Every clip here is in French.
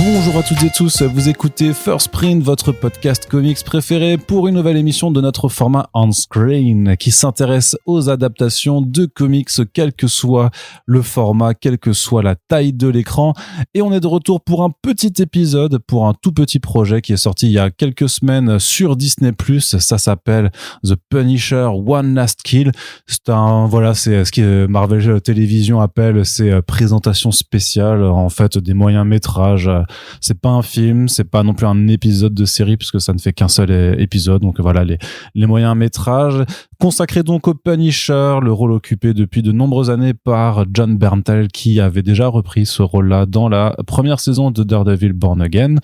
Bonjour à toutes et tous, vous écoutez First Print, votre podcast comics préféré pour une nouvelle émission de notre format On Screen qui s'intéresse aux adaptations de comics, quel que soit le format, quelle que soit la taille de l'écran. Et on est de retour pour un petit épisode, pour un tout petit projet qui est sorti il y a quelques semaines sur Disney+. Ça s'appelle The Punisher One Last Kill. C'est ce que Marvel Télévision appelle ses présentations spéciales, en fait, des moyens métrages. C'est pas un film, c'est pas non plus un épisode de série puisque ça ne fait qu'un seul épisode. Donc voilà les moyens métrages consacrés donc au Punisher, le rôle occupé depuis de nombreuses années par Jon Bernthal qui avait déjà repris ce rôle-là dans la première saison de Daredevil Born Again.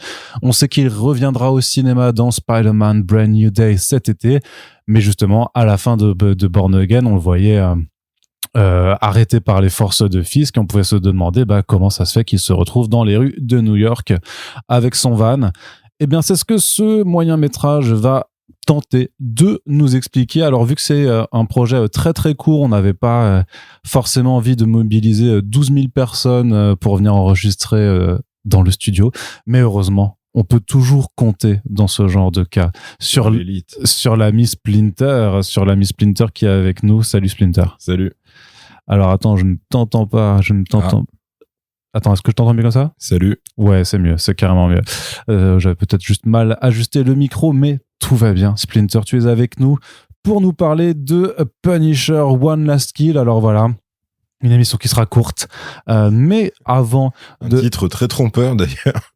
On sait qu'il reviendra au cinéma dans Spider-Man Brand New Day cet été, mais justement à la fin de Born Again, on le voyait arrêté par les forces de Fisk, on pouvait se demander comment ça se fait qu'il se retrouve dans les rues de New York avec son van. Eh bien, c'est ce que ce moyen-métrage va tenter de nous expliquer. Alors, vu que c'est un projet très très court, on n'avait pas forcément envie de mobiliser 12 000 personnes pour venir enregistrer dans le studio, mais heureusement, on peut toujours compter dans ce genre de cas sur la Miss Splinter, qui est avec nous. Salut Splinter. Salut. Alors attends, je ne t'entends pas. Attends, est-ce que je t'entends mieux comme ça ? Salut. Ouais, c'est mieux, c'est carrément mieux. J'avais peut-être juste mal ajusté le micro, mais tout va bien. Splinter, tu es avec nous pour nous parler de Punisher One Last Kill. Alors voilà, une émission qui sera courte, mais avant... Un titre très trompeur d'ailleurs.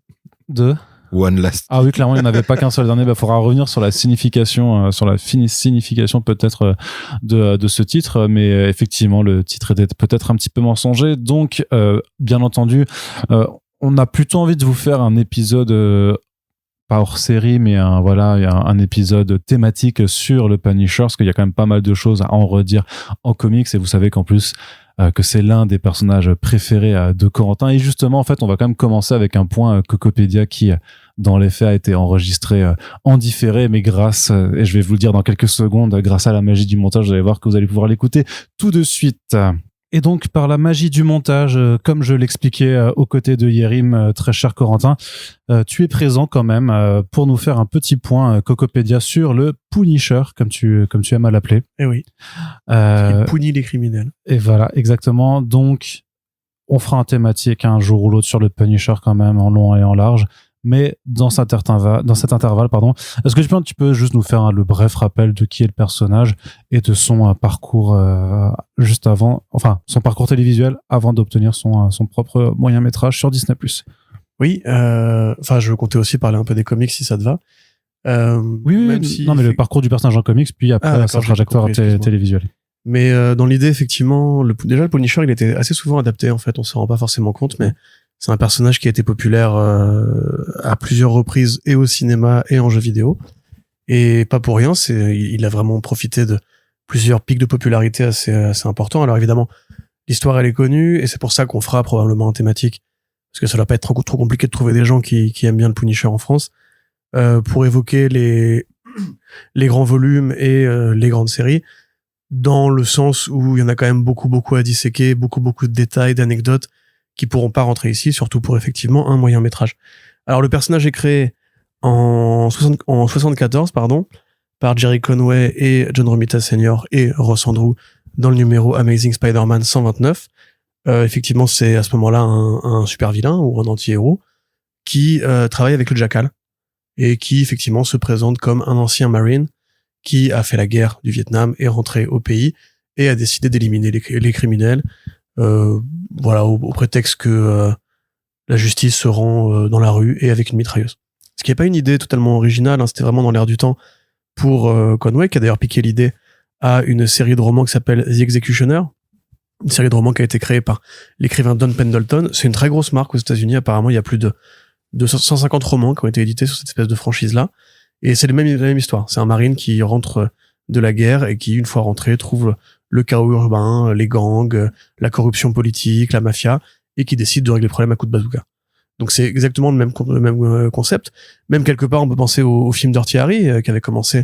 De One Last. Ah oui, clairement, il n'y en avait pas qu'un seul dernier. Il faudra revenir sur la signification, sur la signification peut-être de ce titre. Mais effectivement, le titre était peut-être un petit peu mensonger. Donc, bien entendu, on a plutôt envie de vous faire un épisode, pas hors série, mais un épisode thématique sur le Punisher, parce qu'il y a quand même pas mal de choses à en redire en comics. Et vous savez qu'en plus, que c'est l'un des personnages préférés de Corentin. Et justement, en fait, on va quand même commencer avec un point Cocopédia qui, dans les faits, a été enregistré en différé, mais grâce, et je vais vous le dire dans quelques secondes, grâce à la magie du montage, vous allez voir que vous allez pouvoir l'écouter tout de suite. Et donc, par la magie du montage, comme je l'expliquais aux côtés de Yérim, très cher Corentin, tu es présent quand même pour nous faire un petit point Cocopédia sur le Punisher, comme tu aimes à l'appeler. Eh oui. Il punit les criminels. Et voilà, exactement. Donc, on fera un thématique un jour ou l'autre sur le Punisher quand même, en long et en large. Mais dans cet intervalle, est-ce que tu peux juste nous faire le bref rappel de qui est le personnage et de son parcours juste avant, enfin son parcours télévisuel avant d'obtenir son propre moyen métrage sur Disney+. Oui, je comptais aussi parler un peu des comics si ça te va. Oui. Non, mais le parcours du personnage en comics, puis après sa trajectoire télévisuelle. Mais dans l'idée, effectivement, déjà le Punisher, il était assez souvent adapté en fait, on s'en rend pas forcément compte, mais c'est un personnage qui a été populaire à plusieurs reprises et au cinéma et en jeux vidéo. Et pas pour rien, il a vraiment profité de plusieurs pics de popularité assez importants. Alors évidemment, l'histoire elle est connue et c'est pour ça qu'on fera probablement un thématique, parce que ça va pas être trop compliqué de trouver des gens qui aiment bien le Punisher en France, pour évoquer les grands volumes et les grandes séries, dans le sens où il y en a quand même beaucoup à disséquer, beaucoup de détails, d'anecdotes qui pourront pas rentrer ici, surtout pour effectivement un moyen métrage. Alors le personnage est créé en 74 par Jerry Conway et John Romita Sr. et Ross Andru dans le numéro Amazing Spider-Man 129. Effectivement, c'est à ce moment-là un super vilain ou un anti-héros qui travaille avec le Jackal et qui effectivement se présente comme un ancien Marine qui a fait la guerre du Vietnam, est rentré au pays et a décidé d'éliminer les criminels, au prétexte que la justice se rend dans la rue et avec une mitrailleuse. Ce qui n'est pas une idée totalement originale, c'était vraiment dans l'air du temps pour Conway, qui a d'ailleurs piqué l'idée à une série de romans qui s'appelle The Executioner, une série de romans qui a été créée par l'écrivain Don Pendleton. C'est une très grosse marque aux États-Unis, apparemment il y a plus de 150 romans qui ont été édités sur cette espèce de franchise-là, et c'est la même histoire. C'est un marine qui rentre de la guerre et qui, une fois rentré, trouve le chaos urbain, les gangs, la corruption politique, la mafia, et qui décide de régler le problème à coups de bazooka. Donc c'est exactement le même concept. Même quelque part, on peut penser au film Dirty Harry, qui avait commencé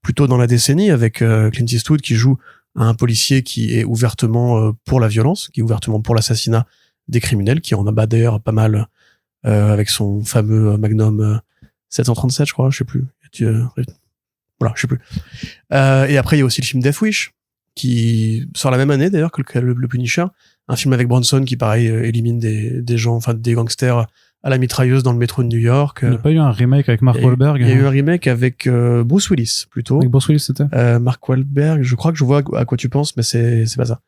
plus tôt dans la décennie avec Clint Eastwood qui joue un policier qui est ouvertement pour la violence, qui est ouvertement pour l'assassinat des criminels, qui en abat d'ailleurs pas mal avec son fameux Magnum 737, je crois, je sais plus. Voilà, je sais plus. Et après, il y a aussi le film Death Wish, qui sort la même année d'ailleurs que le Punisher, un film avec Bronson qui pareil élimine des gens, enfin des gangsters à la mitrailleuse dans le métro de New York. Il n'y a pas eu un remake avec Mark Wahlberg? Il y a eu un remake avec Bruce Willis plutôt. Avec Bruce Willis, c'était Mark Wahlberg, je crois que je vois à quoi tu penses, mais c'est pas ça.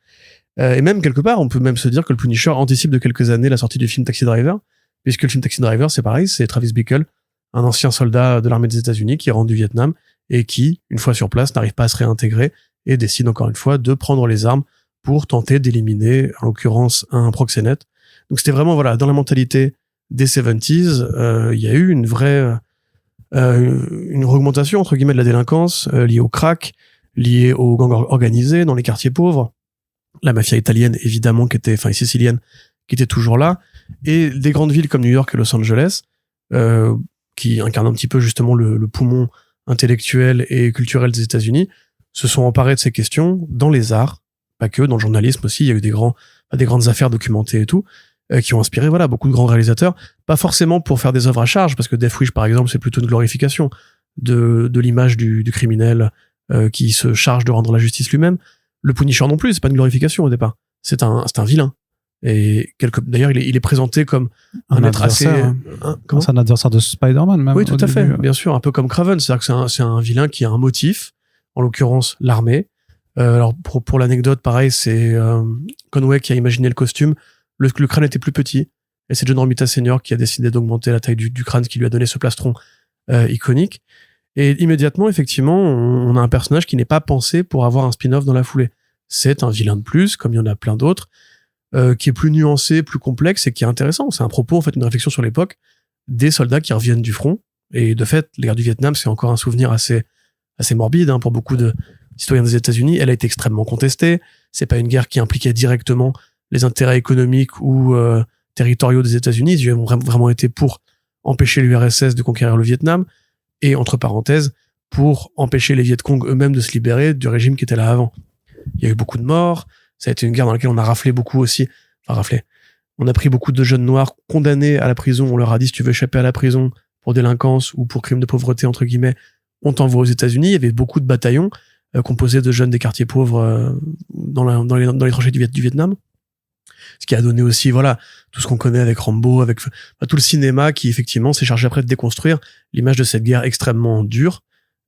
Et même quelque part, on peut même se dire que le Punisher anticipe de quelques années la sortie du film Taxi Driver, puisque le film Taxi Driver, c'est pareil, c'est Travis Bickle, un ancien soldat de l'armée des États-Unis qui rentre du Vietnam et qui, une fois sur place, n'arrive pas à se réintégrer et décide encore une fois de prendre les armes pour tenter d'éliminer, en l'occurrence, un proxénète. Donc c'était vraiment, voilà, dans la mentalité des 70s, il y a eu une vraie une augmentation, entre guillemets, de la délinquance liée au crack, liée aux gangs organisés dans les quartiers pauvres, la mafia italienne, évidemment, sicilienne, qui était toujours là, et des grandes villes comme New York et Los Angeles, qui incarnent un petit peu justement le poumon intellectuel et culturel des États-Unis, se sont emparés de ces questions dans les arts, pas que, dans le journalisme aussi, il y a eu des grandes affaires documentées et tout, qui ont inspiré, voilà, beaucoup de grands réalisateurs, pas forcément pour faire des œuvres à charge, parce que Death Wish, par exemple, c'est plutôt une glorification de l'image du criminel qui se charge de rendre la justice lui-même. Le Punisher non plus, c'est pas une glorification au départ. C'est un vilain. Et d'ailleurs, il est présenté comme un être assez... C'est un adversaire de Spider-Man, même. Oui, tout à fait, bien sûr, un peu comme Kraven. C'est-à-dire que c'est un vilain qui a un motif, en l'occurrence l'armée. Alors, pour l'anecdote, pareil, c'est Conway qui a imaginé le costume. Le crâne était plus petit, et c'est John Romita Sr. qui a décidé d'augmenter la taille du crâne, qui lui a donné ce plastron iconique. Et immédiatement, effectivement, on a un personnage qui n'est pas pensé pour avoir un spin-off dans la foulée. C'est un vilain de plus, comme il y en a plein d'autres, qui est plus nuancé, plus complexe et qui est intéressant. C'est un propos, en fait, une réflexion sur l'époque des soldats qui reviennent du front. Et de fait, la guerre du Vietnam, c'est encore un souvenir assez morbide pour beaucoup de citoyens des États-Unis. Elle a été extrêmement contestée. C'est pas une guerre qui impliquait directement les intérêts économiques ou territoriaux des États-Unis. Ils ont vraiment été pour empêcher l'URSS de conquérir le Vietnam et, entre parenthèses, pour empêcher les Viet Cong eux-mêmes de se libérer du régime qui était là avant. Il y a eu beaucoup de morts. Ça a été une guerre dans laquelle on a raflé beaucoup aussi. On a pris beaucoup de jeunes noirs condamnés à la prison. On leur a dit, si tu veux échapper à la prison pour délinquance ou pour crime de pauvreté, entre guillemets, on t'envoie aux États-Unis. Il y avait beaucoup de bataillons composés de jeunes des quartiers pauvres dans les tranchées du Vietnam. Ce qui a donné aussi, voilà, tout ce qu'on connaît avec Rambo, avec tout le cinéma qui, effectivement, s'est chargé après de déconstruire l'image de cette guerre extrêmement dure.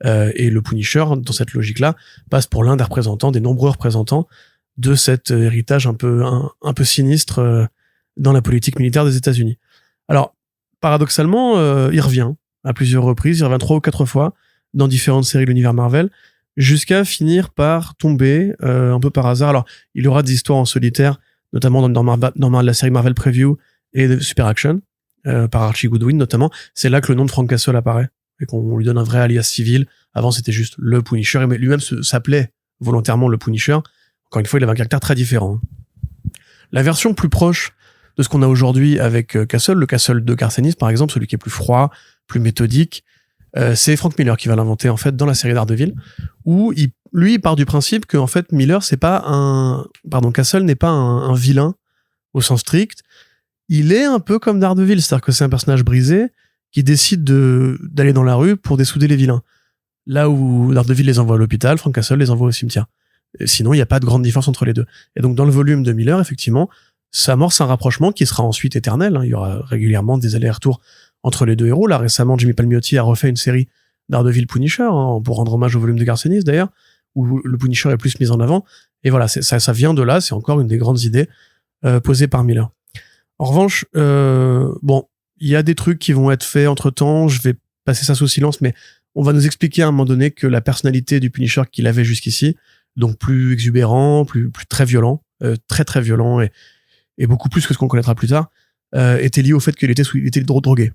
Et le Punisher, dans cette logique-là, passe pour l'un des nombreux représentants de cet héritage un peu sinistre dans la politique militaire des États-Unis. Alors, paradoxalement, il revient à plusieurs reprises, il revient 3 ou 4 fois dans différentes séries de l'univers Marvel, jusqu'à finir par tomber un peu par hasard. Alors, il y aura des histoires en solitaire, notamment dans la série Marvel Preview et de Super Action, par Archie Goodwin notamment. C'est là que le nom de Frank Castle apparaît et qu'on lui donne un vrai alias civil. Avant, c'était juste le Punisher, mais lui-même s'appelait volontairement le Punisher. Encore une fois, il avait un caractère très différent. La version plus proche de ce qu'on a aujourd'hui avec Castle, le Castle de Garth Ennis, par exemple, celui qui est plus froid, plus méthodique, c'est Frank Miller qui va l'inventer, en fait, dans la série Daredevil, où il part du principe que, en fait, Castle n'est pas un vilain au sens strict. Il est un peu comme Daredevil, c'est-à-dire que c'est un personnage brisé qui décide d'aller dans la rue pour dessouder les vilains. Là où Daredevil les envoie à l'hôpital, Frank Castle les envoie au cimetière. Et sinon, il n'y a pas de grande différence entre les deux. Et donc, dans le volume de Miller, effectivement, ça amorce un rapprochement qui sera ensuite éternel. Il y aura régulièrement des allers-retours entre les deux héros. Là, récemment, Jimmy Palmiotti a refait une série Daredevil Punisher, pour rendre hommage au volume de Garth Ennis, d'ailleurs, où le Punisher est plus mis en avant. Et voilà, ça vient de là. C'est encore une des grandes idées posées par Miller. En revanche, il y a des trucs qui vont être faits entre-temps. Je vais passer ça sous silence, mais on va nous expliquer à un moment donné que la personnalité du Punisher qu'il avait jusqu'ici, donc plus exubérant, plus très violent, très très violent et beaucoup plus que ce qu'on connaîtra plus tard, était lié au fait qu'il était drogué.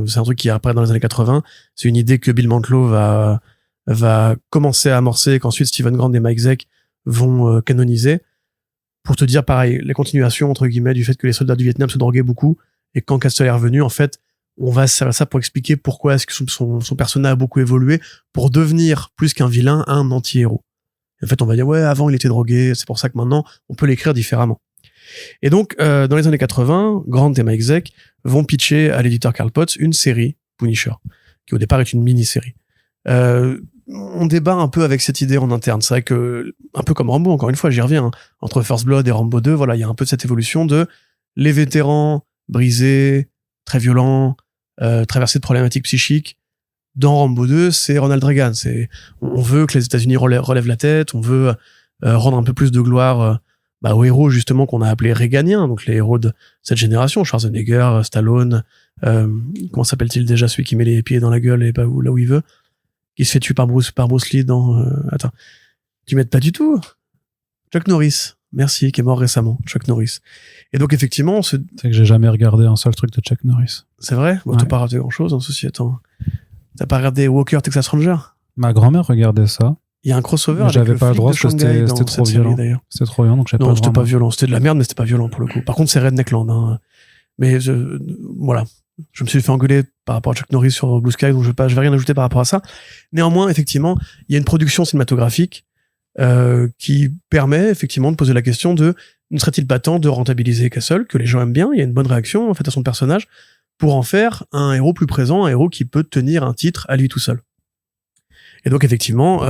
C'est un truc qui apparaît dans les années 80. C'est une idée que Bill Mantlo va commencer à amorcer et qu'ensuite Steven Grant et Mike Zeck vont canoniser. Pour te dire pareil, les continuations entre guillemets du fait que les soldats du Vietnam se droguaient beaucoup et quand Castle est revenu, en fait, on va servir ça pour expliquer pourquoi est-ce que son personnage a beaucoup évolué pour devenir plus qu'un vilain, un anti-héros. En fait, on va dire, ouais, avant il était drogué, c'est pour ça que maintenant, on peut l'écrire différemment. Et donc, dans les années 80, Grant et Mike Zeck vont pitcher à l'éditeur Karl Potts une série Punisher, qui au départ est une mini-série. On débat un peu avec cette idée en interne. C'est vrai que, un peu comme Rambo, encore une fois, j'y reviens, hein, entre First Blood et Rambo 2, voilà, il y a un peu de cette évolution de les vétérans brisés, très violents, traversés de problématiques psychiques. Dans Rambo 2, c'est Ronald Reagan. On veut que les États-Unis relèvent la tête, on veut rendre un peu plus de gloire aux héros justement qu'on a appelés Reaganiens, donc les héros de cette génération, Schwarzenegger, Stallone, comment s'appelle-t-il déjà, celui qui met les pieds dans la gueule et pas là où il veut, qui se fait tuer par Bruce Lee dans... Attends, tu m'aides pas du tout. Chuck Norris, merci, qui est mort récemment, Chuck Norris. Et donc effectivement, c'est que j'ai jamais regardé un seul truc de Chuck Norris. C'est vrai? Bon, t'as pas raté grand-chose, ceci étant. T'as pas regardé Walker Texas Ranger? Ma grand-mère regardait ça. Il y a un crossover avec j'avais le pas le flic droit de parce que Shanghai c'était dans trop cette violent. série, d'ailleurs. C'était trop violent, donc j'avais pas Non, le c'était droit. pas violent. C'était de la merde, mais c'était pas violent pour le coup. Par contre, c'est Redneckland, hein. Mais voilà. Je me suis fait engueuler par rapport à Chuck Norris sur Blue Sky, donc je vais rien ajouter par rapport à ça. Néanmoins, effectivement, il y a une production cinématographique qui permet effectivement de poser la question de ne serait-il pas temps de rentabiliser Castle, que les gens aiment bien, il y a une bonne réaction en fait à son personnage, pour en faire un héros plus présent, un héros qui peut tenir un titre à lui tout seul. Et donc effectivement,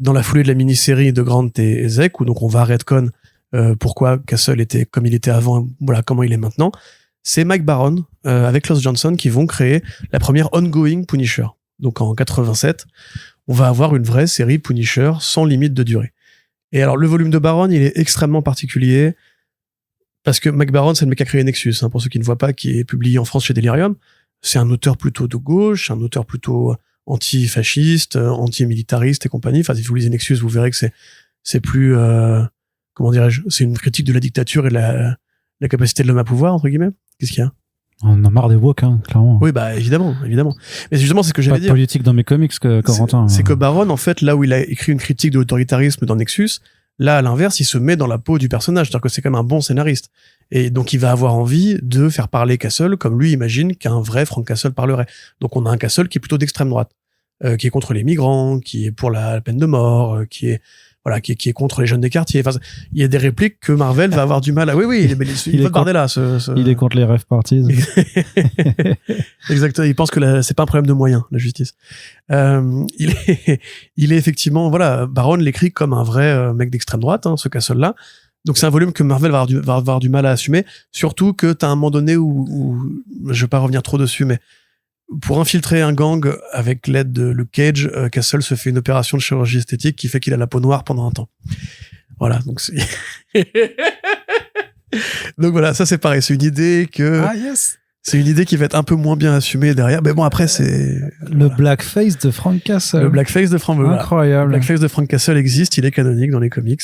dans la foulée de la mini-série de Grant et Zeck, où donc on va retcon pourquoi Castle était comme il était avant, voilà comment il est maintenant, c'est Mike Baron avec Klaus Johnson qui vont créer la première ongoing Punisher. Donc en 87, on va avoir une vraie série Punisher sans limite de durée. Et alors le volume de Baron, il est extrêmement particulier parce que Mike Baron, c'est le mec qui a créé Nexus, hein, pour ceux qui ne voient pas, qui est publié en France chez Delirium. C'est un auteur plutôt de gauche, un auteur plutôt anti-fasciste, anti-militariste et compagnie. Enfin, si vous lisez Nexus, vous verrez que c'est plus, comment dirais-je, c'est une critique de la dictature et de la capacité de l'homme à pouvoir, entre guillemets. Qu'est-ce qu'il y a? On a marre des woke, hein, clairement. Oui, bah, évidemment. Mais justement, c'est ce que j'allais dire. Pas de politique dans mes comics, Corentin. C'est que Baron, en fait, là où il a écrit une critique de l'autoritarisme dans Nexus, là, à l'inverse, il se met dans la peau du personnage. C'est-à-dire que c'est quand même un bon scénariste. Et donc, il va avoir envie de faire parler Castle comme lui imagine qu'un vrai Frank Castle parlerait. Donc, on a un Castle qui est plutôt d'extrême droite, qui est contre les migrants, qui est pour la peine de mort, qui est contre les jeunes des quartiers. Enfin, il y a des répliques que Marvel va avoir du mal à... Oui, il va garder là. Il est contre les rave parties. Exactement. Il pense que c'est pas un problème de moyens, la justice. Il est effectivement, voilà, Baron l'écrit comme un vrai mec d'extrême droite, hein, ce Castle-là. Donc c'est un volume que Marvel va avoir du mal à assumer. Surtout que t'as un moment donné où je vais pas revenir trop dessus, mais pour infiltrer un gang avec l'aide de Luke Cage, Castle se fait une opération de chirurgie esthétique qui fait qu'il a la peau noire pendant un temps. Voilà, donc c'est... Donc voilà, ça c'est pareil, c'est une idée que... Ah yes. C'est une idée qui va être un peu moins bien assumée derrière. Mais bon, après, c'est... Le blackface de Frank Castle. Le blackface de Frank... Incroyable. Le blackface de Frank Castle existe, il est canonique dans les comics.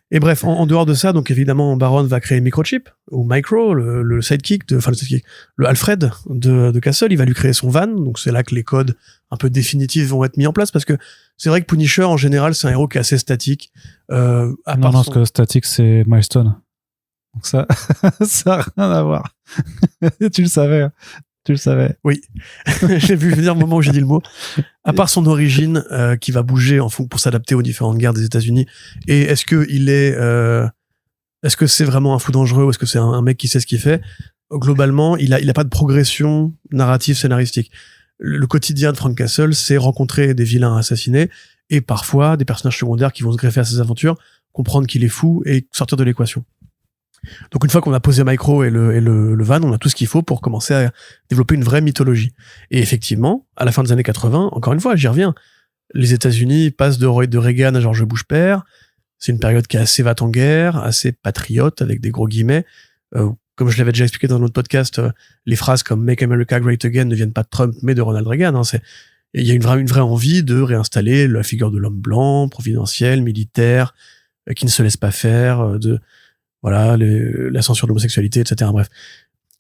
Et bref, en dehors de ça, donc évidemment, Baron va créer Microchip, ou Micro, le sidekick, le Alfred de Castle, il va lui créer son van, donc c'est là que les codes un peu définitifs vont être mis en place, parce que c'est vrai que Punisher, en général, c'est un héros qui est assez statique. Ce que statique, c'est Milestone. Donc ça a rien à voir. Tu le savais. Oui. J'ai vu venir le moment où j'ai dit le mot. À part son origine, qui va bouger pour s'adapter aux différentes guerres des États-Unis. Et est-ce que c'est vraiment un fou dangereux ou est-ce que c'est un mec qui sait ce qu'il fait? Globalement, il a pas de progression narrative scénaristique. Le quotidien de Frank Castle, c'est rencontrer des vilains assassinés et parfois des personnages secondaires qui vont se greffer à ses aventures, comprendre qu'il est fou et sortir de l'équation. Donc une fois qu'on a posé Micro et le van, on a tout ce qu'il faut pour commencer à développer une vraie mythologie. Et effectivement, à la fin des années 80, encore une fois, j'y reviens, les États-Unis passent de Reagan à George Bush père. C'est une période qui est assez va-t-en-guerre, assez patriote, avec des gros guillemets. Comme je l'avais déjà expliqué dans notre podcast, les phrases comme Make America Great Again ne viennent pas de Trump, mais de Ronald Reagan. Hein. Il y a une vraie envie de réinstaller la figure de l'homme blanc, providentiel, militaire, qui ne se laisse pas faire, voilà, la censure de l'homosexualité, etc. Bref.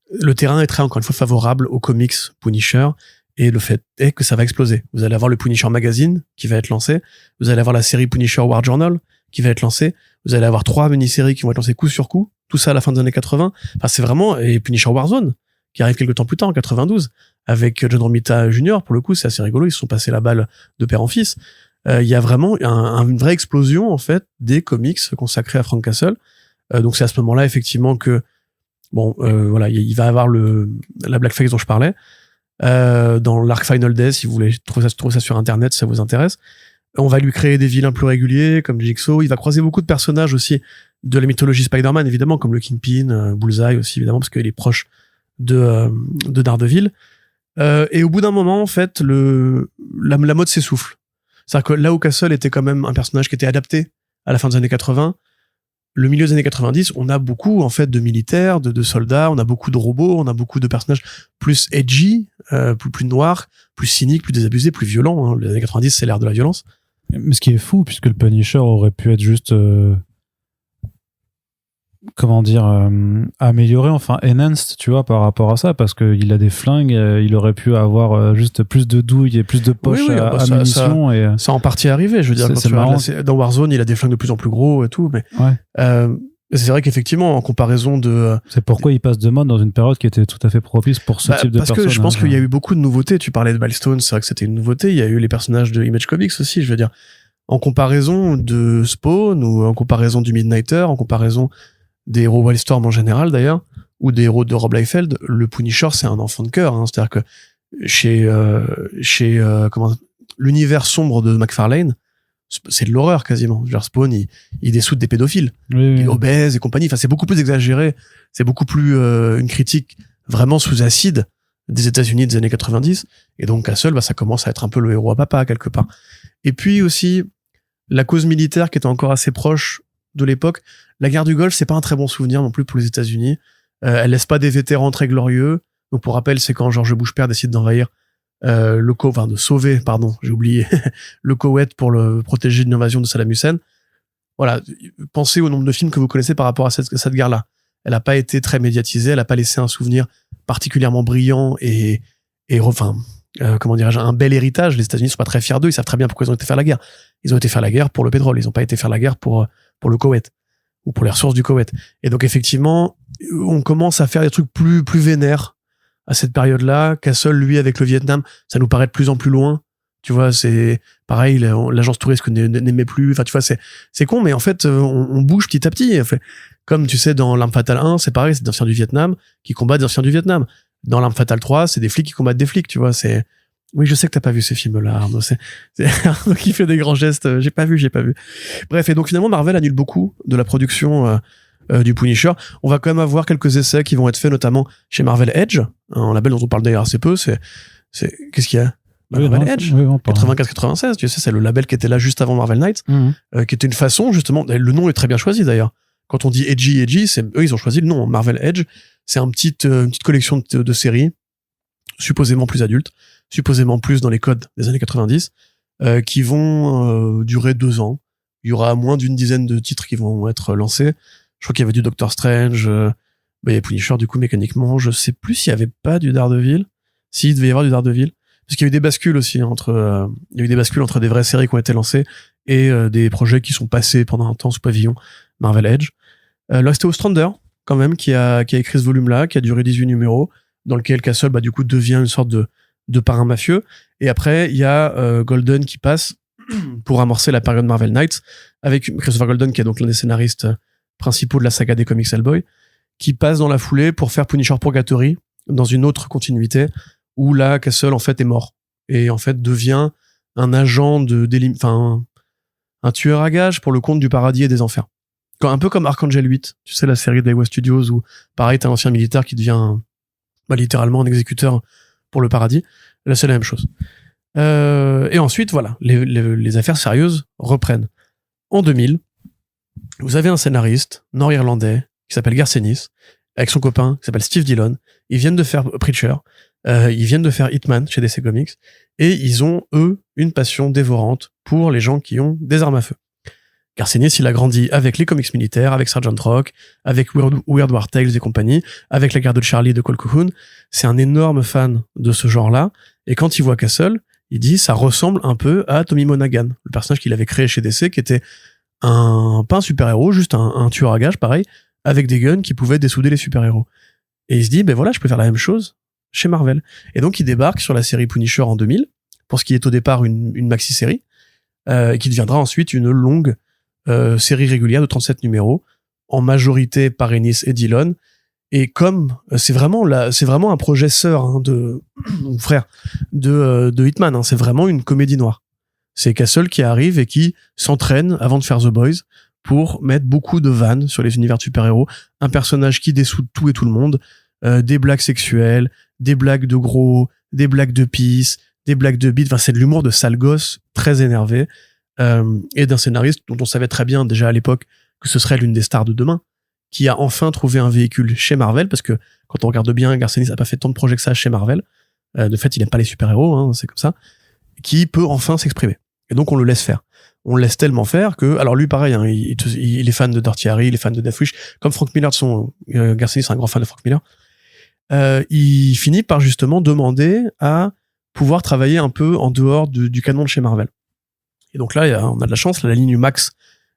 Le terrain est très, encore une fois, favorable aux comics Punisher, et le fait est que ça va exploser. Vous allez avoir le Punisher Magazine qui va être lancé, vous allez avoir la série Punisher War Journal qui va être lancée, vous allez avoir 3 mini-séries qui vont être lancées coup sur coup, tout ça à la fin des années 80. Enfin, c'est vraiment, et Punisher Warzone, qui arrive quelques temps plus tard, en 92, avec John Romita Jr., pour le coup, c'est assez rigolo, ils se sont passés la balle de père en fils. Il y a vraiment une vraie explosion, en fait, des comics consacrés à Frank Castle, Donc c'est à ce moment-là effectivement que bon, voilà, il va avoir la blackface dont je parlais dans l'Arc Final Days. Si vous voulez trouver ça sur internet, si ça vous intéresse. On va lui créer des vilains plus réguliers comme Jigsaw. Il va croiser beaucoup de personnages aussi de la mythologie Spider-Man, évidemment, comme le Kingpin, Bullseye aussi, évidemment, parce qu'il est proche de Daredevil. Et au bout d'un moment, en fait, la mode s'essouffle. C'est-à-dire que là où Castle était quand même un personnage qui était adapté à la fin des années 80, le milieu des années 90, on a beaucoup, en fait, de militaires, de soldats, on a beaucoup de robots, on a beaucoup de personnages plus edgy, plus noirs, plus cyniques, plus désabusés, plus violents, hein. Les années 90, c'est l'ère de la violence. Mais ce qui est fou, puisque le Punisher aurait pu être juste amélioré, enfin enhanced, tu vois, par rapport à ça, parce qu'il a des flingues, il aurait pu avoir juste plus de douilles et plus de poches à munitions. Ça en partie arrivé, je veux dire, dans Warzone, il a des flingues de plus en plus gros et tout, mais c'est vrai qu'effectivement, en comparaison de... C'est pourquoi il passe de mode dans une période qui était tout à fait propice pour ce type de personnes. Parce que je pense qu'il y a eu beaucoup de nouveautés. Tu parlais de Milestone, c'est vrai que c'était une nouveauté. Il y a eu les personnages de Image Comics aussi, je veux dire. En comparaison de Spawn, ou en comparaison du Midnighter, en comparaison des héros Wildstorm en général d'ailleurs, ou des héros de Rob Liefeld, le Punisher, c'est un enfant de cœur, hein. C'est-à-dire que chez l'univers sombre de McFarlane, c'est de l'horreur quasiment. Genre Spawn, il dessoute des pédophiles, il est obèse et compagnie. Enfin, c'est beaucoup plus exagéré. C'est beaucoup plus une critique vraiment sous acide des États-Unis des années 90. Et donc Castle, ça commence à être un peu le héros à papa quelque part. Et puis aussi la cause militaire qui était encore assez proche de l'époque. La guerre du Golfe, c'est pas un très bon souvenir non plus pour les États-Unis. Elle laisse pas des vétérans très glorieux. Donc pour rappel, c'est quand George Bush père décide d'envahir de sauver, j'ai oublié, le Koweït pour le protéger d'une invasion de Saddam Hussein. Voilà, pensez au nombre de films que vous connaissez par rapport à cette guerre-là. Elle a pas été très médiatisée, elle a pas laissé un souvenir particulièrement brillant un bel héritage. Les États-Unis sont pas très fiers d'eux, ils savent très bien pourquoi ils ont été faire la guerre. Ils ont été faire la guerre pour le pétrole, ils ont pas été faire la guerre pour le Koweït ou pour les ressources du Koweït. Et donc effectivement, on commence à faire des trucs plus vénères à cette période-là. Castle, lui, avec le Vietnam, ça nous paraît de plus en plus loin. Tu vois, c'est pareil, l'agence touriste que n'aimait plus. Enfin, tu vois, c'est con, mais en fait, on bouge petit à petit. En fait, comme tu sais, dans L'Arme Fatale 1, c'est pareil, c'est des anciens du Vietnam qui combattent des anciens du Vietnam. Dans L'Arme Fatale 3, c'est des flics qui combattent des flics, tu vois, oui, je sais que t'as pas vu ces films-là, Arnaud. C'est Arnaud qui fait des grands gestes. J'ai pas vu. Bref, et donc finalement, Marvel annule beaucoup de la production du Punisher. On va quand même avoir quelques essais qui vont être faits, notamment chez Marvel Edge, un label dont on parle d'ailleurs assez peu. Qu'est-ce qu'il y a? Marvel Edge, 95-96, tu sais, c'est le label qui était là juste avant Marvel Knights, qui était une façon, justement, le nom est très bien choisi d'ailleurs. Quand on dit edgy, eux, ils ont choisi le nom. Marvel Edge, c'est une petite collection de séries, supposément plus adultes, supposément plus dans les codes des années 90, qui vont durer 2 ans. Il y aura moins d'une dizaine de titres qui vont être lancés. Je crois qu'il y avait du Doctor Strange, il y a Punisher, du coup, mécaniquement. Je sais plus s'il y avait pas du Daredevil. S'il devait y avoir du Daredevil. Parce qu'il y a eu des bascules aussi entre des vraies séries qui ont été lancées et des projets qui sont passés pendant un temps sous pavillon Marvel Edge. Là, c'était Ostrander, quand même, qui a écrit ce volume-là, qui a duré 18 numéros, dans lequel Castle, du coup, devient une sorte de parrain mafieux. Et après, il y a Golden qui passe pour amorcer la période Marvel Knights, avec Christopher Golden, qui est donc l'un des scénaristes principaux de la saga des comics Hellboy, qui passe dans la foulée pour faire Punisher Purgatory, dans une autre continuité, où là, Castle, en fait, est mort. Et en fait, devient un agent un tueur à gages pour le compte du paradis et des enfers. Un peu comme Archangel 8, tu sais, la série d'Iowa Studios, où, pareil, t'as un ancien militaire qui devient, littéralement un exécuteur pour le paradis. Là, c'est la même chose. Et ensuite, voilà, les affaires sérieuses reprennent. En 2000, vous avez un scénariste nord-irlandais qui s'appelle Garcenis, avec son copain qui s'appelle Steve Dillon. Ils viennent de faire Preacher, ils viennent de faire Hitman chez DC Comics, et ils ont, eux, une passion dévorante pour les gens qui ont des armes à feu. Garcenis, il a grandi avec les comics militaires, avec Sergeant Rock, avec Weird War Tales et compagnie, avec la guerre de Charlie de Cole Cocoon. C'est un énorme fan de ce genre-là, et quand il voit Castle, il dit ça ressemble un peu à Tommy Monaghan, le personnage qu'il avait créé chez DC, qui était pas un super-héros, juste un tueur à gages, pareil, avec des guns qui pouvaient dessouder les super-héros. Et il se dit, voilà, je peux faire la même chose chez Marvel. Et donc, il débarque sur la série Punisher en 2000, pour ce qui est au départ une maxi-série, qui deviendra ensuite une longue série régulière de 37 numéros, en majorité par Ennis et Dillon. Et comme c'est vraiment un projet sœur frère de Hitman, c'est vraiment une comédie noire. C'est Castle qui arrive et qui s'entraîne avant de faire The Boys pour mettre beaucoup de vannes sur les univers de super-héros, un personnage qui dessoute tout et tout le monde, des blagues sexuelles, des blagues de gros, des blagues de pisse, des blagues de bite. Enfin, c'est de l'humour de sale gosse très énervé, et d'un scénariste dont on savait très bien déjà à l'époque que ce serait l'une des stars de demain, qui a enfin trouvé un véhicule chez Marvel, parce que quand on regarde bien, Garth Ennis a pas fait tant de projets que ça chez Marvel. De fait, il aime pas les super-héros, c'est comme ça, qui peut enfin s'exprimer. Et donc, on le laisse faire. On le laisse tellement faire que, alors lui, pareil, il est fan de Dirty Harry, il est fan de Death Wish, comme Frank Miller, Garth Ennis est un grand fan de Frank Miller. Il finit par justement demander à pouvoir travailler un peu en dehors du canon de chez Marvel. Et donc là, on a de la chance, la ligne Max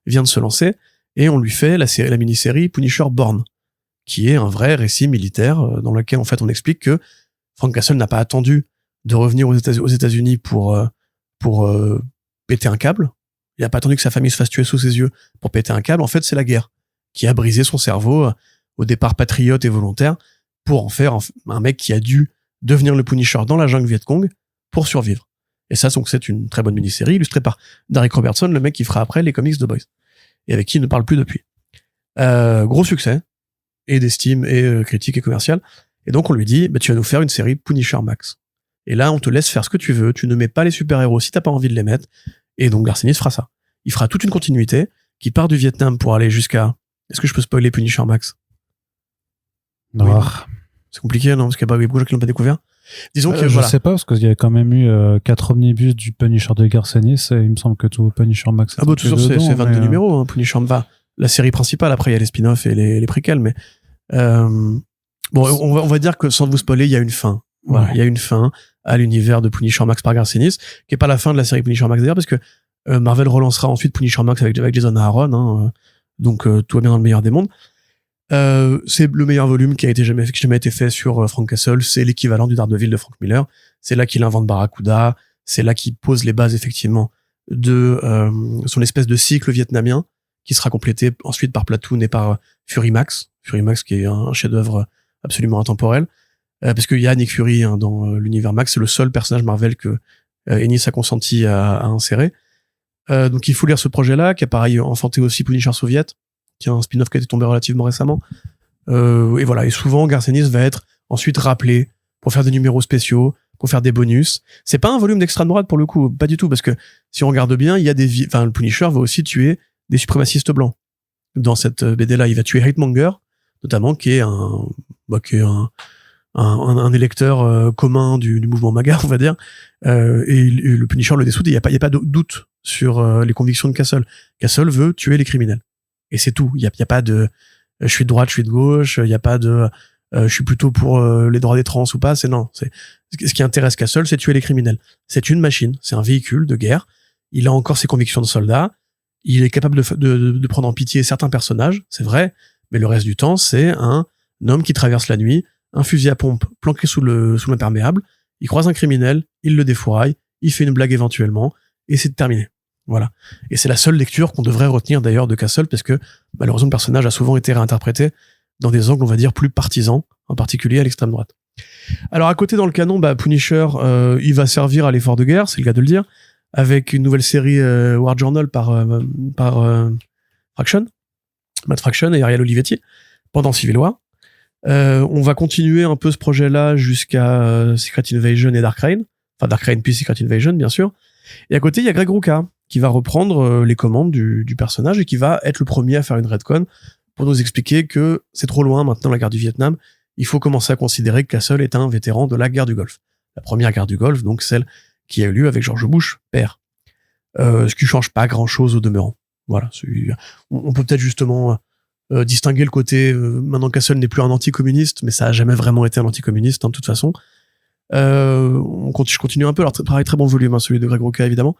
vient de se lancer, et on lui fait la mini-série Punisher Born, qui est un vrai récit militaire dans lequel en fait on explique que Frank Castle n'a pas attendu de revenir aux États-Unis pour péter un câble. Il n'a pas attendu que sa famille se fasse tuer sous ses yeux pour péter un câble. En fait, c'est la guerre qui a brisé son cerveau, au départ patriote et volontaire, pour en faire un mec qui a dû devenir le Punisher dans la jungle Viet Cong pour survivre. Et ça, donc, c'est une très bonne mini-série illustrée par Derek Robertson, le mec qui fera après les comics de Boys, et avec qui il ne parle plus depuis. Gros succès, et d'estime, et critique et commercial. Et donc, on lui dit, tu vas nous faire une série Punisher Max. Et là, on te laisse faire ce que tu veux, tu ne mets pas les super-héros si t'as pas envie de les mettre. Et donc, Garth Ennis fera ça. Il fera toute une continuité qui part du Vietnam pour aller jusqu'à... Est-ce que je peux spoiler Punisher Max? Non. Oui. C'est compliqué, non? Parce qu'il y a beaucoup de gens qui l'ont pas découvert. Disons que, je sais pas, parce qu'il y a quand même eu 4 omnibus du Punisher de Garth Ennis, et il me semble que tout Punisher Max... Ah bah, toujours, c'est 22 numéros, Punisher Max. La série principale, après, il y a les spin-offs et les préquels, mais... Bon, on va dire que, sans vous spoiler, il y a une fin. Voilà, il y a une fin à l'univers de Punisher Max par Garth Ennis, qui est pas la fin de la série Punisher Max d'ailleurs, parce que Marvel relancera ensuite Punisher Max avec Jason Aaron, donc tout va bien dans le meilleur des mondes. C'est le meilleur volume qui a jamais été fait sur Frank Castle, c'est l'équivalent du Daredevil de Frank Miller, c'est là qu'il invente Barracuda, c'est là qu'il pose les bases effectivement de son espèce de cycle vietnamien, qui sera complété ensuite par Platoon et par Fury Max qui est un chef-d'œuvre absolument intemporel. Parce qu'il y a Nick Fury dans l'univers Max, c'est le seul personnage Marvel que Ennis a consenti à insérer. Donc il faut lire ce projet-là, qui a pareil enfanté aussi Punisher Soviet, qui est un spin-off qui a été tombé relativement récemment. Et voilà, et souvent Garth Ennis va être ensuite rappelé pour faire des numéros spéciaux, pour faire des bonus. C'est pas un volume d'extrême droite pour le coup, pas du tout, parce que si on regarde bien, il y a le Punisher va aussi tuer des suprémacistes blancs. Dans cette BD-là, il va tuer Hatemonger, notamment, qui est un électeur commun du mouvement MAGA, on va dire, et le Punisher le dessoude, et il y a pas de doute sur les convictions de Castle. Castle veut tuer les criminels. Et c'est tout. Il y a pas de je suis de droite, je suis de gauche, il y a pas de je suis plutôt pour les droits des trans ou pas, c'est ce qui intéresse Castle, c'est tuer les criminels. C'est une machine, c'est un véhicule de guerre. Il a encore ses convictions de soldat. Il est capable de prendre en pitié certains personnages, c'est vrai, mais le reste du temps, c'est un homme qui traverse la nuit, un fusil à pompe planqué sous l'imperméable, il croise un criminel, il le défouraille, il fait une blague éventuellement, et c'est terminé. Voilà. Et c'est la seule lecture qu'on devrait retenir d'ailleurs de Castle, parce que malheureusement le personnage a souvent été réinterprété dans des angles, on va dire, plus partisans, en particulier à l'extrême droite. Alors à côté dans le canon, Punisher, il va servir à l'effort de guerre, c'est le cas de le dire, avec une nouvelle série War Journal par Fraction, Matt Fraction et Ariel Olivetti, pendant Civil War. On va continuer un peu ce projet-là jusqu'à Secret Invasion et Dark Reign. Enfin, Dark Reign puis Secret Invasion, bien sûr. Et à côté, il y a Greg Rucka, qui va reprendre les commandes du personnage et qui va être le premier à faire une retcon pour nous expliquer que c'est trop loin maintenant la guerre du Vietnam. Il faut commencer à considérer que Castle est un vétéran de la guerre du Golfe. La première guerre du Golfe, donc celle qui a eu lieu avec George Bush, père. Ce qui change pas grand-chose au demeurant. Voilà. On peut peut-être justement distinguer le côté... maintenant, Castle n'est plus un anticommuniste, mais ça a jamais vraiment été un anticommuniste, de toute façon. Je continue un peu. Alors, pareil, très bon volume, celui de Greg Rucka, évidemment.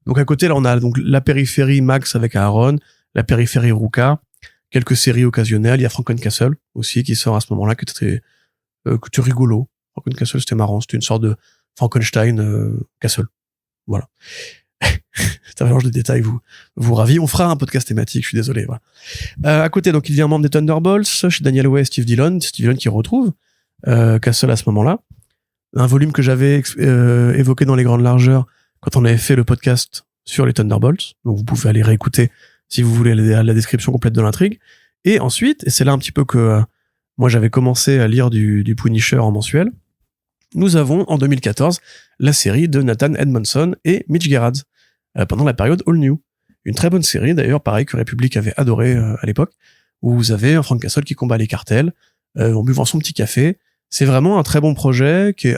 Donc, à côté, là, on a donc la périphérie Max avec Aaron, la périphérie Rucka, quelques séries occasionnelles. Il y a Franklin Castle aussi, qui sort à ce moment-là, que était rigolo. Franklin Castle, c'était marrant. C'était une sorte de Frankenstein Castle. Voilà. Cette avalanche de détails vous ravit. On fera un podcast thématique, je suis désolé. Voilà. À côté, donc, il devient membre des Thunderbolts chez Daniel Way et Steve Dillon qui retrouve Castle à ce moment-là. Un volume que j'avais évoqué dans les grandes largeurs quand on avait fait le podcast sur les Thunderbolts. Donc, vous pouvez aller réécouter si vous voulez la description complète de l'intrigue. Et ensuite, et c'est là un petit peu que moi j'avais commencé à lire du Punisher en mensuel, nous avons en 2014 la série de Nathan Edmondson et Mitch Gerads pendant la période All New. Une très bonne série d'ailleurs, pareil que République avait adoré à l'époque, où vous avez Frank Castle qui combat les cartels en buvant son petit café. C'est vraiment un très bon projet qui est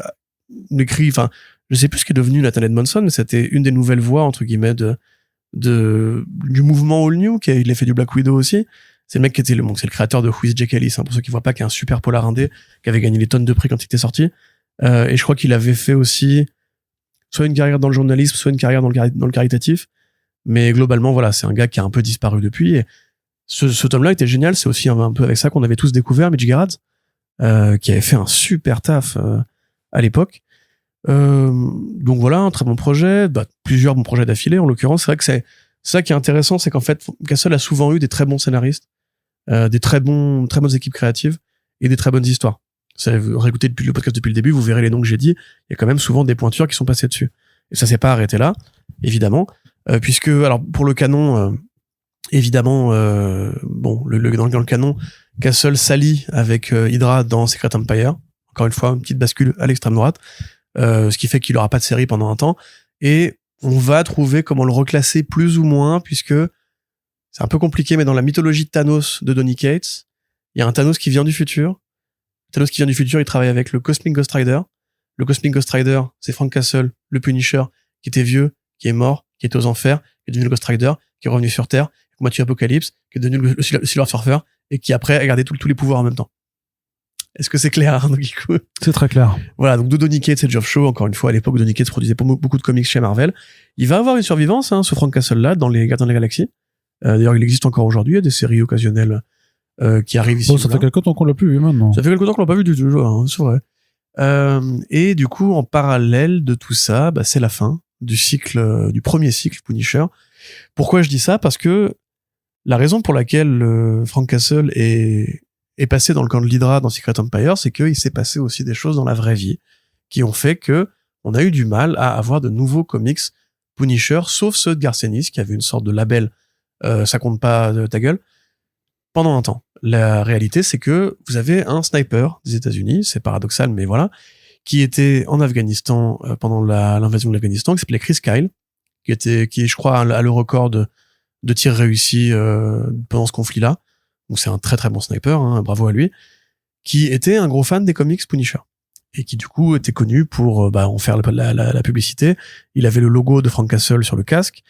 écrit, enfin, je sais plus ce qui est devenu Nathan Edmondson, mais c'était une des nouvelles voix entre guillemets du mouvement All New, il a fait du Black Widow aussi. C'est le mec qui était c'est le créateur de Who is Jack Ellis, pour ceux qui voient pas, qui est un super polar indé, qui avait gagné des tonnes de prix quand il était sorti. Et je crois qu'il avait fait aussi soit une carrière dans le journalisme, soit une carrière dans le caritatif. Mais globalement, voilà, c'est un gars qui a un peu disparu depuis. Et ce tome-là était génial. C'est aussi un peu avec ça qu'on avait tous découvert Mitch Gerads, qui avait fait un super taf à l'époque. Donc voilà, un très bon projet, plusieurs bons projets d'affilée en l'occurrence. C'est vrai que c'est ça qui est intéressant, c'est qu'en fait Castle a souvent eu des très bons scénaristes, des très bonnes équipes créatives et des très bonnes histoires. Vous réécoutez le podcast depuis le début, vous verrez les noms que j'ai dit, il y a quand même souvent des pointures qui sont passées dessus. Et ça s'est pas arrêté là, évidemment, puisque alors pour le canon, évidemment, dans le canon, Castle s'allie avec Hydra dans Secret Empire. Encore une fois, une petite bascule à l'extrême droite. Ce qui fait qu'il aura pas de série pendant un temps, et on va trouver comment le reclasser plus ou moins, puisque c'est un peu compliqué, mais dans la mythologie de Thanos de Donny Cates, il y a un Thanos qui vient du futur. Thanos qui vient du futur, il travaille avec le Cosmic Ghost Rider. Le Cosmic Ghost Rider, c'est Frank Castle, le Punisher, qui était vieux, qui est mort, qui est aux enfers, qui est devenu le Ghost Rider, qui est revenu sur Terre, qui a combattu Apocalypse, qui est devenu le Silver Surfer, et qui après a gardé tous les pouvoirs en même temps. Est-ce que c'est clair, donc, du coup? C'est très clair. Voilà, donc de Donny Cates et Geoff Shaw, encore une fois, à l'époque, Donny Cates produisait beaucoup de comics chez Marvel. Il va avoir une survivance, ce Frank Castle-là, dans les Gardiens de la Galaxie. D'ailleurs, il existe encore aujourd'hui, il y a des séries occasionnelles qui arrivent ici. Bon, ça fait quelque temps qu'on l'a plus vu maintenant. Ça fait quelque temps qu'on l'a pas vu du tout, c'est vrai. Et du coup, en parallèle de tout ça, c'est la fin du premier cycle Punisher. Pourquoi je dis ça? Parce que la raison pour laquelle Frank Castle est passé dans le camp de l'Hydra dans Secret Empire, c'est qu'il s'est passé aussi des choses dans la vraie vie qui ont fait que on a eu du mal à avoir de nouveaux comics Punisher, sauf ceux de Garcenis, qui avait une sorte de label ça compte pas de ta gueule, pendant un temps. La réalité, c'est que vous avez un sniper des États-Unis, c'est paradoxal, mais voilà, qui était en Afghanistan pendant l'invasion de l'Afghanistan, qui s'appelait Chris Kyle, qui je crois a le record de tirs réussis pendant ce conflit-là. Donc c'est un très très bon sniper, bravo à lui, qui était un gros fan des comics Punisher et qui du coup était connu pour en faire la publicité. Il avait le logo de Frank Castle sur le casque.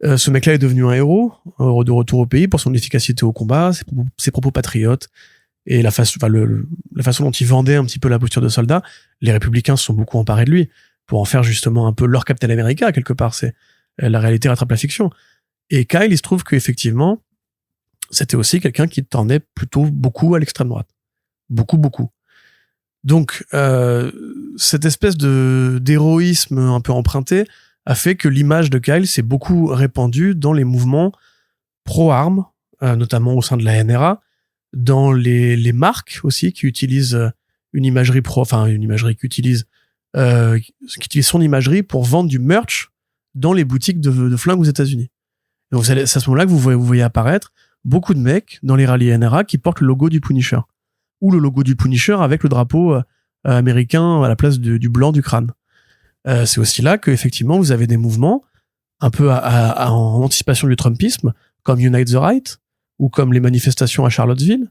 Ce mec-là est devenu un héros de retour au pays pour son efficacité au combat, ses propos patriotes et la façon dont il vendait un petit peu la posture de soldat. Les républicains se sont beaucoup emparés de lui pour en faire justement un peu leur Captain America quelque part. C'est la réalité rattrape la fiction. Et Kyle, il se trouve qu'effectivement c'était aussi quelqu'un qui tendait plutôt beaucoup à l'extrême droite. Beaucoup. Donc, cette espèce d'héroïsme un peu emprunté a fait que l'image de Kyle s'est beaucoup répandue dans les mouvements pro-armes, notamment au sein de la NRA, dans les marques aussi qui utilisent une imagerie qui utilise son imagerie pour vendre du merch dans les boutiques de flingues aux États-Unis. Donc, c'est à ce moment-là que vous voyez apparaître beaucoup de mecs dans les rallyes NRA qui portent le logo du Punisher. Ou le logo du Punisher avec le drapeau américain à la place du blanc du crâne. C'est aussi là que effectivement vous avez des mouvements un peu en anticipation du Trumpisme, comme Unite the Right, ou comme les manifestations à Charlottesville,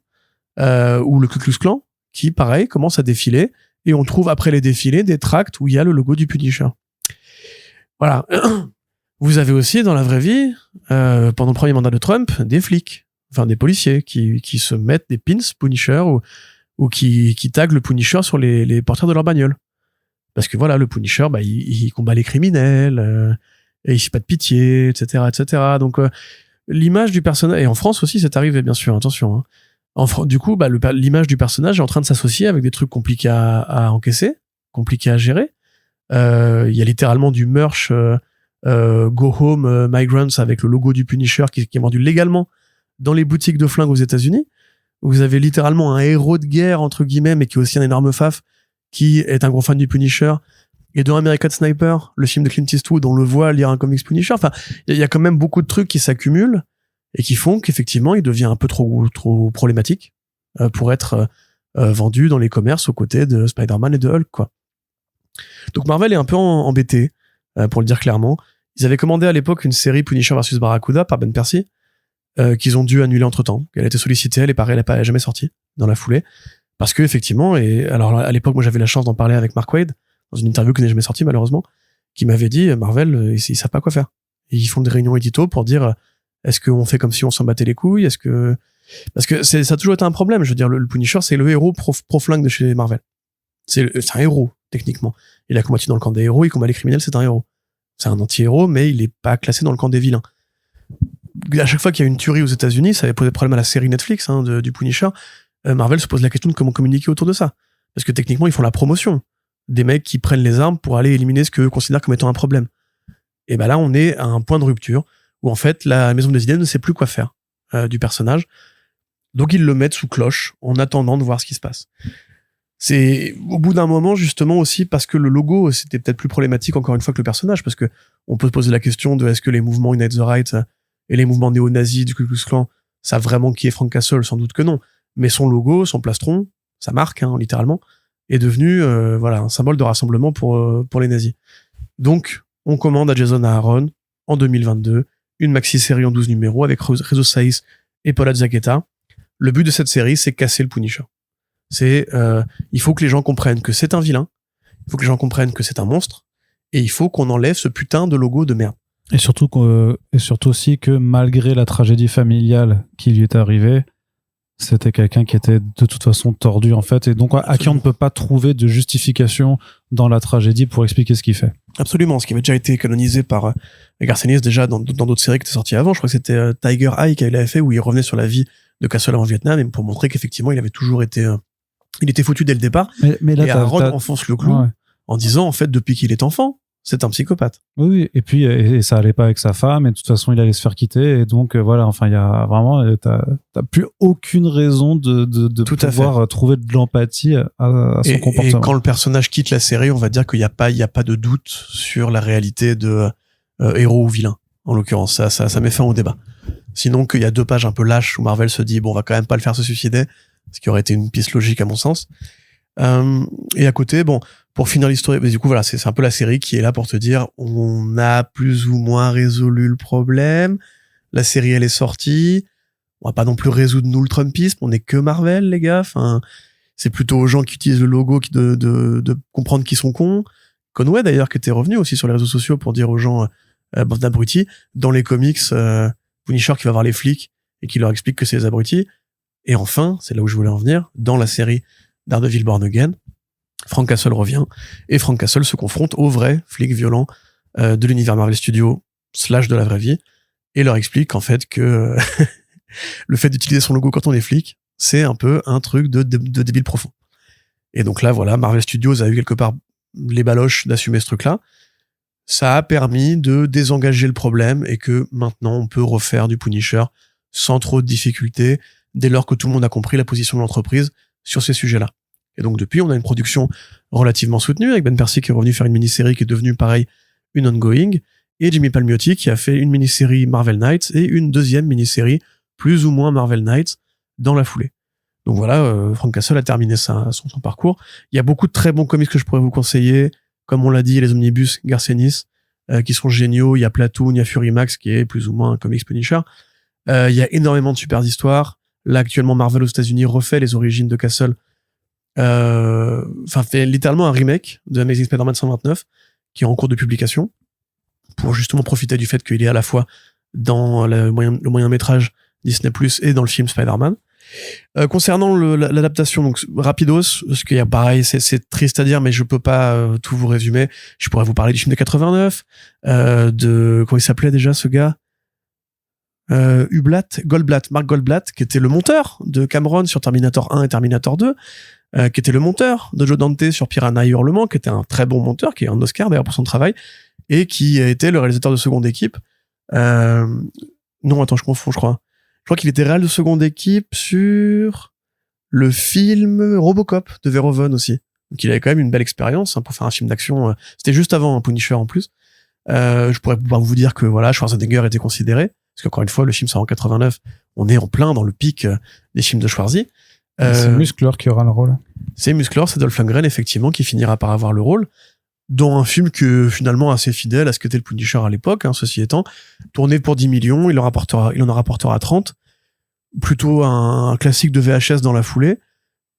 ou le Ku Klux Klan, qui pareil commence à défiler, et on trouve après les défilés des tracts où il y a le logo du Punisher. Voilà. Vous avez aussi dans la vraie vie, pendant le premier mandat de Trump, des flics, enfin des policiers qui se mettent des pins Punisher ou qui taguent le Punisher sur les portières de leur bagnole. Parce que voilà, le Punisher, il combat les criminels, et il fait pas de pitié, etc., etc. Donc l'image du personnage, et en France aussi, c'est arrivé bien sûr, attention. Du coup, l'image du personnage est en train de s'associer avec des trucs compliqués à encaisser, compliqués à gérer. Il y a littéralement du merch Go Home Migrants avec le logo du Punisher qui est vendu légalement dans les boutiques de flingues aux États-Unis. Vous avez littéralement un héros de guerre entre guillemets, mais qui est aussi un énorme faf, qui est un gros fan du Punisher. Et dans American Sniper, le film de Clint Eastwood, on le voit lire un comics Punisher. Enfin, il y a quand même beaucoup de trucs qui s'accumulent et qui font qu'effectivement, il devient un peu trop problématique pour être vendu dans les commerces aux côtés de Spider-Man et de Hulk, quoi. Donc Marvel est un peu embêté, pour le dire clairement. Ils avaient commandé à l'époque une série Punisher vs Barracuda par Ben Percy, qu'ils ont dû annuler entre-temps. Elle a été sollicitée, elle est jamais sortie dans la foulée. Parce que effectivement, et alors à l'époque, moi j'avais la chance d'en parler avec Mark Waid, dans une interview qui n'est jamais sortie malheureusement, qui m'avait dit Marvel, ils savent pas quoi faire. Et ils font des réunions édito pour dire est-ce qu'on fait comme si on s'en battait les couilles, parce que ça a toujours été un problème. Je veux dire, le Punisher, c'est le héros pro-flingue de chez Marvel. C'est un héros, techniquement. Il a combattu dans le camp des héros, il combat les criminels, c'est un héros. C'est un anti-héros, mais il est pas classé dans le camp des vilains. À chaque fois qu'il y a une tuerie aux États-Unis, ça avait posé problème à la série Netflix du Punisher. Marvel se pose la question de comment communiquer autour de ça. Parce que techniquement, ils font la promotion des mecs qui prennent les armes pour aller éliminer ce qu'eux considèrent comme étant un problème. Et ben là, on est à un point de rupture où en fait, la maison des idées ne sait plus quoi faire du personnage. Donc ils le mettent sous cloche en attendant de voir ce qui se passe. C'est au bout d'un moment justement aussi parce que le logo c'était peut-être plus problématique encore une fois que le personnage, parce que on peut se poser la question de est-ce que les mouvements Unite the Right et les mouvements néo-nazis du Ku Klux Klan savent vraiment qui est Frank Castle? Sans doute que non. Mais son logo, son plastron, sa marque littéralement, est devenu un symbole de rassemblement pour les nazis. Donc on commande à Jason Aaron en 2022 une maxi-série en 12 numéros avec Rezo Saiz et Paul Azaceta. Le but de cette série, c'est casser le Punisher. Il faut que les gens comprennent que c'est un vilain, il faut que les gens comprennent que c'est un monstre, et il faut qu'on enlève ce putain de logo de merde. Et surtout aussi que malgré la tragédie familiale qui lui est arrivée, c'était quelqu'un qui était de toute façon tordu en fait, et donc à qui on ne peut pas trouver de justification dans la tragédie pour expliquer ce qu'il fait. Absolument, ce qui avait déjà été canonisé par Garcenis déjà dans d'autres séries qui étaient sorties avant. Je crois que c'était Tiger Eye qui avait fait, où il revenait sur la vie de Castle en Vietnam, et pour montrer qu'effectivement il avait toujours été il était foutu dès le départ. Mais là, et Aaron enfonce le clou en disant en fait depuis qu'il est enfant c'est un psychopathe. Oui, et puis et ça allait pas avec sa femme, et de toute façon il allait se faire quitter, et donc voilà, enfin il y a vraiment t'as plus aucune raison de pouvoir trouver de l'empathie à son comportement. Et quand le personnage quitte la série, on va dire qu'il y a pas de doute sur la réalité de héros ou vilain. En l'occurrence, ça met fin au débat. Sinon qu'il y a 2 pages un peu lâches où Marvel se dit bon, on va quand même pas le faire se suicider, ce qui aurait été une piste logique à mon sens. Et à côté, bon, pour finir l'histoire, du coup voilà, c'est un peu la série qui est là pour te dire on a plus ou moins résolu le problème, la série elle est sortie, on va pas non plus résoudre nous le Trumpisme, on est que Marvel les gars, enfin c'est plutôt aux gens qui utilisent le logo de comprendre qu'ils sont cons. Conway d'ailleurs qui était revenu aussi sur les réseaux sociaux pour dire aux gens bande d'abrutis, dans les comics Punisher qui va voir les flics et qui leur explique que c'est des abrutis. Et enfin, c'est là où je voulais en venir, dans la série Daredevil Born Again, Frank Castle revient, et Frank Castle se confronte aux vrais flics violents de l'univers Marvel Studios / de la vraie vie, et leur explique en fait que le fait d'utiliser son logo quand on est flic, c'est un peu un truc de débile profond. Et donc là, voilà, Marvel Studios a eu quelque part les baloches d'assumer ce truc-là. Ça a permis de désengager le problème, et que maintenant on peut refaire du Punisher sans trop de difficultés, dès lors que tout le monde a compris la position de l'entreprise sur ces sujets-là. Et donc depuis, on a une production relativement soutenue, avec Ben Percy qui est revenu faire une mini-série qui est devenue pareil une ongoing, et Jimmy Palmiotti qui a fait une mini-série Marvel Knights et une deuxième mini-série plus ou moins Marvel Knights dans la foulée. Donc voilà, Frank Castle a terminé son parcours. Il y a beaucoup de très bons comics que je pourrais vous conseiller, comme on l'a dit, les omnibus Garcenis, qui sont géniaux. Il y a Platoon, il y a Fury Max qui est plus ou moins un comics Punisher. Il y a énormément de super histoires. Là, actuellement, Marvel aux États-Unis refait les origines de Castle. Fait littéralement un remake de Amazing Spider-Man 129 qui est en cours de publication pour justement profiter du fait qu'il est à la fois dans le moyen métrage Disney Plus et dans le film Spider-Man. Concernant l'adaptation, donc rapidos, parce qu'il y a pareil, c'est triste à dire, mais je peux pas tout vous résumer. Je pourrais vous parler du film de 89, comment il s'appelait déjà ce gars? Mark Goldblatt, qui était le monteur de Cameron sur Terminator 1 et Terminator 2, qui était le monteur de Joe Dante sur Piranha et Hurlement, qui était un très bon monteur, qui a un Oscar d'ailleurs pour son travail, et qui a été le réalisateur de seconde équipe. Non, attends, je confonds, je crois. Je crois qu'il était réal de seconde équipe sur le film Robocop de Verhoeven aussi. Donc il avait quand même une belle expérience pour faire un film d'action. C'était juste avant Punisher en plus. Je pourrais pas vous dire que voilà, Schwarzenegger était considéré, parce qu'encore une fois, le film sort en 89. On est en plein dans le pic des films de Schwarzy. C'est Musclor qui aura le rôle. C'est Musclor, c'est Dolph Lundgren effectivement qui finira par avoir le rôle dans un film que finalement assez fidèle à ce qu'était le Punisher à l'époque. Ceci étant, tourné pour 10 millions, il en rapportera 30. Plutôt un classique de VHS dans la foulée.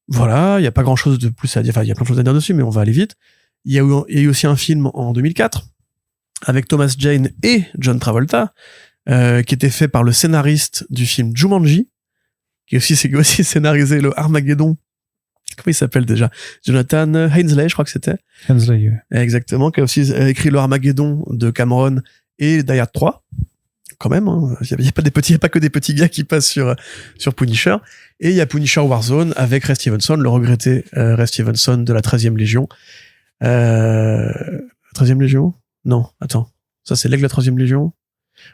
Voilà, il y a pas grand chose de plus à dire. Enfin, il y a plein de choses à dire dessus, mais on va aller vite. Il y a eu aussi un film en 2004 avec Thomas Jane et John Travolta, qui était fait par le scénariste du film Jumanji, qui a aussi scénarisé le Armageddon. Comment il s'appelle déjà? Jonathan Hensleigh, je crois que c'était. Hensleigh, ouais. Exactement, qui a aussi écrit le Armageddon de Cameron et Die Hard 3. Quand même, hein. Il y a pas que des petits gars qui passent sur Punisher. Et il y a Punisher Warzone avec Ray Stevenson, le regretté Ray Stevenson de la 13e Légion. 13e Légion? Non, attends. Ça, c'est l'aigle de la 13e Légion?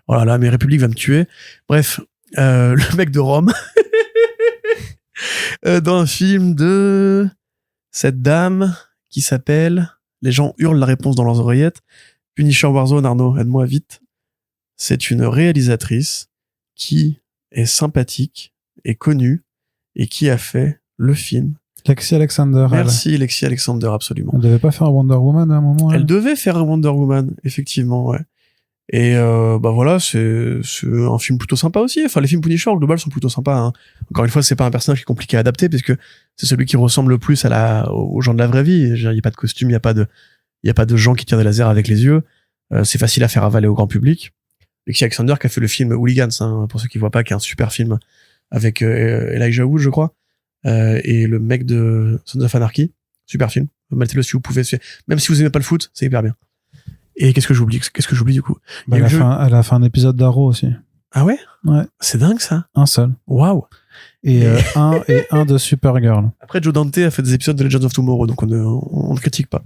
Oh là là, mais République va me tuer. Bref, le mec de Rome. Dans un film de cette dame qui s'appelle... Les gens hurlent la réponse dans leurs oreillettes. Punisher Warzone, Arnaud, aide-moi vite. C'est une réalisatrice qui est sympathique et connue et qui a fait le film. Lexi Alexander. Merci, Lexi Alexander, absolument. Elle devait pas faire Wonder Woman à un moment. Elle devait faire Wonder Woman, effectivement, ouais. Et bah voilà, c'est un film plutôt sympa aussi. Enfin, les films Punisher en global sont plutôt sympas. Hein. Encore une fois, c'est pas un personnage qui est compliqué à adapter parce que c'est celui qui ressemble le plus aux gens de la vraie vie. Il y a pas de costume, il y a pas de gens qui tirent des lasers avec les yeux. C'est facile à faire avaler au grand public. Lexi Alexander qui a fait le film Hooligans, hein, pour ceux qui voient pas, qui est un super film avec Elijah Wood, je crois, et le mec de Sons of Anarchy. Super film. Matez-le si vous pouvez. Même si vous aimez pas le foot, c'est hyper bien. Et qu'est-ce que j'oublie du coup? Bah, elle a fait un épisode d'Arrow aussi. Ah ouais? Ouais. C'est dingue ça. Un seul. Waouh. Et un de Supergirl. Après, Joe Dante a fait des épisodes de Legends of Tomorrow, donc on ne critique pas.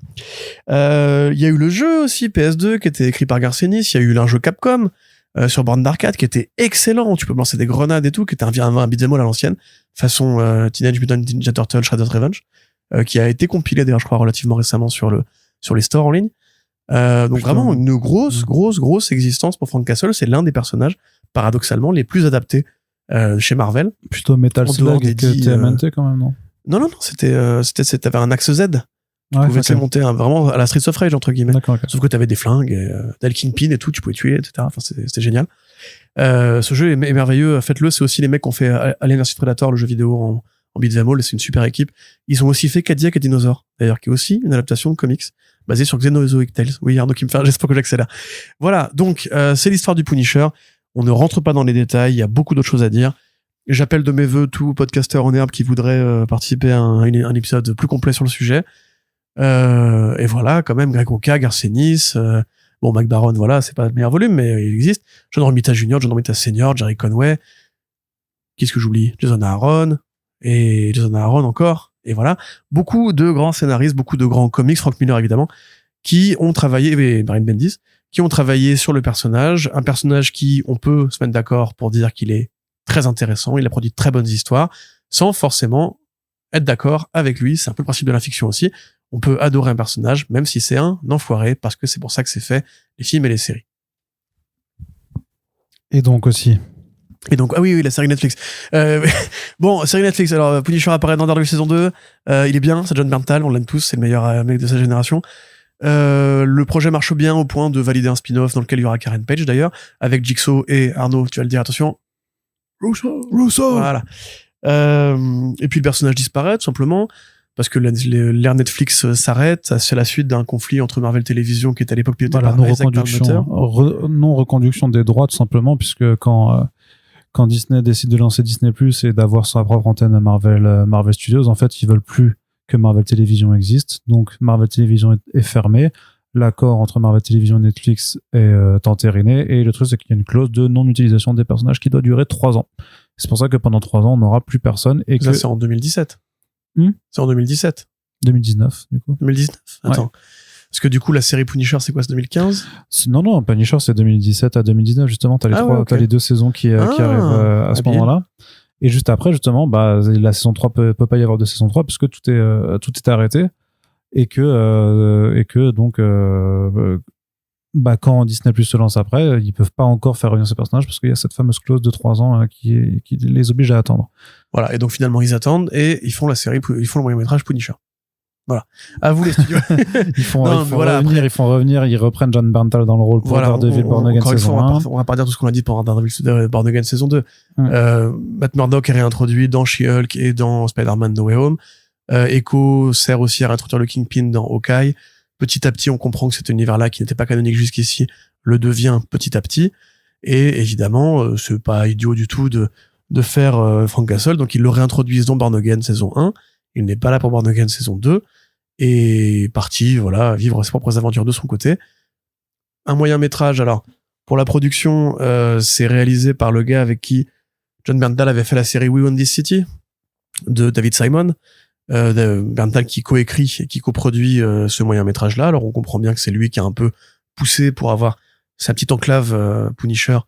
Il y a eu le jeu aussi, PS2, qui était écrit par Garcenis. Il y a eu un jeu Capcom sur borne d'arcade qui était excellent. Tu peux lancer des grenades et tout, qui était un beat'em all à l'ancienne, façon Teenage Mutant Ninja Turtles Shredder's Revenge, qui a été compilé d'ailleurs, je crois, relativement récemment sur les stores en ligne. Donc vraiment une grosse existence pour Frank Castle. C'est l'un des personnages paradoxalement les plus adaptés chez Marvel. Plutôt Metal Slug que TMNT quand même, non? Non, t'avais un axe Z. Tu pouvais monter vraiment à la Streets of Rage entre guillemets. D'accord, okay. Sauf que t'avais des flingues, des Kingpin et tout, tu pouvais tuer, etc. Enfin, c'était génial. Ce jeu est merveilleux. Faites-le. C'est aussi les mecs qui ont fait Alien vs Predator, le jeu vidéo en beat'em all. C'est une super équipe. Ils ont aussi fait Cadillac et Dinosaur, d'ailleurs, qui est aussi une adaptation de comics basée sur Xenozoic Tales. Oui, Arnaud qui me fait, j'espère que j'accélère. Voilà. Donc, c'est l'histoire du Punisher. On ne rentre pas dans les détails. Il y a beaucoup d'autres choses à dire. J'appelle de mes vœux tout podcasteur en herbe qui voudrait participer à un épisode plus complet sur le sujet. Et voilà, quand même, Greg Rucka, Garcenis, Mac Baron, voilà, c'est pas le meilleur volume, mais il existe. John Romita Jr., John Romita Senior, Jerry Conway. Qu'est-ce que j'oublie? Jason Aaron encore. Et voilà. Beaucoup de grands scénaristes, beaucoup de grands comics, Frank Miller évidemment, qui ont travaillé, et Brian Bendis, qui ont travaillé sur le personnage. Un personnage qui, on peut se mettre d'accord pour dire qu'il est très intéressant, il a produit de très bonnes histoires, sans forcément être d'accord avec lui. C'est un peu le principe de la fiction aussi. On peut adorer un personnage, même si c'est un enfoiré, parce que c'est pour ça que c'est fait, les films et les séries. Et donc, ah oui, la série Netflix. Bon, série Netflix, alors, Punisher apparaît dans Daredevil saison 2, il est bien, c'est John Bernthal, on l'aime tous, c'est le meilleur mec de sa génération. Le projet marche bien au point de valider un spin-off dans lequel il y aura Karen Page d'ailleurs, avec Jigsaw et Arnaud, tu vas le dire, attention. Russo. Voilà. Et puis le personnage disparaît, tout simplement. Parce que l'ère Netflix s'arrête, c'est la suite d'un conflit entre Marvel Television qui était à l'époque piloté par Isaac Perlmutter. Non-reconduction des droits, tout simplement, puisque quand Disney décide de lancer Disney+, et d'avoir sa propre antenne Marvel Studios, en fait, ils veulent plus que Marvel Television existe. Donc, Marvel Television est fermé. L'accord entre Marvel Television et Netflix est entériné. Et le truc, c'est qu'il y a une clause de non-utilisation des personnages qui doit durer 3 ans. C'est pour ça que pendant 3 ans, on n'aura plus personne. Et ça, c'est en 2017. C'est en 2017. 2019, du coup. 2019. Attends. Ouais. Parce que du coup, la série Punisher, c'est quoi, c'est 2015? Non, Punisher, c'est 2017 à 2019, justement. T'as t'as les 2 saisons qui arrivent à ce moment-là. Et juste après, justement, la saison 3 peut pas y avoir de saison 3 puisque tout est arrêté. Et que donc, quand Disney Plus se lance après, ils peuvent pas encore faire revenir ce personnage parce qu'il y a cette fameuse clause de 3 ans qui les oblige à attendre. Voilà. Et donc, finalement, ils attendent et ils font le moyen-métrage Punisher. Voilà. À vous, les studios. Ils font revenir, ils reprennent John Bernthal dans le rôle pour Daredevil Born Again saison 1. On va pas dire tout ce qu'on a dit pour Daredevil Born Again saison 2. Matt Murdock est réintroduit dans She-Hulk et dans Spider-Man No Way Home. Echo sert aussi à réintroduire le Kingpin dans Hawkeye. Petit à petit, on comprend que cet univers-là, qui n'était pas canonique jusqu'ici, le devient petit à petit. Et évidemment, c'est pas idiot du tout de faire Frank Castle. Donc, ils le réintroduisent dans Born Again saison 1. Il n'est pas là pour Born Again saison 2. Et parti, voilà, vivre ses propres aventures de son côté. Un moyen métrage, alors, pour la production, c'est réalisé par le gars avec qui John Bernthal avait fait la série We Own This City, de David Simon. Bernthal qui coécrit et qui coproduit ce moyen métrage là. Alors on comprend bien que c'est lui qui a un peu poussé pour avoir sa petite enclave Punisher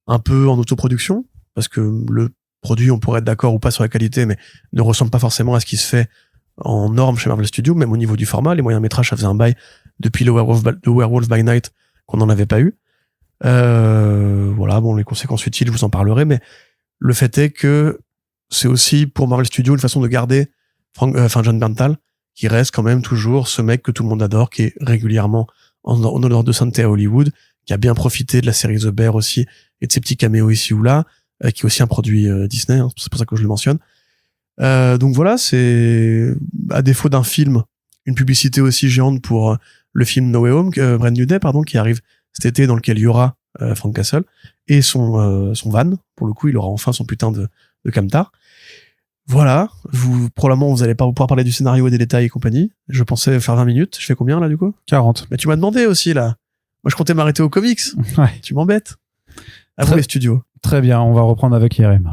un peu en autoproduction, parce que le produit, on pourrait être d'accord ou pas sur la qualité, mais ne ressemble pas forcément à ce qui se fait en norme chez Marvel Studios, même au niveau du format. Les moyens métrages, ça faisait un bail depuis le Werewolf by Night qu'on n'en avait pas eu. Voilà, bon, les conséquences utiles, je vous en parlerai, mais le fait est que c'est aussi pour Marvel Studios une façon de garder John Bernthal, qui reste quand même toujours ce mec que tout le monde adore, qui est régulièrement en honneur de santé à Hollywood, qui a bien profité de la série The Bear aussi, et de ses petits caméos ici ou là, qui est aussi un produit Disney, hein, c'est pour ça que je le mentionne. Donc voilà, c'est, à défaut d'un film, une publicité aussi géante pour le film No Way Home, Brand New Day, qui arrive cet été, dans lequel il y aura Frank Castle, et son van, pour le coup, il aura enfin son putain de camtar. Voilà, probablement vous allez pas pouvoir parler du scénario et des détails et compagnie. Je pensais faire 20 minutes, je fais combien là du coup? 40. Mais tu m'as demandé aussi là. Moi je comptais m'arrêter aux comics. Ouais. Tu m'embêtes. À vous les studios. Très bien, on va reprendre avec Yerim.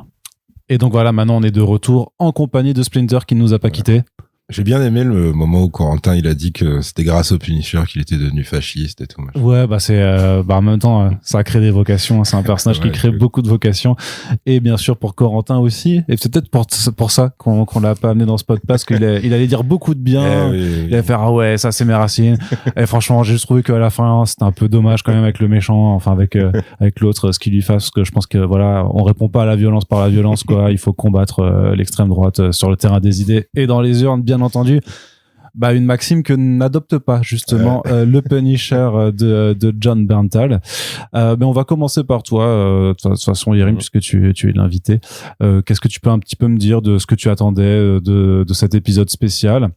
Et donc voilà, maintenant on est de retour en compagnie de Splinter qui ne nous a pas quittés. J'ai bien aimé le moment où Corentin il a dit que c'était grâce au Punisher qu'il était devenu fasciste et tout. Machin. Ouais, c'est en même temps ça crée des vocations, c'est un personnage qui crée beaucoup de vocations, et bien sûr pour Corentin aussi, et c'est peut-être pour ça qu'on l'a pas amené dans ce podcast, parce qu'il il allait dire beaucoup de bien, il allait faire ah ouais, ça c'est mes racines. Et franchement, j'ai juste trouvé qu'à la fin c'était un peu dommage quand même avec le méchant, enfin avec l'autre, ce qu'il lui fasse, parce que je pense que voilà, on répond pas à la violence par la violence quoi, il faut combattre l'extrême droite sur le terrain des idées et dans les urnes, bien entendu. Une maxime que n'adopte pas justement le Punisher de John Bernthal. Mais on va commencer par toi. De toute façon, Yerim, puisque tu es l'invité, qu'est-ce que tu peux un petit peu me dire de ce que tu attendais de cet épisode spécial?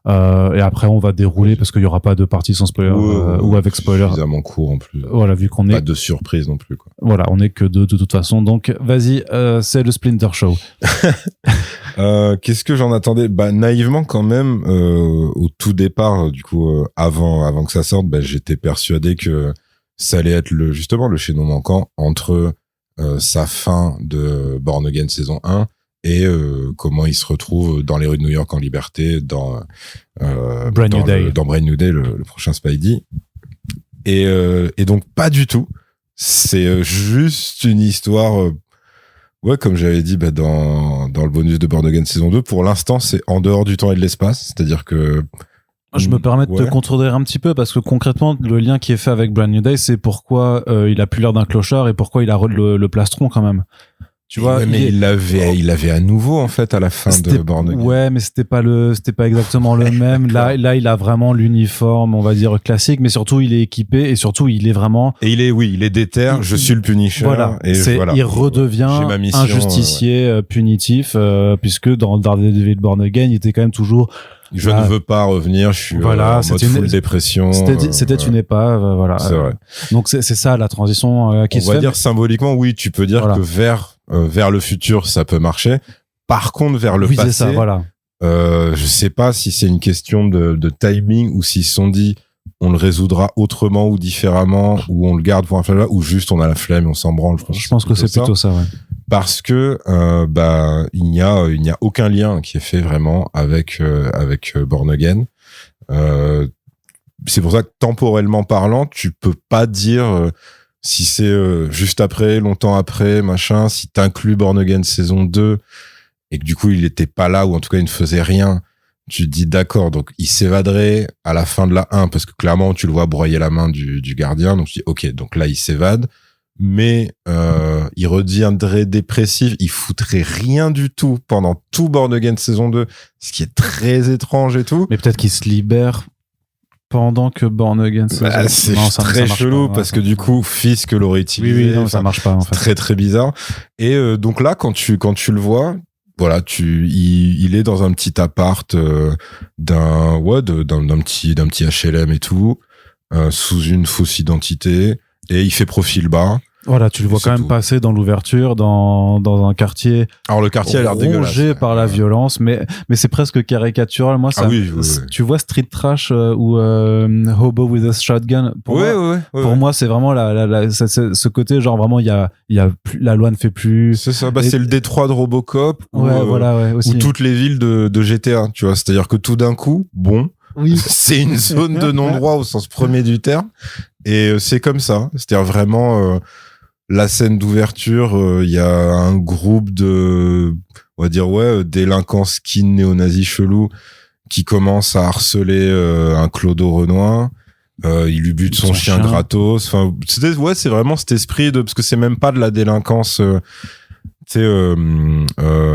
Et après, on va dérouler parce qu'il y aura pas de partie sans spoiler ou avec spoiler. Suffisamment court en plus. Voilà, vu qu'on est pas de surprise non plus quoi. Voilà, on est que deux de toute façon. Donc, vas-y, c'est le Splinter Show. Qu'est-ce que j'en attendais? Naïvement quand même. Au tout départ, du coup, avant que ça sorte, j'étais persuadé que ça allait être justement le chaînon manquant entre sa fin de Born Again saison 1 et comment il se retrouve dans les rues de New York en liberté dans Brand New Day, le prochain Spidey. Et donc pas du tout. C'est juste une histoire. Ouais, comme j'avais dit dans le bonus de Born Again saison 2, pour l'instant, c'est en dehors du temps et de l'espace. C'est-à-dire que... Je me permets de te contredire un petit peu, parce que concrètement, le lien qui est fait avec Brand New Day, c'est pourquoi il a plus l'air d'un clochard et pourquoi il a le plastron quand même. Tu vois, ouais, mais il l'avait à nouveau en fait à la fin de Born Again. Ouais, mais c'était pas exactement le même. Là, il a vraiment l'uniforme, on va dire classique, mais surtout il est équipé et surtout il est vraiment. Et il est déter. Je suis le Punisher. Voilà. Et il redevient un justicier punitif, puisque dans Daredevil Born Again, il était quand même toujours. Je ne veux pas revenir, je suis en mode full dépression. C'était une épave, voilà. C'est vrai. Donc c'est ça la transition qui se fait. On va dire symboliquement, oui, tu peux dire que vers le futur, ça peut marcher. Par contre, vers le passé, c'est ça, voilà. Je sais pas si c'est une question de timing ou s'ils se sont dit on le résoudra autrement ou différemment, ou on le garde pour un flashback, ou juste on a la flemme et on s'en branle. Je pense que c'est plutôt ça, ouais. Parce que il n'y a aucun lien qui est fait vraiment avec Born Again. c'est pour ça que temporellement parlant, tu peux pas dire si c'est juste après, longtemps après, machin, si t'inclus Born Again saison 2 et que du coup il était pas là ou en tout cas il ne faisait rien, tu te dis d'accord, donc il s'évaderait à la fin de la 1 parce que clairement tu le vois broyer la main du gardien, donc tu dis ok, donc là il s'évade, mais il redeviendrait dépressif, il foutrait rien du tout pendant tout Born Again saison 2, ce qui est très étrange et tout. Mais peut-être qu'il se libère pendant que Born Again c'est très chelou parce que du coup Fisk l'aurait utilisé. Oui, non, ça marche pas en fait. Très très bizarre. Et donc là quand tu le vois, voilà, il est dans un petit appart d'un petit HLM et tout, sous une fausse identité, et il fait profil bas. Voilà, tu le vois quand même passer dans l'ouverture, dans un quartier. Alors le quartier a l'air dégueulasse. Rongé par la violence, mais c'est presque caricatural. Moi, ça. Oui. Tu vois Street Trash ou Hobo with a Shotgun. Pour moi, c'est vraiment ce côté genre vraiment il y a plus, la loi ne fait plus. C'est ça. C'est le Détroit de Robocop. Aussi. Ou toutes les villes de GTA. Tu vois, c'est-à-dire que tout d'un coup, oui, c'est une zone de non-droit au sens premier du terme, et c'est comme ça. C'est-à-dire vraiment. La scène d'ouverture, il y a un groupe de, on va dire délinquants skin néo-nazis chelous qui commence à harceler un Clodo Renoir. Il lui bute son chien gratos. Enfin, c'est vraiment cet esprit de, parce que c'est même pas de la délinquance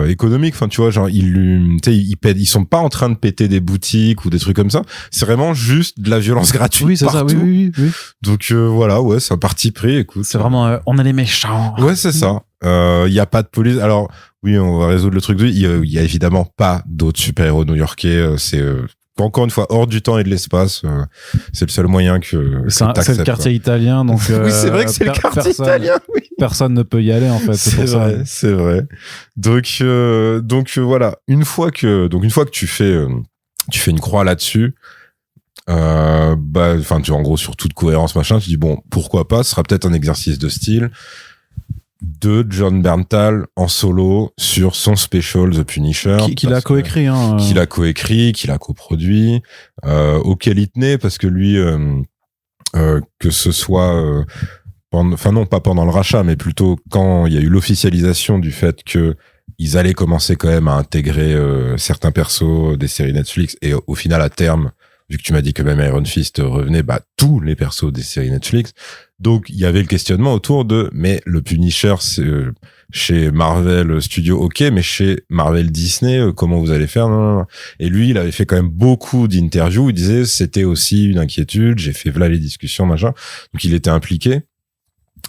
économique. Enfin, tu vois, genre ils sont pas en train de péter des boutiques ou des trucs comme ça. C'est vraiment juste de la violence gratuite. Oui, c'est partout. ça. Oui. Donc voilà, c'est un parti pris. Écoute, c'est vraiment, on est les méchants. Ouais, c'est ça. Il y a pas de police. Alors oui, on va résoudre le truc. Il y a évidemment pas d'autres super-héros new-yorkais. C'est encore une fois hors du temps et de l'espace. C'est le seul moyen que c'est le quartier italien, donc oui, c'est vrai que c'est le quartier italien. Oui. Personne ne peut y aller en fait. C'est vrai. Donc voilà. Une fois que tu fais une croix là-dessus. En gros sur toute cohérence machin, tu dis bon, pourquoi pas, ce sera peut-être un exercice de style de John Bernthal en solo sur son special The Punisher, qu'il a coécrit qu'il a coproduit, auquel il tenait parce que lui que ce soit non pas pendant le rachat, mais plutôt quand il y a eu l'officialisation du fait que ils allaient commencer quand même à intégrer certains persos des séries Netflix, et au final à terme, vu que tu m'as dit que même Iron Fist revenait, tous les persos des séries Netflix. Donc, il y avait le questionnement autour de, mais le Punisher, c'est chez Marvel Studios, ok, mais chez Marvel Disney, comment vous allez faire? Non. Et lui, il avait fait quand même beaucoup d'interviews où il disait, c'était aussi une inquiétude, j'ai fait voilà les discussions, machin. Donc, il était impliqué.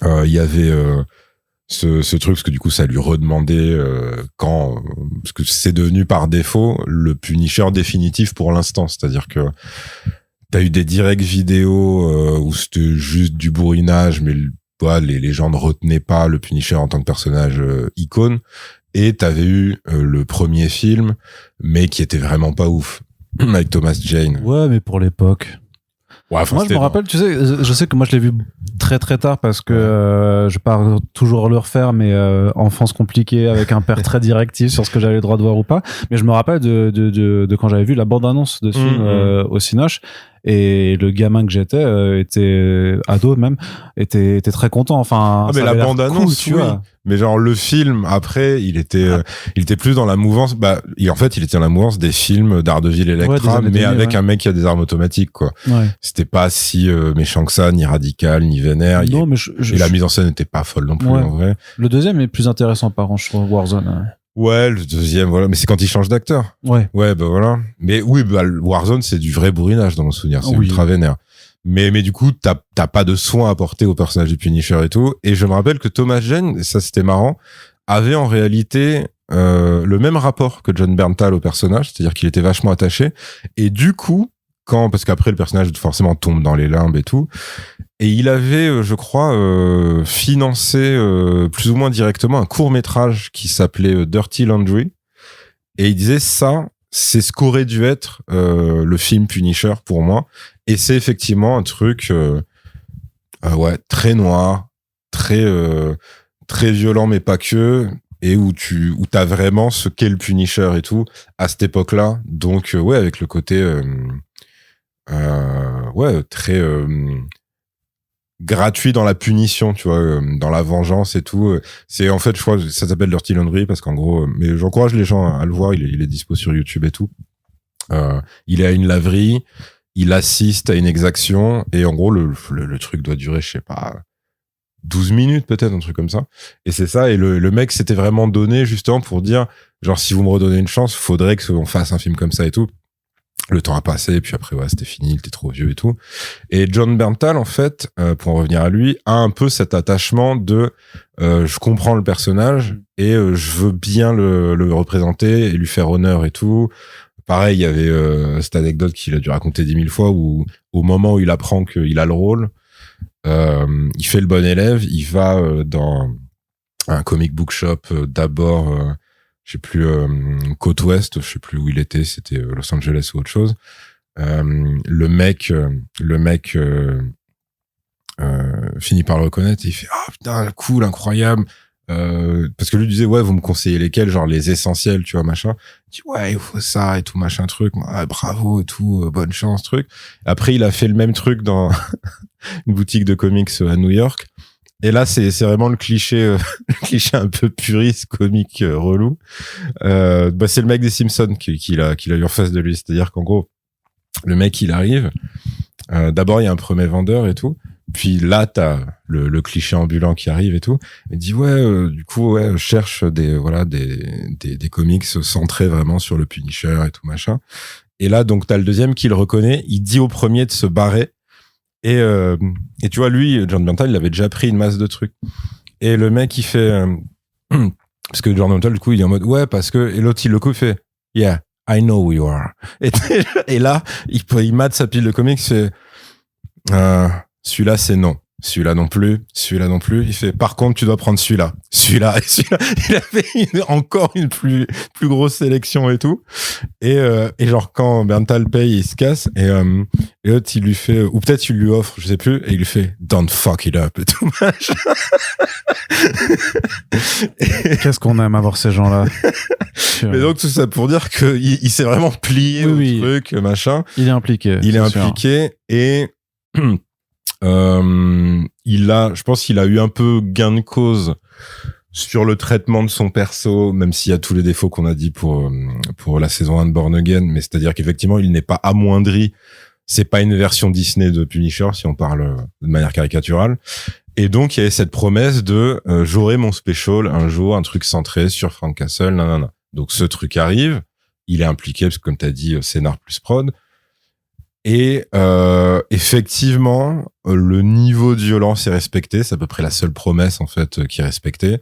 Il y avait ce truc, parce que du coup, ça lui redemandait parce que c'est devenu par défaut le Punisher définitif pour l'instant. C'est-à-dire que t'as eu des directs vidéo où c'était juste du bourrinage, mais les gens ne retenaient pas le Punisher en tant que personnage icône. Et t'avais eu le premier film, mais qui était vraiment pas ouf, avec Thomas Jane. Ouais, mais pour l'époque. Ouais, moi, je me rappelle, tu sais, je sais que moi, je l'ai vu très très tard parce que je pars toujours le refaire, mais enfance compliquée avec un père très directif sur ce que j'avais le droit de voir ou pas. Mais je me rappelle de quand j'avais vu la bande-annonce de ce film au Cinoche. Et le gamin que j'étais était ado même, était très content. Enfin, mais la bande-annonce, cool, tu vois. Mais genre le film après, il était plus dans la mouvance. Il était dans la mouvance des films d'Ardeville Electra, mais avec un mec qui a des armes automatiques, quoi. Ouais. C'était pas si méchant que ça, ni radical, ni vénère. Non, mais et la mise en scène n'était pas folle non plus, en vrai. Le deuxième est plus intéressant par contre, je trouve, Warzone. Ouais, le deuxième, voilà. Mais c'est quand il change d'acteur. Ouais. Ouais, voilà. Mais oui, Warzone, c'est du vrai bourrinage dans mon souvenir. C'est ultra vénère. Mais du coup, t'as pas de soin à apporter au personnage du Punisher et tout. Et je me rappelle que Thomas Jane, ça c'était marrant, avait en réalité le même rapport que John Bernthal au personnage, c'est-à-dire qu'il était vachement attaché. Et du coup, parce qu'après le personnage forcément tombe dans les limbes et tout, et il avait, je crois, financé plus ou moins directement un court-métrage qui s'appelait Dirty Laundry. Et il disait ça, c'est ce qu'aurait dû être le film Punisher pour moi. Et c'est effectivement un truc très noir, très violent, mais pas que, et où t'as vraiment ce qu'est le Punisher et tout à cette époque-là. Donc avec le côté très gratuit dans la punition, tu vois, dans la vengeance et tout. C'est en fait, je crois, ça s'appelle Dirty Laundry parce qu'en gros, mais j'encourage les gens à le voir. Il est dispo sur YouTube et tout. Il est à une laverie, il assiste à une exaction et en gros le truc doit durer, je sais pas, 12 minutes peut-être, un truc comme ça. Et c'est ça. Et le mec s'était vraiment donné justement pour dire, genre, si vous me redonnez une chance, faudrait qu'on fasse un film comme ça et tout. Le temps a passé, et puis après, ouais, c'était fini, il était trop vieux et tout. Et John Bernthal, en fait, pour en revenir à lui, a un peu cet attachement de je comprends le personnage et je veux bien le représenter et lui faire honneur et tout. Pareil, il y avait cette anecdote qu'il a dû raconter 10 000 fois où, au moment où il apprend qu'il a le rôle, il fait le bon élève, il va dans un comic book shop d'abord, je sais plus, côte ouest, je sais plus où il était, c'était Los Angeles ou autre chose. Le mec finit par le reconnaître et il fait putain, cool, incroyable. Parce que lui disait ouais, vous me conseillez lesquels, genre les essentiels, tu vois, machin. Il dit ouais, il faut ça et tout, machin truc. Bravo et tout, bonne chance truc. Après il a fait le même truc dans une boutique de comics à New York. Et là c'est vraiment le cliché un peu puriste, comique relou. C'est le mec des Simpsons qu'il a eu en face de lui, c'est-à-dire qu'en gros le mec il arrive, d'abord il y a un premier vendeur et tout. Puis là, t'as le cliché ambulant qui arrive et tout. Il dit du coup, je cherche des comics centrés vraiment sur le Punisher et tout machin. Et là, donc t'as le deuxième qui le reconnaît. Il dit au premier de se barrer. Et tu vois, lui, John Bernthal, il avait déjà pris une masse de trucs. Et le mec, il fait parce que John Bernthal, du coup, il est en mode parce que, et l'autre, il le coupe, il fait yeah, I know who you are. Et là, il mate sa pile de comics, il fait celui-là, c'est non. Celui-là non plus. Celui-là non plus. Il fait, par contre, tu dois prendre celui-là. Celui-là et celui-là. Il avait encore une plus grosse sélection et tout. Et genre, quand Bernthal paye, il se casse. Et l'autre, il lui fait, ou peut-être il lui offre, je sais plus, et il lui fait, don't fuck it up et tout. Qu'est-ce qu'on aime avoir ces gens-là. Mais donc, tout ça pour dire qu'il s'est vraiment plié au truc, machin. Il est impliqué. Et, je pense qu'il a eu un peu gain de cause sur le traitement de son perso, même s'il y a tous les défauts qu'on a dit pour la saison 1 de Born Again, mais c'est-à-dire qu'effectivement, il n'est pas amoindri. C'est pas une version Disney de Punisher, si on parle de manière caricaturale. Et donc, il y avait cette promesse de j'aurai mon special un jour, un truc centré sur Frank Castle, nanana. Donc, ce truc arrive, il est impliqué, parce que comme t'as dit, scénar plus prod. Et effectivement, le niveau de violence est respecté. C'est à peu près la seule promesse en fait qui est respectée.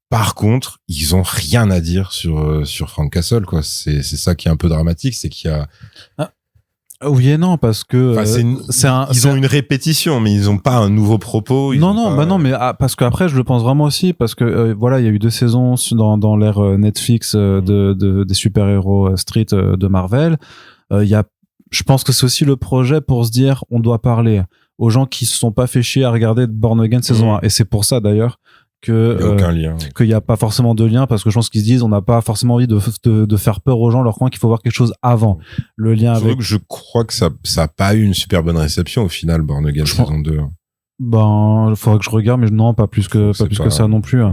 Par contre, ils ont rien à dire sur Frank Castle, quoi. C'est ça qui est un peu dramatique, c'est qu'il y a oui et non, parce que ils ont une répétition, mais ils ont pas un nouveau propos. Non, mais parce qu'après je le pense vraiment aussi, parce que il y a eu 2 saisons dans l'ère Netflix des super-héros street de Marvel. Je pense que c'est aussi le projet pour se dire, on doit parler aux gens qui se sont pas fait chier à regarder Born Again saison 1. Et c'est pour ça, d'ailleurs, que, il y a aucun lien. Qu'il y a pas forcément de lien, parce que je pense qu'ils se disent, on n'a pas forcément envie de faire peur aux gens, leur croire qu'il faut voir quelque chose avant. Le lien avec. Je crois que ça a pas eu une super bonne réception au final, Born Again saison 2. Il faudrait que je regarde, mais non, pas plus que ça non plus. Ouais.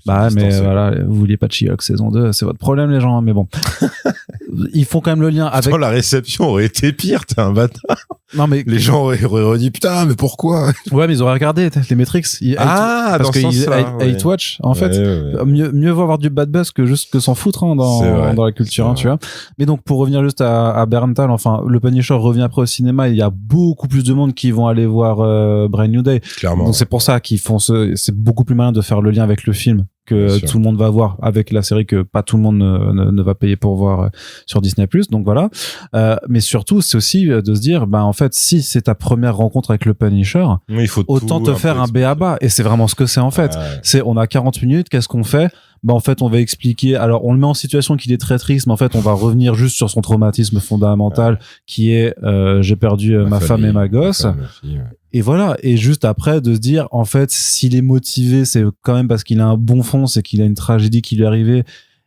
Voilà, vous vouliez pas de She-Hulk saison 2, c'est votre problème, les gens, mais bon. Ils font quand même le lien avec. Pourtant, la réception aurait été pire, t'es un bâtard. Non, mais. Les gens auraient dit, putain, mais pourquoi? Ouais, mais ils auraient regardé les Matrix. Parce qu'ils hate watch, en fait. Ouais. Mieux vaut avoir du bad buzz que juste que s'en foutre, dans la culture, tu vois. Mais donc, pour revenir juste à Bernthal, enfin, le Punisher revient après au cinéma, il y a beaucoup plus de monde qui vont aller voir Brand New Day. Clairement. Donc c'est pour ça qu'ils font c'est beaucoup plus malin de faire le lien avec le film que tout le monde va voir, avec la série que pas tout le monde ne va payer pour voir sur Disney+. Donc voilà. Mais surtout, c'est aussi de se dire, en fait, si c'est ta première rencontre avec le Punisher, il faut autant te faire un b.a.-ba. Et c'est vraiment ce que c'est en fait. Ouais. On a 40 minutes, qu'est-ce qu'on fait? En fait, on va expliquer. Alors, on le met en situation qu'il est très triste, mais en fait, on va revenir juste sur son traumatisme fondamental, qui est j'ai perdu ma femme et ma gosse. Et voilà. Et juste après, de se dire, en fait, s'il est motivé, c'est quand même parce qu'il a un bon fond, c'est qu'il a une tragédie qui lui est arrivée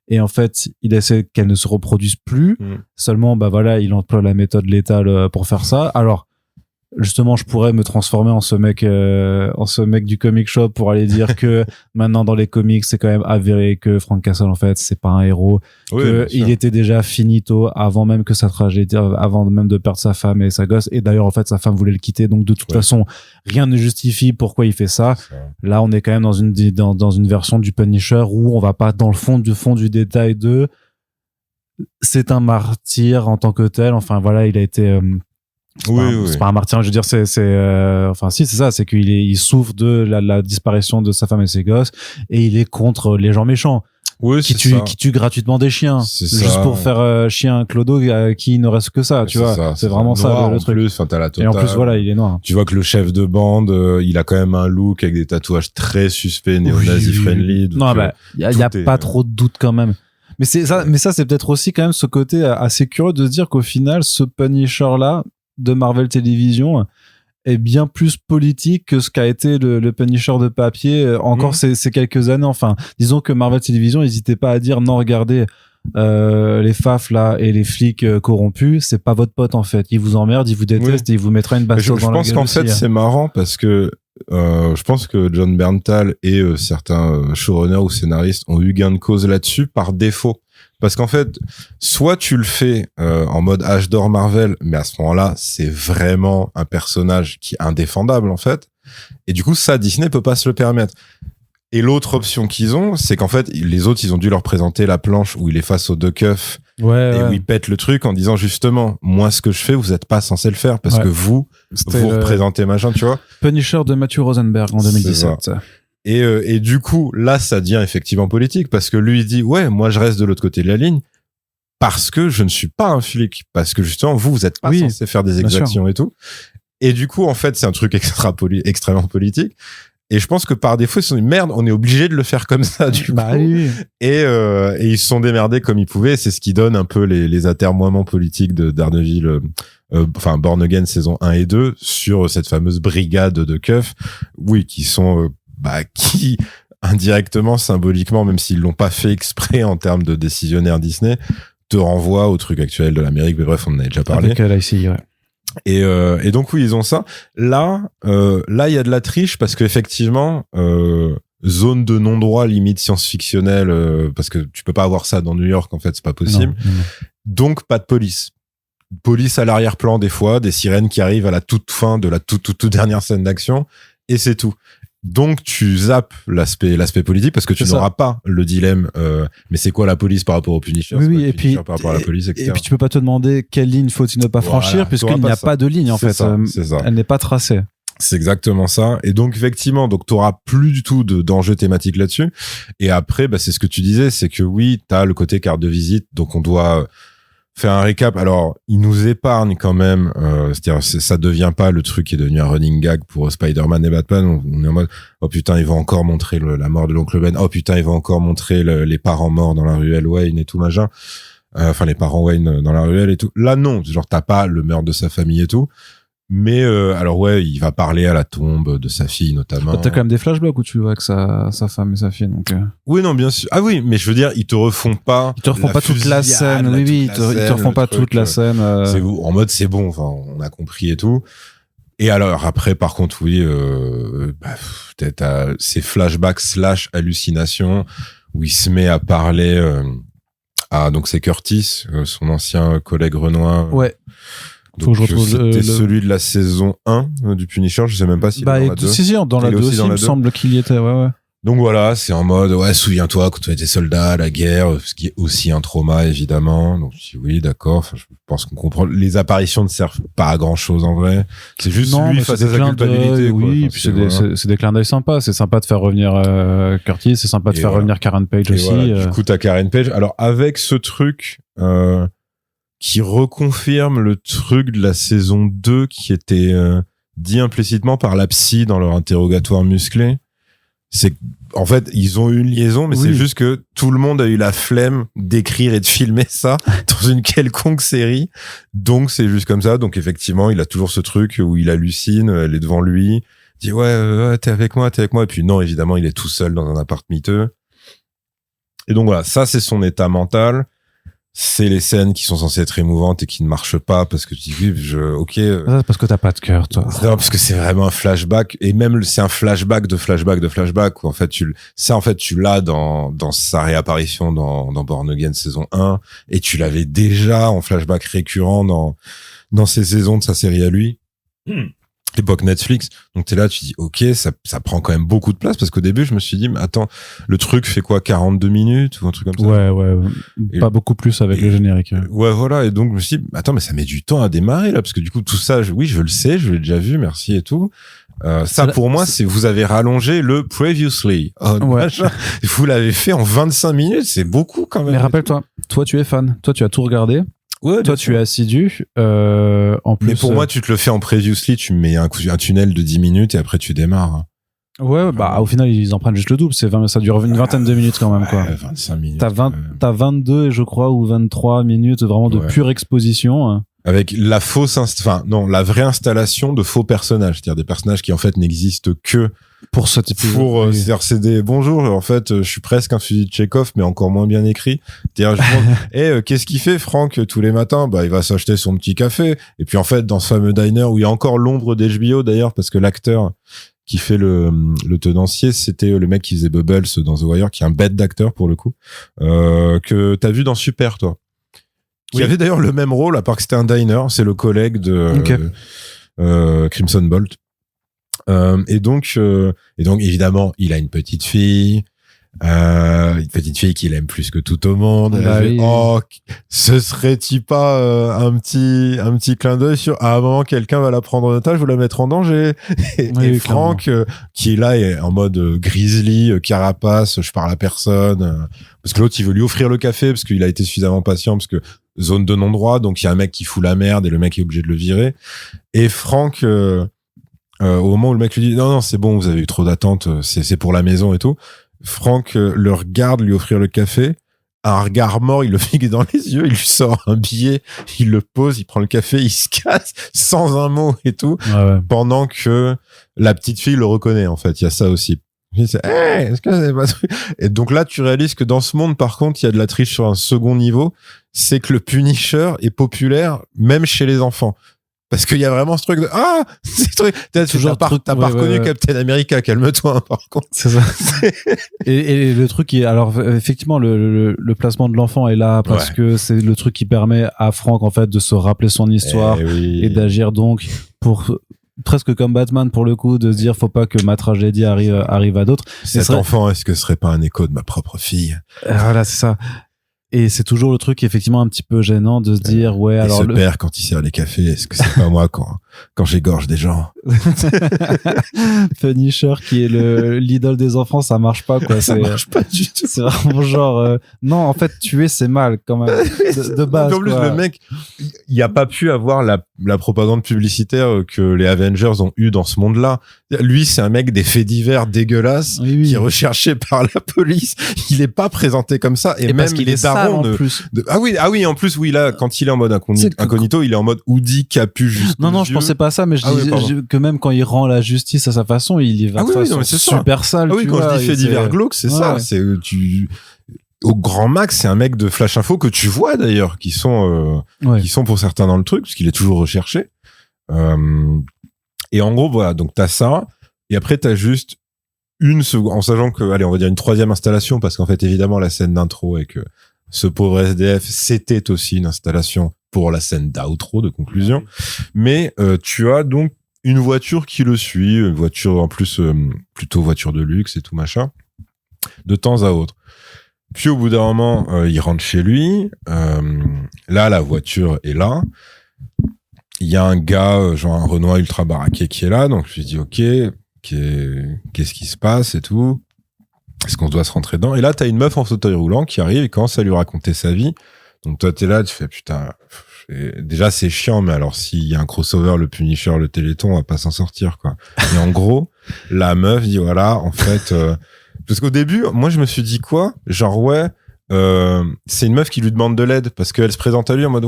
et en fait il essaie qu'elles ne se reproduisent plus. Seulement bah voilà, il emploie la méthode létale pour faire ça. Alors justement, je pourrais me transformer en ce mec du comic shop pour aller dire que maintenant dans les comics, c'est quand même avéré que Frank Castle, en fait, c'est pas un héros, que il était déjà finito avant même que sa tragédie, avant même de perdre sa femme et sa gosse. Et d'ailleurs, en fait, sa femme voulait le quitter. Donc, de toute façon, rien ne justifie pourquoi il fait ça. Là, on est quand même dans une version du Punisher où on va pas dans le fond du détail de, c'est un martyr en tant que tel. Enfin, voilà, il a été, c'est pas un martyr, je veux dire, enfin si, c'est ça, c'est il souffre de la disparition de sa femme et ses gosses, et il est contre les gens méchants qui tuent gratuitement des chiens juste pour faire chier un clodo qui ne reste que ça, tu vois. C'est vraiment ça le truc. Enfin, t'as la totale. Et en plus voilà, il est noir. Tu vois que le chef de bande, il a quand même un look avec des tatouages très suspects, néo-nazi friendly. Non, bah il y a pas trop de doute quand même. Mais ça c'est peut-être aussi quand même ce côté assez curieux de se dire qu'au final ce Punisher là de Marvel Télévision est bien plus politique que ce qu'a été le Punisher de papier encore ces quelques années. Enfin, disons que Marvel Télévision n'hésitait pas à dire non, regardez, les faf là et les flics corrompus, c'est pas votre pote en fait, ils vous emmerdent, ils vous détestent et ils vous mettra une bastotte dans la gueule. Je pense qu'en fait c'est marrant parce que je pense que John Bernthal et certains showrunners ou scénaristes ont eu gain de cause là-dessus par défaut. Parce qu'en fait, soit tu le fais en mode âge d'or Marvel, mais à ce moment-là, c'est vraiment un personnage qui est indéfendable en fait. Et du coup, ça, Disney peut pas se le permettre. Et l'autre option qu'ils ont, c'est qu'en fait, les autres, ils ont dû leur présenter la planche où il est face aux deux keufs où il pète le truc en disant justement, moi, ce que je fais, vous êtes pas censé le faire parce que vous représentez machin, tu vois. Punisher de Matthew Rosenberg en 2017. Et du coup, là, ça devient effectivement politique parce que lui, il dit, ouais, moi, je reste de l'autre côté de la ligne parce que je ne suis pas un flic. Parce que justement, vous êtes pas censé faire des exactions et tout. Et du coup, en fait, c'est un truc extrêmement politique. Et je pense que par défaut, ils se sont dit, merde, on est obligé de le faire comme ça, du coup. Oui. Et ils se sont démerdés comme ils pouvaient. C'est ce qui donne un peu les atermoiements politiques de Daredevil, Born Again saison 1 et 2 sur cette fameuse brigade de keufs. Oui, qui sont, qui indirectement, symboliquement, même s'ils l'ont pas fait exprès en termes de décisionnaire Disney, te renvoient au truc actuel de l'Amérique. Mais bref, on en avait déjà parlé. Avec l'ICI, ouais. Et donc oui, ils ont ça. Là, il y a de la triche parce qu'effectivement, zone de non-droit limite science-fictionnelle, parce que tu peux pas avoir ça dans New York, en fait, c'est pas possible. Non. Donc pas de police. Police à l'arrière-plan des fois, des sirènes qui arrivent à la toute fin de la toute dernière scène d'action, et c'est tout. Donc tu zappes l'aspect politique parce que tu n'auras pas le dilemme mais c'est quoi la police par rapport au Punisher, et puis par rapport à la police, etc. Et puis tu peux pas te demander quelle ligne faut-il ne pas franchir puisqu'il n'y a pas de ligne en fait. C'est ça. Elle n'est pas tracée. C'est exactement ça. Et donc effectivement, t'auras plus du tout d'enjeux thématiques là-dessus. Et après, c'est ce que tu disais, c'est que oui, t'as le côté carte de visite, donc on doit faire un récap. Alors, il nous épargne quand même, c'est-à-dire ça devient pas le truc qui est devenu un running gag pour Spider-Man et Batman. On est en mode, oh putain, ils vont encore montrer la mort de l'oncle Ben. Oh putain, ils vont encore montrer les parents morts dans la ruelle Wayne et tout machin. Enfin, les parents Wayne dans la ruelle et tout. Là, non. Genre, t'as pas le meurtre de sa famille et tout. Mais alors ouais, il va parler à la tombe de sa fille notamment. T'as quand même des flashbacks où tu vois que sa femme et sa fille, donc. Oui, non, bien sûr. Ah oui, mais je veux dire, ils te refont pas. Ils te refont pas toute la scène. Oui, ils te refont pas toute la scène. C'est en mode c'est bon. Enfin, on a compris et tout. Et alors après, par contre, oui, t'as ces flashbacks / hallucinations où il se met à parler donc c'est Curtis, son ancien collègue Renoir. Ouais. Donc, c'était celui de la saison 1 du Punisher, je sais même pas s'il est dans la 2. Si, dans la 2 aussi, il me semble qu'il y était, ouais. Donc voilà, c'est en mode, souviens-toi quand on était soldat à la guerre, ce qui est aussi un trauma, évidemment. Donc oui, d'accord, enfin, je pense qu'on comprend. Les apparitions ne servent pas à grand-chose, en vrai. C'est juste lui face à sa culpabilité. Oui, puis c'est des clins d'œil sympas. C'est sympa de faire revenir Curtis, c'est sympa de faire revenir Karen Page aussi. Voilà, du coup, t'as Karen Page. Alors, avec ce truc... qui reconfirme le truc de la saison 2 qui était dit implicitement par la psy dans leur interrogatoire musclé. C'est en fait, ils ont eu une liaison, mais c'est juste que tout le monde a eu la flemme d'écrire et de filmer ça dans une quelconque série. Donc c'est juste comme ça. Donc effectivement, il a toujours ce truc où il hallucine, elle est devant lui, dit t'es avec moi. Et puis non, évidemment, il est tout seul dans un appart miteux. Et donc voilà, ça c'est son état mental. C'est les scènes qui sont censées être émouvantes et qui ne marchent pas parce que tu dis Ça, c'est parce que t'as pas de cœur, toi. Non, parce que c'est vraiment un flashback et même c'est un flashback de flashback où en fait tu l'as dans sa réapparition dans Born Again saison 1 et tu l'avais déjà en flashback récurrent dans ces saisons de sa série à lui. Époque Netflix. Donc t'es là, tu dis ok, ça prend quand même beaucoup de place parce qu'au début je me suis dit mais attends, le truc fait quoi, 42 minutes ou un truc comme ça. Ouais, pas beaucoup plus avec le générique. Ouais, voilà, et donc je me suis dit attends, mais ça met du temps à démarrer là parce que du coup tout ça je le sais, je l'ai déjà vu, merci et tout. Ça pour moi c'est vous avez rallongé le previously. Vous l'avez fait en 25 minutes, c'est beaucoup quand même. Mais rappelle-toi, toi tu es fan, toi tu as tout regardé. Ouais, toi, tu es assidu. En plus, mais pour moi, tu te le fais en previously, tu mets un tunnel de 10 minutes et après tu démarres. Ouais, bah au final, ils en prennent juste le double. Ça dure une vingtaine de minutes quand même, quoi. 25 minutes. T'as 22, je crois, ou 23 minutes vraiment de pure exposition. Avec la la vraie installation de faux personnages, c'est-à-dire des personnages qui en fait n'existent que pour ce type c'est-à-dire c'est des bonjour, en fait, je suis presque un fusil de Tchekhov mais encore moins bien écrit. C'est-à-dire qu'est-ce qu'il fait Franck tous les matins? Bah il va s'acheter son petit café et puis en fait dans ce fameux diner où il y a encore l'ombre d'HBO d'ailleurs parce que l'acteur qui fait le tenancier, c'était le mec qui faisait Bubbles dans The Wire, qui est un bête d'acteur pour le coup, que t'as vu dans Super toi. Qui avait d'ailleurs le même rôle, à part que c'était un diner, c'est le collègue de Crimson Bolt. Et donc évidemment, il a une petite fille qu'il aime plus que tout au monde. Ce serait-il pas un petit clin d'œil sur à un moment quelqu'un va la prendre en otage ou la mettre en danger et Franck qui est là est en mode grizzly, carapace, je parle à personne parce que l'autre il veut lui offrir le café parce qu'il a été suffisamment patient parce que zone de non-droit, donc il y a un mec qui fout la merde et le mec est obligé de le virer. Et Franck, au moment où le mec lui dit non, c'est bon, vous avez eu trop d'attentes, c'est pour la maison et tout. Franck le regarde lui offrir le café, un regard mort, il le fixe dans les yeux, il lui sort un billet, il le pose, il prend le café, il se casse sans un mot et tout, pendant que la petite fille le reconnaît en fait. Il y a ça aussi. Est-ce que c'est pas... Et donc là, tu réalises que dans ce monde, par contre, il y a de la triche sur un second niveau. C'est que le Punisher est populaire même chez les enfants. Parce qu'il y a vraiment ce truc de t'as pas reconnu Captain America, calme-toi, par contre. C'est ça. et le truc alors effectivement le placement de l'enfant est là parce que c'est le truc qui permet à Franck en fait de se rappeler son histoire et d'agir donc pour presque comme Batman pour le coup, de se dire faut pas que ma tragédie arrive à d'autres. Cet enfant, est-ce que ce serait pas un écho de ma propre fille? Voilà, c'est ça. Et c'est toujours le truc effectivement un petit peu gênant de se dire alors ce père quand il sert les cafés, est-ce que c'est pas moi quand j'égorge des gens? Punisher qui est l'idole des enfants, ça marche pas quoi. Ça marche pas du tout. C'est vraiment genre non, en fait tuer c'est mal quand même de base. En plus quoi. le mec, il a pas pu avoir la propagande publicitaire que les Avengers ont eu dans ce monde-là. Lui, c'est un mec des faits divers dégueulasses qui est recherché par la police. Il est pas présenté comme ça et même parce qu'il est sale en plus. Ah oui, en plus oui là quand il est en mode incognito, il est en mode hoodie capuche. Non, je pensais pas à ça, mais je dis que même quand il rend la justice à sa façon, il y va de façon super sale. Ah oui, quand je dis fait divers glauque, c'est ça. C'est au grand max, c'est un mec de Flash Info que tu vois d'ailleurs, qui sont pour certains dans le truc, parce qu'il est toujours recherché. Et en gros, voilà, donc t'as ça, et après t'as juste une seconde, en sachant que, allez, on va dire une troisième installation, parce qu'en fait, évidemment, la scène d'intro et que ce pauvre SDF, c'était aussi une installation pour la scène d'outro, de conclusion. Mais tu as donc une voiture qui le suit, une voiture en plus plutôt voiture de luxe et tout machin, de temps à autre. Puis au bout d'un moment, il rentre chez lui. Là, la voiture est là. Il y a un gars, genre un Renoir ultra baraqué qui est là. Donc je lui dis ok, qu'est-ce qui se passe et tout. Est-ce qu'on doit se rentrer dedans? Et là, t'as une meuf en fauteuil roulant qui arrive et commence à lui raconter sa vie. Donc toi, t'es là, tu fais putain. Déjà, c'est chiant, mais alors s'il y a un crossover, le Punisher, le Téléthon, on va pas s'en sortir, quoi. Et en gros, la meuf dit voilà, en fait, parce qu'au début, moi, je me suis dit quoi? Genre c'est une meuf qui lui demande de l'aide parce qu'elle se présente à lui en mode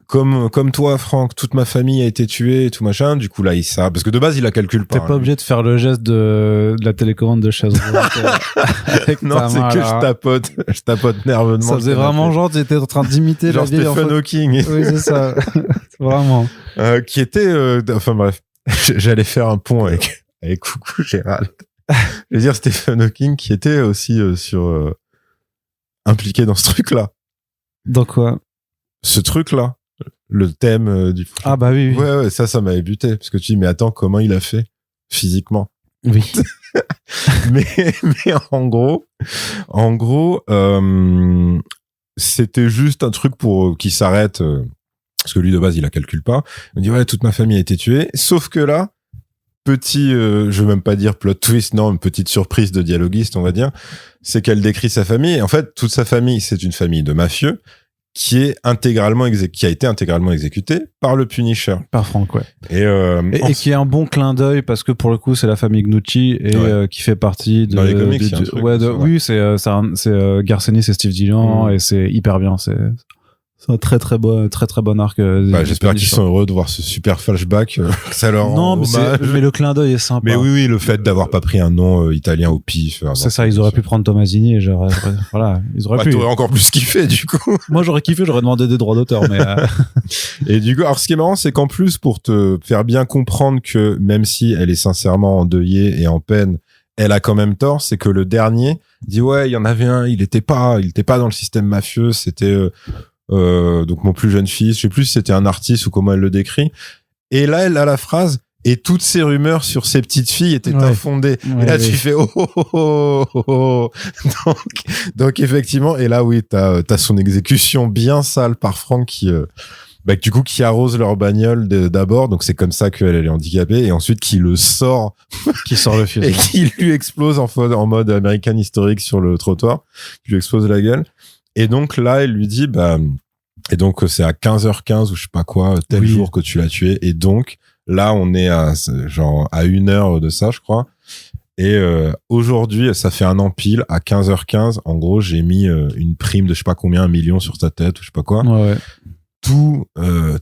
comme toi, Franck, toute ma famille a été tuée et tout machin. Du coup, là, parce que de base, il la calcule pas. T'es pas obligé de faire le geste de la télécommande de chaise roulante. Non, c'est que je tapote nerveusement. Ça faisait vraiment genre, t'étais en train d'imiter la vieille. Genre Stephen Hawking. Oui, c'est ça. Vraiment. Qui était, enfin bref, j'allais faire un pont avec Coucou Gérald. Je veux dire Stephen Hawking qui était aussi impliqué dans ce truc-là. Dans quoi? Ce truc-là. Le thème du... Ah bah oui. Ouais, ça m'avait buté. Parce que tu dis, mais attends, comment il a fait physiquement? Oui. mais en gros, c'était juste un truc pour qui s'arrête, parce que lui, de base, il la calcule pas. Il me dit, ouais, toute ma famille a été tuée. Sauf que là, petit, je veux même pas dire plot twist, non, une petite surprise de dialoguiste, on va dire, c'est qu'elle décrit sa famille. Et en fait, toute sa famille, c'est une famille de mafieux qui a été intégralement exécutée par le Punisher. Par Franck, ouais. Et qui est un bon clin d'œil parce que pour le coup, c'est la famille Gnucci et qui fait partie de... Dans les comics, il y a un truc, oui, c'est Garcenis et Steve Dillon et c'est hyper bien. C'est un très très bon arc. J'espère qu'ils sont heureux de voir ce super flashback. Ça leur rend hommage. Mais le clin d'œil est sympa. Mais oui, le fait d'avoir pas pris un nom italien au pif. C'est ça, ils auraient pu prendre Tomasini et genre, voilà, ils auraient pu. T'aurais encore plus kiffé, du coup. Moi, j'aurais kiffé, j'aurais demandé des droits d'auteur, mais. Et du coup, alors, ce qui est marrant, c'est qu'en plus, pour te faire bien comprendre que même si elle est sincèrement endeuillée et en peine, elle a quand même tort, c'est que le dernier dit, ouais, il y en avait un, il était pas dans le système mafieux, c'était, donc mon plus jeune fils, je sais plus si c'était un artiste ou comment elle le décrit. Et là, elle a la phrase, et toutes ces rumeurs sur ces petites filles étaient infondées. Et là, tu fais oh. Donc effectivement, et là, oui, t'as son exécution bien sale par Franck qui arrose leur bagnole d'abord. Donc c'est comme ça qu'elle est handicapée et ensuite qui le sort, qui sort le fusil et qui lui explose en mode American historique sur le trottoir, qui lui explose la gueule. Et donc là, elle lui dit, et donc c'est à 15h15 ou je sais pas quoi, tel jour que tu l'as tué. Et donc là, on est à 1 heure de ça, je crois. Et aujourd'hui, ça fait un an pile, à 15h15, en gros, j'ai mis une prime de je sais pas combien, 1 million sur ta tête ou je sais pas quoi. Ouais.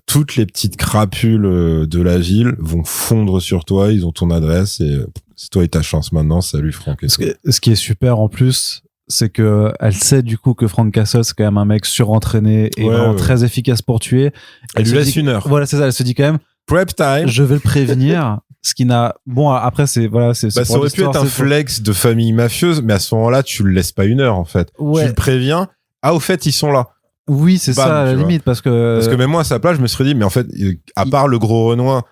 Toutes les petites crapules de la ville vont fondre sur toi, ils ont ton adresse et c'est toi et ta chance maintenant. Salut Franck. Ce qui est super en plus, c'est que elle sait du coup que Frank Castle c'est quand même un mec surentraîné et vraiment très efficace pour tuer. Elle lui laisse 1 heure. Voilà, c'est ça, elle se dit quand même prep time. Je vais le prévenir. Ce qui n'a, bon, après, c'est, voilà, c'est, ça aurait pu être un flex de famille mafieuse, mais à ce moment-là, tu le laisses pas 1 heure, en fait. Ouais. Tu le préviens. Ah, au fait, ils sont là. Oui, c'est ça, à la limite, parce que même moi, à sa place, je me serais dit, mais en fait, à part le gros Renoir,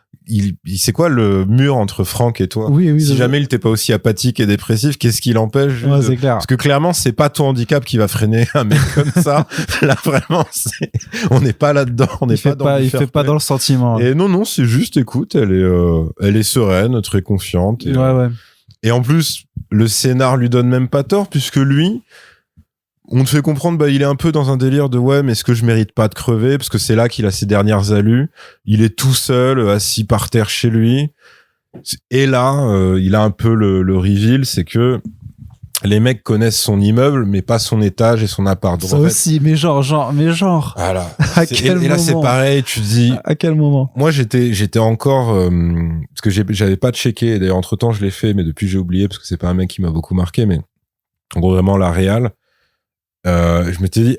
c'est quoi le mur entre Franck et toi? Oui, si jamais il n'était pas aussi apathique et dépressif, qu'est-ce qui l'empêche? C'est clair. Parce que clairement, c'est pas ton handicap qui va freiner un mec comme ça. Là, vraiment, on n'est pas là-dedans. Il fait pas dans le sentiment. Et non, c'est juste, écoute, elle est sereine, très confiante. Et en plus, le scénar lui donne même pas tort, puisque lui, on te fait comprendre, il est un peu dans un délire de mais est-ce que je mérite pas de crever, parce que c'est là qu'il a ses dernières alus. Il est tout seul, assis par terre chez lui. Et là, il a un peu le reveal, c'est que les mecs connaissent son immeuble, mais pas son étage et son appart. Ça aussi, mais genre. Voilà. Et là, c'est pareil, tu te dis. À quel moment? Moi, j'étais encore, parce que j'avais pas checké. D'ailleurs, entre temps, je l'ai fait, mais depuis, j'ai oublié, parce que c'est pas un mec qui m'a beaucoup marqué, mais en gros, vraiment, la réal. Je m'étais dit,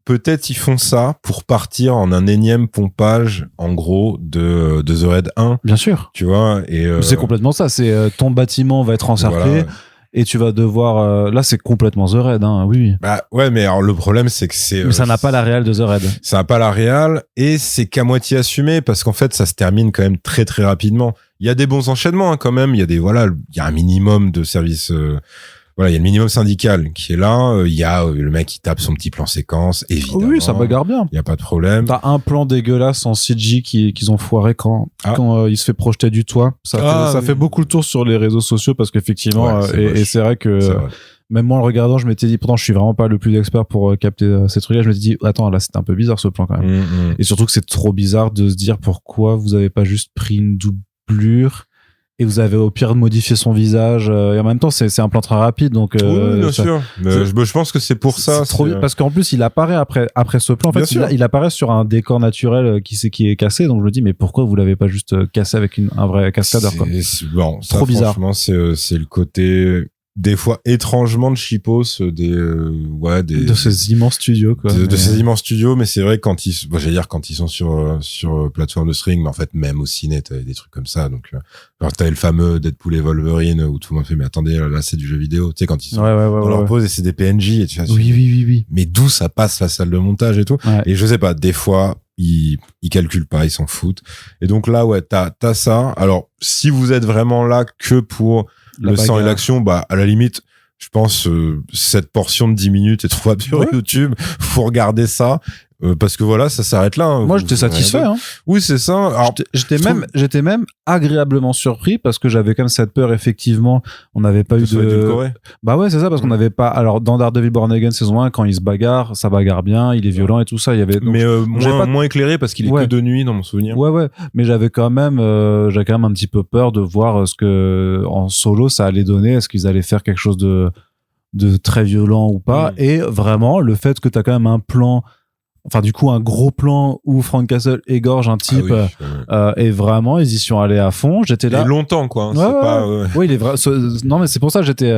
peut-être ils font ça pour partir en un énième pompage, en gros, de The Raid 1. Bien sûr. Tu vois, et c'est complètement ça. C'est ton bâtiment va être encerclé. Voilà. Et tu vas devoir... là, c'est complètement The Raid, hein, oui. Mais alors le problème, c'est que c'est... Mais ça n'a pas la réal de The Raid. Ça n'a pas la réal, et c'est qu'à moitié assumé, parce qu'en fait, ça se termine quand même très, très rapidement. Il y a des bons enchaînements, hein, quand même. Il y a un minimum de services... il y a le minimum syndical qui est là. Il y a le mec qui tape son petit plan séquence, évidemment. Oui, ça bagarre bien. Il y a pas de problème. T'as un plan dégueulasse en CG qu'ils ont foiré quand il se fait projeter du toit. Ça fait beaucoup le tour sur les réseaux sociaux parce qu'effectivement, et c'est vrai que même moi en le regardant, je m'étais dit, pourtant je suis vraiment pas le plus expert pour capter ces trucs-là. Je m'étais dit, attends, là c'est un peu bizarre ce plan quand même. Et surtout que c'est trop bizarre de se dire pourquoi vous avez pas juste pris une doublure. et vous avez au pire modifié son visage et en même temps c'est un plan très rapide donc oui, bien sûr. Mais je pense que c'est pour ça. C'est trop parce qu'en plus il apparaît après ce plan. En fait, il apparaît sur un décor naturel qui est cassé. Donc je me dis mais pourquoi vous l'avez pas juste cassé avec un vrai cascadeur quoi. Bon, trop bizarre. Franchement, c'est le côté des fois étrangement de cheapos de ces immenses studios quoi. De ces immenses studios, mais c'est vrai quand ils sont sur plateforme de streaming, mais en fait même au ciné t'as des trucs comme ça. Donc alors t'avais le fameux Deadpool et Wolverine où tout le monde fait mais attendez là c'est du jeu vidéo, tu sais quand ils sont dans leur pause et c'est des PNJ et tu fais oui. Mais d'où ça passe la salle de montage et tout. Et je sais pas, des fois ils calculent pas, ils s'en foutent. Et donc là t'as ça. Alors si vous êtes vraiment là que pour le sang et l'action, bah à la limite je pense cette portion de 10 minutes est trouvable sur YouTube, faut regarder ça parce que voilà, ça s'arrête là. Hein. Moi j'étais satisfait hein. Oui, c'est ça. Alors j'étais même agréablement surpris parce que j'avais quand même cette peur effectivement, on n'avait pas eu de bah ouais, c'est ça parce qu'on n'avait pas alors dans Daredevil Born Again saison 1 quand il se bagarre, ça bagarre bien, il est violent et tout ça, il y avait donc, mais moins éclairé parce qu'il est que de nuit dans mon souvenir. Ouais, mais j'avais quand même un petit peu peur de voir ce que en solo ça allait donner, est-ce qu'ils allaient faire quelque chose de très violent ou pas. Et vraiment le fait que t'as quand même un plan, enfin du coup un gros plan où Frank Castle égorge un type et vraiment ils y sont allés à fond. J'étais là et longtemps quoi. Ouais, il est vrai. Non mais c'est pour ça j'étais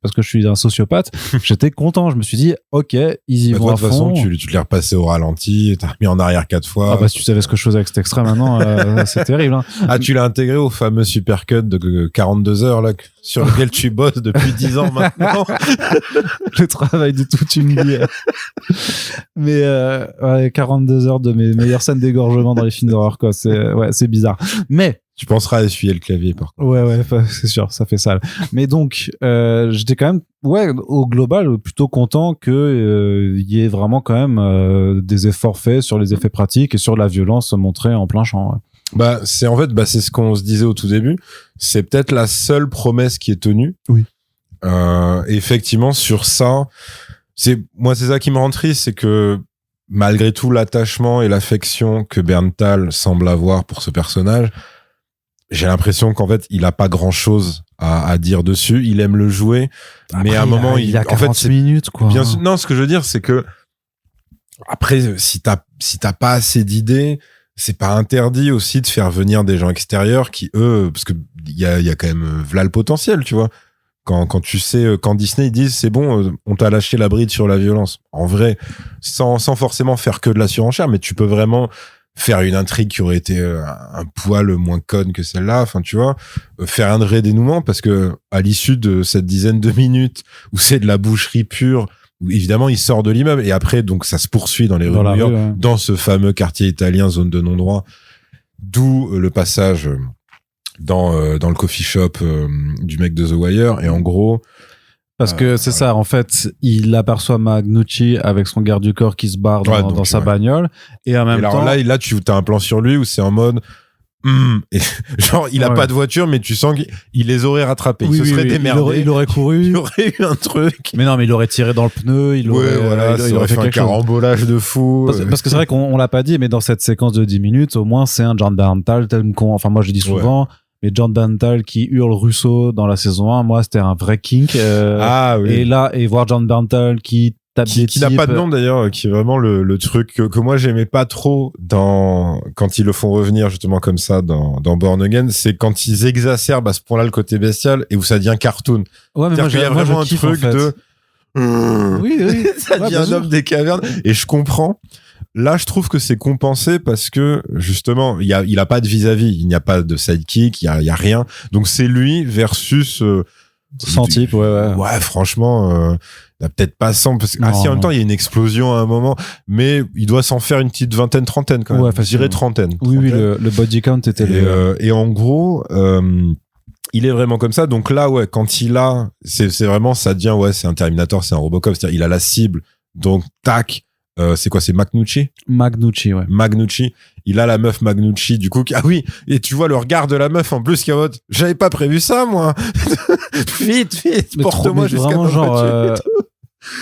parce que je suis un sociopathe, j'étais content. Je me suis dit ok, ils y vont à fond. De toute façon tu l'as repassé au ralenti, t'as remis en arrière 4 fois. Ah bah si tu savais ce que je faisais avec cet extrait maintenant, c'est terrible. Hein. Ah tu l'as intégré au fameux supercut de 42 heures là sur lequel tu bosses depuis 10 ans maintenant. Le travail de toute une vie. Mais 42 heures de mes meilleures scènes d'égorgement dans les films d'horreur quoi, c'est bizarre. Mais tu penseras à essuyer le clavier par contre. Ouais, c'est sûr, ça fait sale. Mais donc j'étais quand même au global plutôt content que y ait vraiment quand même des efforts faits sur les effets pratiques et sur la violence montrée en plein champ. Ouais. Bah c'est ce qu'on se disait au tout début, c'est peut-être la seule promesse qui est tenue. Oui. Effectivement sur ça, c'est ça qui me rend triste, c'est que malgré tout l'attachement et l'affection que Bernthal semble avoir pour ce personnage, j'ai l'impression qu'en fait il a pas grand chose à dire dessus. Il aime le jouer, mais à un moment il a 40 minutes quoi. Bien sûr, non, ce que je veux dire c'est que après si t'as pas assez d'idées, c'est pas interdit aussi de faire venir des gens extérieurs qui eux, parce que il y a quand même v'là le potentiel, tu vois. Quand tu sais, quand Disney ils disent c'est bon, on t'a lâché la bride sur la violence. En vrai, sans forcément faire que de la surenchère, mais tu peux vraiment faire une intrigue qui aurait été un poil moins conne que celle-là. Enfin, tu vois, faire un vrai dénouement parce que à l'issue de cette dizaine de minutes où c'est de la boucherie pure, où évidemment il sort de l'immeuble et après donc ça se poursuit dans les rues de New York, dans ce fameux quartier italien, zone de non-droit, d'où le passage dans le coffee shop du mec de The Wire. Et en gros parce que c'est ça, en fait, il aperçoit Magnucci avec son garde du corps qui se barre dans sa bagnole et en même temps là tu as un plan sur lui où c'est en mode et genre il a pas de voiture mais tu sens qu'il les aurait rattrapés, il se serait démerdé, il aurait couru, il aurait eu un truc, mais non mais il aurait tiré dans le pneu, il aurait fait un carambolage de fou parce que c'est vrai qu'on l'a pas dit, mais dans cette séquence de 10 minutes au moins c'est un John Bernthal enfin moi je dis souvent mais John Bernthal qui hurle Russo dans la saison 1, moi c'était un vrai kink et là voir John Bernthal qui n'a pas de nom d'ailleurs, qui est vraiment le truc que moi j'aimais pas trop quand ils le font revenir justement comme ça dans Born Again, c'est quand ils exacerbent à ce point-là le côté bestial et où ça devient cartoon. Ouais, mais moi, il y a vraiment un truc en fait. de oui. Ça devient un homme des cavernes et je comprends. Là, je trouve que c'est compensé parce que justement, il a pas de vis-à-vis, il n'y a pas de sidekick, il y a rien. Donc c'est lui versus 100 types, ouais. Ouais, franchement, il a peut-être pas 100 parce que en même temps, il y a une explosion à un moment, mais il doit s'en faire une petite vingtaine, trentaine quand même. Ouais, je dirais trentaine. Oui, le body count était et en gros, il est vraiment comme ça. Donc là, ouais, quand il a, c'est vraiment, ça devient, ouais, c'est un Terminator, c'est un Robocop, c'est-à-dire il a la cible. Donc tac. C'est quoi, c'est Magnucci, ouais. Magnucci. Il a la meuf Magnucci, du coup, ah oui, et tu vois le regard de la meuf en plus qui est en mode, j'avais pas prévu ça, moi. vite, porte-moi jusqu'à vraiment genre,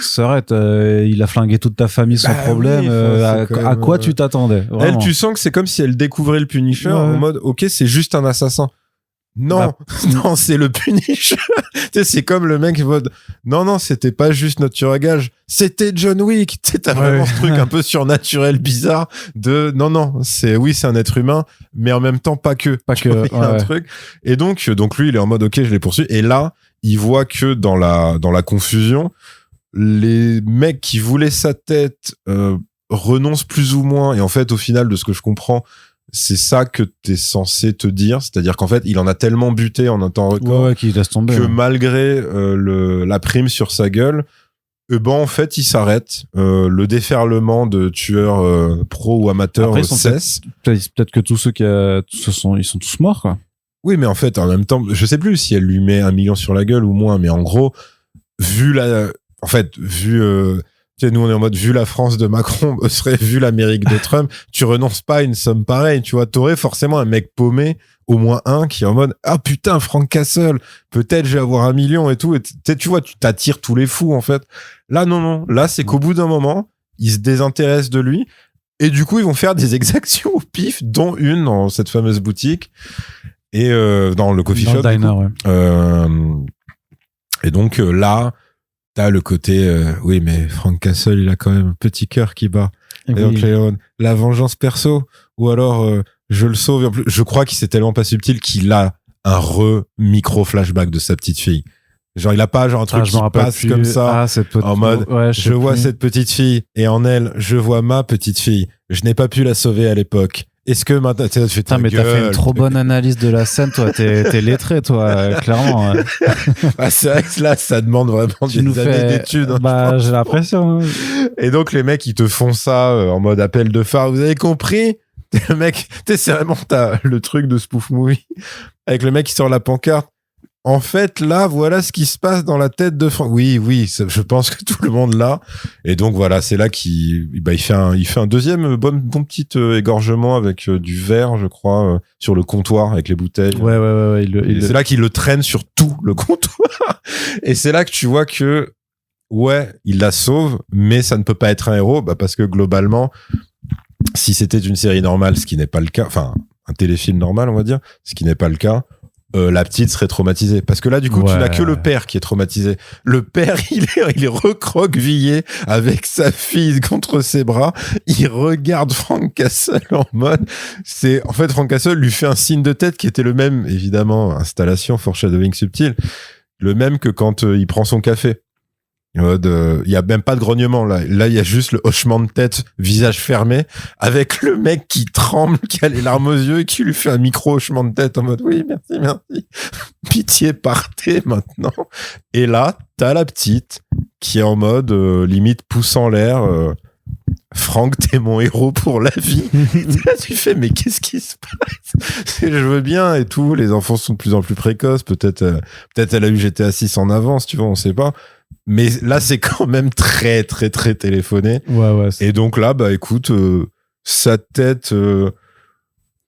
Serrette, il a flingué toute ta famille sans problème. Oui, à quoi tu t'attendais? Elle, tu sens que c'est comme si elle découvrait le Punisher en mode, ok, c'est juste un assassin. Non, non, c'est le Punisher. Tu sais, c'est comme le mec qui va non, c'était pas juste notre tueur à gages, c'était John Wick. Tu sais, t'as vraiment ce truc un peu surnaturel, bizarre de non, c'est un être humain, mais en même temps pas que. Il y a un truc. Et donc lui, il est en mode ok, je les poursuis. Et là, il voit que dans la confusion, les mecs qui voulaient sa tête renoncent plus ou moins. Et en fait, au final, de ce que je comprends, c'est ça que t'es censé te dire, c'est-à-dire qu'en fait il en a tellement buté en un temps record qu'il laisse tomber, que malgré la prime sur sa gueule, en fait il s'arrête, le déferlement de tueurs pro ou amateurs cesse. Peut-être que tous ceux ils sont tous morts, quoi. Oui, mais en fait en même temps je sais plus si elle lui met 1 million sur la gueule ou moins, mais en gros vu tu sais, nous, on est en mode, vu la France de Macron, vu l'Amérique de Trump, tu renonces pas à une somme pareille, tu vois. T'aurais forcément un mec paumé, au moins un, qui est en mode, ah putain, Frank Castle, peut-être je vais avoir 1 million et tout. Et tu vois, tu t'attires tous les fous, en fait. Là, non. Là, c'est qu'au bout d'un moment, ils se désintéressent de lui. Et du coup, ils vont faire des exactions au pif, dont une dans cette fameuse boutique. Et dans le coffee shop. Dans le diner, ouais. Et donc, là, t'as le côté oui, mais Frank Castle, il a quand même un petit cœur qui bat. Et donc la vengeance perso, ou alors je le sauve. En plus, je crois qu'il c'est tellement pas subtil qu'il a un micro flashback de sa petite fille. Genre il a pas genre un truc qui passe comme ça en mode je vois cette petite fille et en elle je vois ma petite fille. Je n'ai pas pu la sauver à l'époque. Est-ce que maintenant tu fais ta gueule, t'as fait une trop bonne analyse de la scène, toi. T'es lettré, toi, clairement. Ah, c'est vrai que là, ça demande vraiment des années d'études. Bah, j'ai l'impression. Et donc les mecs, ils te font ça en mode appel de phare. Vous avez compris? Le mec, c'est vraiment t'as le truc de spoof movie avec le mec qui sort la pancarte. En fait, là, voilà ce qui se passe dans la tête de Franck. Oui, je pense que tout le monde l'a. Et donc, voilà, c'est là qu'il fait un deuxième bon petit égorgement avec du verre, je crois, sur le comptoir avec les bouteilles. Ouais. C'est là qu'il le traîne sur tout le comptoir. Et c'est là que tu vois que, ouais, il la sauve, mais ça ne peut pas être un héros, parce que globalement, si c'était une série normale, ce qui n'est pas le cas, enfin, un téléfilm normal, on va dire, ce qui n'est pas le cas, la petite serait traumatisée. Parce que là, du coup, tu n'as que le père qui est traumatisé. Le père, il est recroquevillé avec sa fille contre ses bras. Il regarde Frank Castle en mode, en fait, Frank Castle lui fait un signe de tête qui était le même, évidemment, installation, foreshadowing subtil, le même que quand il prend son café. Il y a même pas de grognement là. Là, il y a juste le hochement de tête, visage fermé, avec le mec qui tremble, qui a les larmes aux yeux et qui lui fait un micro hochement de tête en mode oui, merci. Pitié, partez maintenant. Et là, t'as la petite qui est en mode limite pouce en l'air. Franck, t'es mon héros pour la vie. Et là, tu fais, mais qu'est-ce qui se passe? Je veux bien et tout. Les enfants sont de plus en plus précoces. Peut-être elle a eu GTA 6 en avance, tu vois, on sait pas. Mais là, c'est quand même très, très, très téléphoné. Ouais. Et donc là, écoute, sa tête,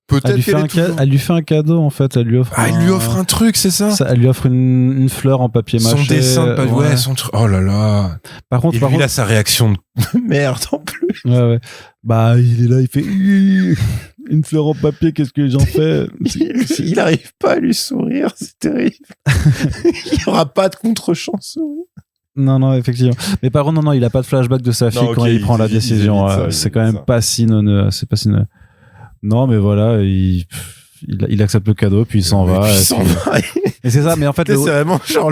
peut-être elle lui fait un cadeau, en fait. Elle lui offre elle lui offre un truc, c'est ça? Elle lui offre une fleur en papier mâché. Son dessin, son truc. Oh là là. Par contre, il a sa réaction de merde en plus. Ouais. Bah, il est là, il fait une fleur en papier, qu'est-ce que j'en fais? Il arrive pas à lui sourire, c'est terrible. Il y aura pas de contre-chance. Non, effectivement. Mais par contre, non, il a pas de flashback de sa fille quand il prend la décision. C'est quand même pas si c'est pas si. Non, mais voilà, il accepte le cadeau, puis il s'en va. Et c'est ça, mais en fait, c'est vraiment genre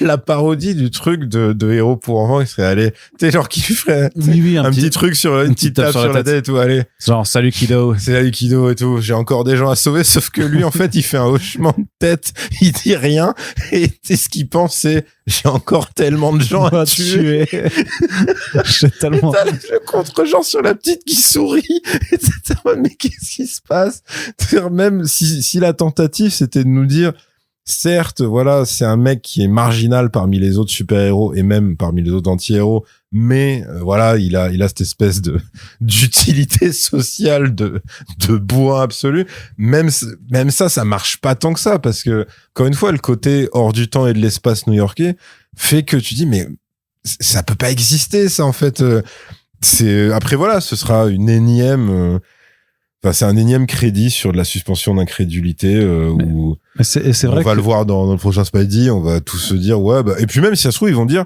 la parodie du truc de héros pour enfants qui serait allé, tu sais, genre qui ferait un petit truc sur une petite tape sur la tête et tout, allez. Genre, salut kiddo. Salut kiddo et tout. J'ai encore des gens à sauver, sauf que lui, en fait, il fait un hochement de tête, il dit rien, et c'est ce qu'il pense, c'est j'ai encore tellement de gens à tuer. J'ai tellement. Et t'as le contre-genre sur la petite qui sourit, etc. Mais qu'est-ce qui se passe? Même si la tentative, c'était de nous dire, certes, voilà, c'est un mec qui est marginal parmi les autres super-héros et même parmi les autres anti-héros, mais voilà, il a cette espèce d'utilité sociale de bois absolu. Même ça marche pas tant que ça, parce que, encore une fois, le côté hors du temps et de l'espace new-yorkais fait que tu dis, mais ça peut pas exister, ça, en fait. Après, voilà, ce sera une énième Enfin, c'est un énième crédit sur de la suspension d'incrédulité où c'est on vrai va le voir dans le prochain Spidey, on va tous se dire ouais bah, et puis même si ça se trouve ils vont dire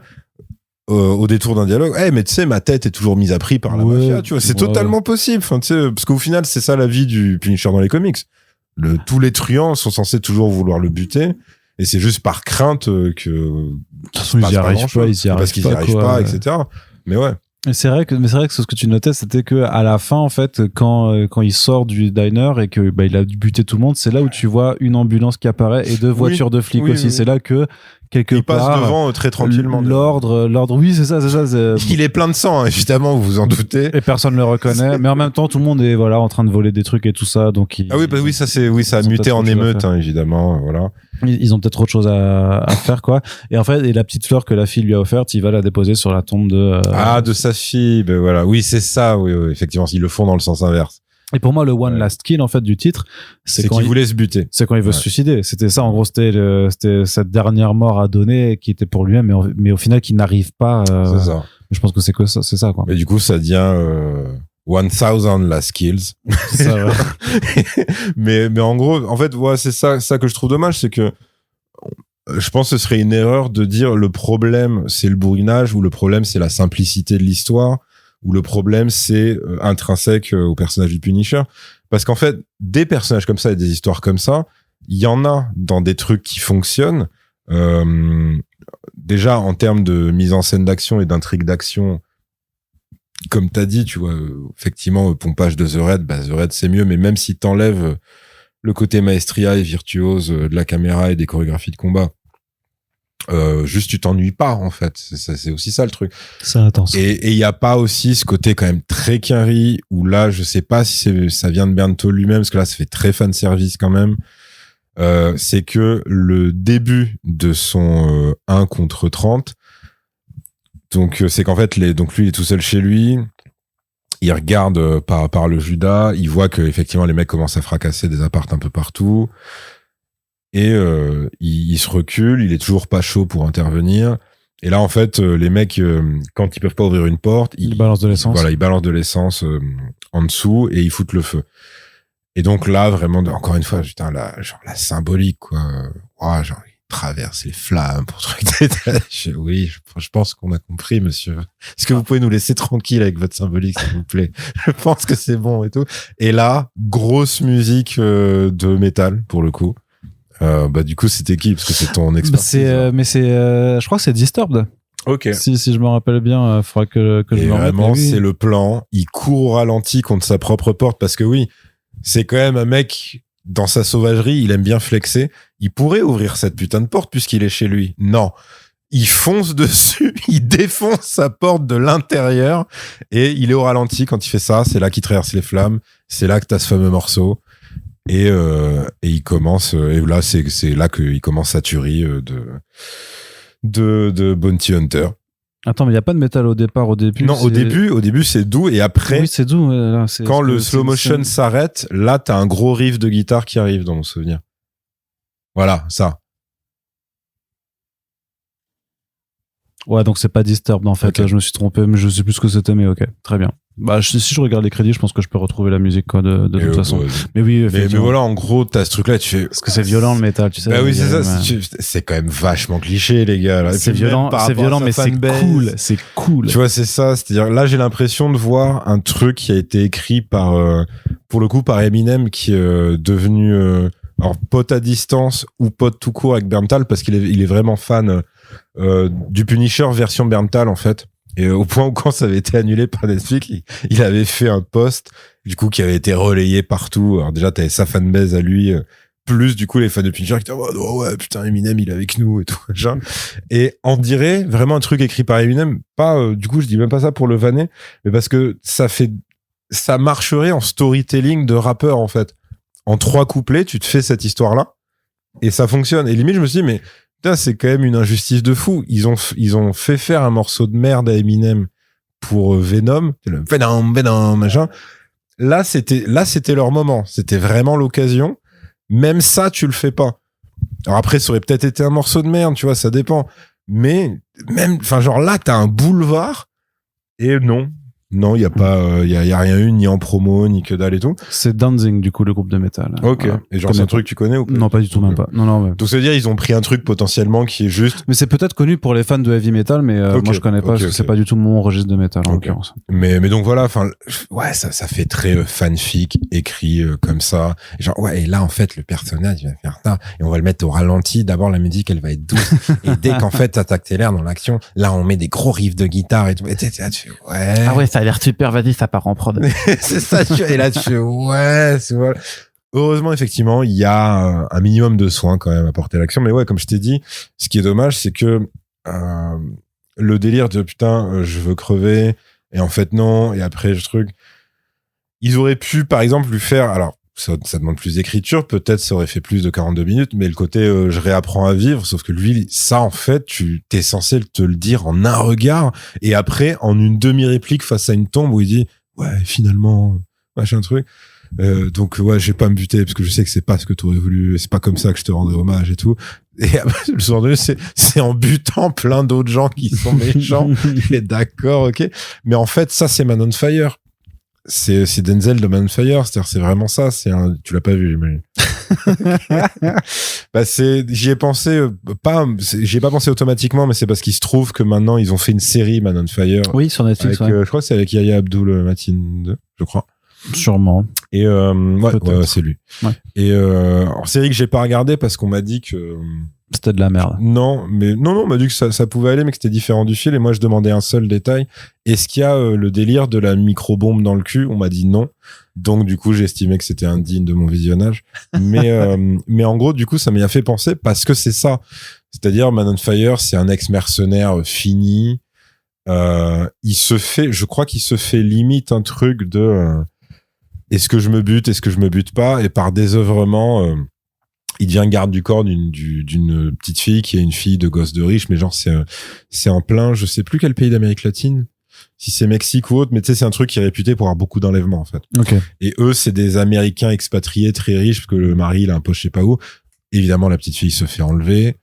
au détour d'un dialogue mais tu sais ma tête est toujours mise à prix par la mafia, tu vois, c'est totalement possible, enfin tu sais, parce qu'au final c'est ça la vie du Punisher dans les comics. Tous les truands sont censés toujours vouloir le buter et c'est juste par crainte que de toute façon ils y arrivent pas, parce qu'ils y arrivent pas, etc. Mais ouais. C'est vrai que ce que tu notais, c'était que à la fin, en fait, quand il sort du diner et que il a buté tout le monde, c'est là où tu vois une ambulance qui apparaît et deux voitures de flics aussi. Oui. C'est là que quelque part, il passe devant très tranquillement. L'ordre, oui, c'est ça. Il est plein de sang, hein, évidemment, vous vous en doutez. Et personne le reconnaît, mais en même temps, tout le monde est en train de voler des trucs et tout ça, donc. Ça a muté en émeute, hein, évidemment, voilà. Ils ont peut-être autre chose à faire, quoi. Et en fait, la petite fleur que la fille lui a offerte, il va la déposer sur la tombe de sa fille. Ben voilà. Oui, c'est ça. Oui, effectivement, ils le font dans le sens inverse. Et pour moi, le one last kill, en fait, du titre, c'est quand qu'il voulait se buter. C'est quand il veut se suicider. C'était ça, en gros, c'était cette dernière mort à donner qui était pour lui-même, mais au final, qui n'arrive pas. C'est ça. Je pense que c'est ça, quoi. Mais du coup, ça devient 1000 last kills. Ça, ouais. mais en gros, en fait, c'est ça que je trouve dommage, c'est que je pense que ce serait une erreur de dire le problème c'est le bourrinage ou le problème c'est la simplicité de l'histoire ou le problème c'est intrinsèque au personnage du Punisher, parce qu'en fait des personnages comme ça et des histoires comme ça, il y en a dans des trucs qui fonctionnent déjà en termes de mise en scène d'action et d'intrigue d'action. Comme t'as dit, tu vois, effectivement, pompage de The Red, c'est mieux, mais même si t'enlèves le côté maestria et virtuose de la caméra et des chorégraphies de combat, juste tu t'ennuies pas, en fait. C'est aussi ça le truc. Ça, attention. Et il y a pas aussi ce côté quand même très carry, où là, je sais pas si ça vient de Bernto lui-même, parce que là, ça fait très fan service quand même. C'est que le début de son 1 contre 30, donc c'est qu'en fait donc lui il est tout seul chez lui, il regarde par le Judas, il voit que effectivement les mecs commencent à fracasser des apparts un peu partout et il se recule, il est toujours pas chaud pour intervenir, et là en fait les mecs quand ils peuvent pas ouvrir une porte, ils balancent de l'essence. Voilà, ils balancent de l'essence en dessous et ils foutent le feu. Et donc là vraiment encore une fois putain la symbolique quoi. Genre traverse les flammes pour truc d'étage. Oui, je pense qu'on a compris, monsieur. Est-ce que vous pouvez nous laisser tranquille avec votre symbolique, s'il vous plaît? Je pense que c'est bon et tout. Et là, grosse musique de métal, pour le coup. Du coup, c'était qui? Parce que c'est ton expertise. Je crois que c'est Disturbed. Ok. Si je me rappelle bien, faudra que je me remette. Vraiment, c'est le plan. Il court au ralenti contre sa propre porte parce que oui, c'est quand même un mec. Dans sa sauvagerie, il aime bien flexer. Il pourrait ouvrir cette putain de porte puisqu'il est chez lui. Non. Il fonce dessus, il défonce sa porte de l'intérieur et il est au ralenti quand il fait ça. C'est là qu'il traverse les flammes. C'est là que t'as ce fameux morceau. Et il commence, et là, c'est là qu'il commence sa tuerie de Bounty Hunter. Attends, mais il n'y a pas de métal au début. Non, au début, c'est doux, et après. Oui, c'est doux. Là, quand le slow motion s'arrête, là, t'as un gros riff de guitare qui arrive dans mon souvenir. Voilà, ça. Ouais, donc c'est pas Disturbed en fait. Okay. Je me suis trompé, mais je sais plus ce que c'était, mais ok, très bien. Si je regarde les crédits, je pense que je peux retrouver la musique quoi, de toute façon. Mais oui, mais voilà, en gros, t'as ce truc-là, tu fais. Parce que c'est violent le métal, tu sais. Bah oui, c'est ça. C'est quand même vachement cliché, les gars. Là. C'est violent, mais c'est cool. C'est cool. Tu vois, c'est ça. C'est-à-dire, là, j'ai l'impression de voir un truc qui a été écrit par, pour le coup, par Eminem, qui est devenu alors pote à distance ou pote tout court avec Berntal, parce qu'il est vraiment fan du Punisher version Berntal en fait. Et au point où quand ça avait été annulé par Netflix, il avait fait un post du coup qui avait été relayé partout. Alors déjà t'avais sa fanbase à lui, plus du coup les fans de Punisher qui étaient oh ouais putain Eminem il est avec nous et tout genre. Et on dirait vraiment un truc écrit par Eminem, pas du coup je dis même pas ça pour le vanner, mais parce que ça marcherait en storytelling de rappeur en fait. En 3 couplets, tu te fais cette histoire-là et ça fonctionne. Et limite je me suis dit mais putain, c'est quand même une injustice de fou. Ils ont fait faire un morceau de merde à Eminem pour Venom. Venom, machin. Là, c'était leur moment. C'était vraiment l'occasion. Même ça, tu le fais pas. Alors après, ça aurait peut-être été un morceau de merde, tu vois, ça dépend. Mais même, enfin, genre là, t'as un boulevard. Et non. Non, il y a pas, il y a rien eu ni en promo ni que dalle et tout. C'est Danzig, du coup, le groupe de métal. Ok. Et genre, c'est un truc que tu connais ou pas? Non, pas du tout, même pas. Non, mais... Donc, ça veut dire, ils ont pris un truc potentiellement qui est juste. Mais c'est peut-être connu pour les fans de heavy metal, mais moi, je connais pas, parce que c'est pas du tout mon registre de métal, en l'occurrence. Mais donc voilà, enfin, ouais, ça fait très fanfic, écrit comme ça. Genre, ouais, et là, en fait, le personnage, il va faire ça, et on va le mettre au ralenti. D'abord, la musique, elle va être douce. Et dès qu'en fait, ça t'accélère dans l'action, là, on met des gros riffs de guitare et tout. Et tu fais, ouais. Ah ouais, ça a l'air super, vas-y, ça part en prod. C'est ça, et là, tu fais, ouais, c'est voilà. Heureusement, effectivement, il y a un minimum de soins quand même à porter à l'action. Mais ouais, comme je t'ai dit, ce qui est dommage, c'est que le délire de putain, je veux crever, et en fait non, et après, ils auraient pu, par exemple, lui faire, alors, ça demande plus d'écriture, peut-être ça aurait fait plus de 42 minutes, mais le côté je réapprends à vivre, sauf que lui, ça en fait, t'es censé te le dire en un regard, et après, en une demi-réplique face à une tombe où il dit ouais, finalement, machin truc. Donc ouais, je vais pas me buter parce que je sais que c'est pas ce que t'aurais voulu, c'est pas comme ça que je te rendrai hommage et tout. Et après, le soir de c'est en butant plein d'autres gens qui sont méchants. Et d'accord, ok. Mais en fait, ça c'est Man on Fire. C'est Denzel de Man on Fire, c'est-à-dire c'est vraiment ça, tu l'as pas vu, j'imagine. Bah j'y ai pensé j'y ai pas pensé automatiquement, mais c'est parce qu'il se trouve que maintenant ils ont fait une série Man on Fire. Oui, sur Netflix, avec, ouais. Je crois que c'est avec Yahya Abdul Matin, je crois. Sûrement. Et ouais, c'est lui. Ouais. Et en série que j'ai pas regardé parce qu'on m'a dit que c'était de la merde. Non, on m'a dit que ça pouvait aller, mais que c'était différent du fil. Et moi, je demandais un seul détail. Est-ce qu'il y a le délire de la micro-bombe dans le cul? On m'a dit non. Donc, du coup, j'ai estimé que c'était indigne de mon visionnage. Mais en gros, du coup, ça m'y a fait penser parce que c'est ça. C'est-à-dire, Man on Fire, c'est un ex-mercenaire fini. Je crois qu'il se fait limite un truc de est-ce que je me bute, est-ce que je me bute pas? Et par désœuvrement, il devient garde du corps d'une petite fille qui est une fille de gosse de riche, mais genre c'est en plein, je sais plus quel pays d'Amérique latine, si c'est Mexique ou autre, mais tu sais c'est un truc qui est réputé pour avoir beaucoup d'enlèvements en fait. Okay. Et eux c'est des Américains expatriés très riches parce que le mari il a un poste je sais pas où. Évidemment la petite fille se fait enlever.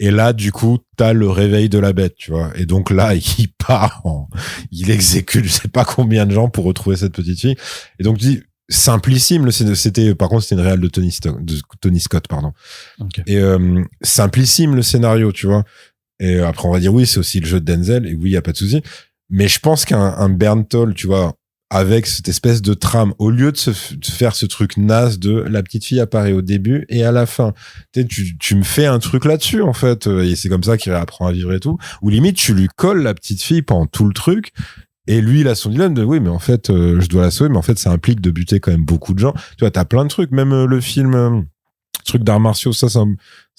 Et là, du coup, t'as le réveil de la bête, tu vois. Et donc là, il exécute je sais pas combien de gens pour retrouver cette petite fille. Et donc, tu dis, simplissime, par contre, c'était une réal de Tony Scott, pardon. Okay. Et, simplissime le scénario, tu vois. Et après, on va dire, oui, c'est aussi le jeu de Denzel. Et oui, y a pas de souci. Mais je pense qu'un Bernthal, tu vois, avec cette espèce de trame, au lieu de faire ce truc naze de la petite fille apparaît au début et à la fin. Tu me fais un truc là-dessus, en fait, et c'est comme ça qu'il apprend à vivre et tout. Ou limite, tu lui colles la petite fille pendant tout le truc, et lui, il a son dilemme de, oui, mais en fait, je dois la sauver, mais en fait, ça implique de buter quand même beaucoup de gens. Tu vois, t'as plein de trucs, même le film, truc d'arts martiaux, ça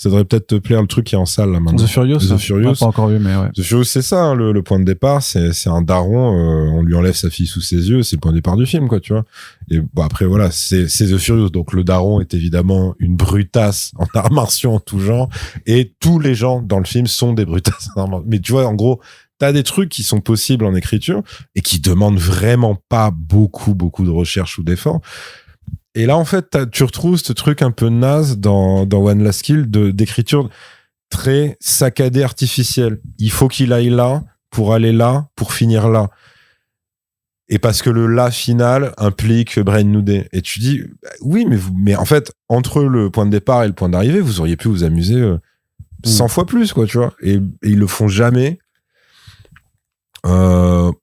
devrait peut-être te plaire, le truc qui est en salle là maintenant. The Furious. Ouais, pas encore vu, mais ouais. The Furious, c'est ça, hein, le point de départ, c'est un daron, on lui enlève sa fille sous ses yeux, c'est le point de départ du film, quoi, tu vois. Et bon, après, voilà, c'est The Furious, donc le daron est évidemment une brutasse en arts martiaux en tout genre, et tous les gens dans le film sont des brutasses en arts martiaux. Mais tu vois, en gros, t'as des trucs qui sont possibles en écriture, et qui demandent vraiment pas beaucoup de recherche ou d'effort. Et là, en fait, tu retrouves ce truc un peu naze dans One Last Kill d'écriture très saccadée, artificielle. Il faut qu'il aille là pour aller là pour finir là. Et parce que le là final implique Brain Noodé. Et tu dis, oui, mais en fait, entre le point de départ et le point d'arrivée, vous auriez pu vous amuser 100 fois plus, quoi, tu vois. Et ils le font jamais. En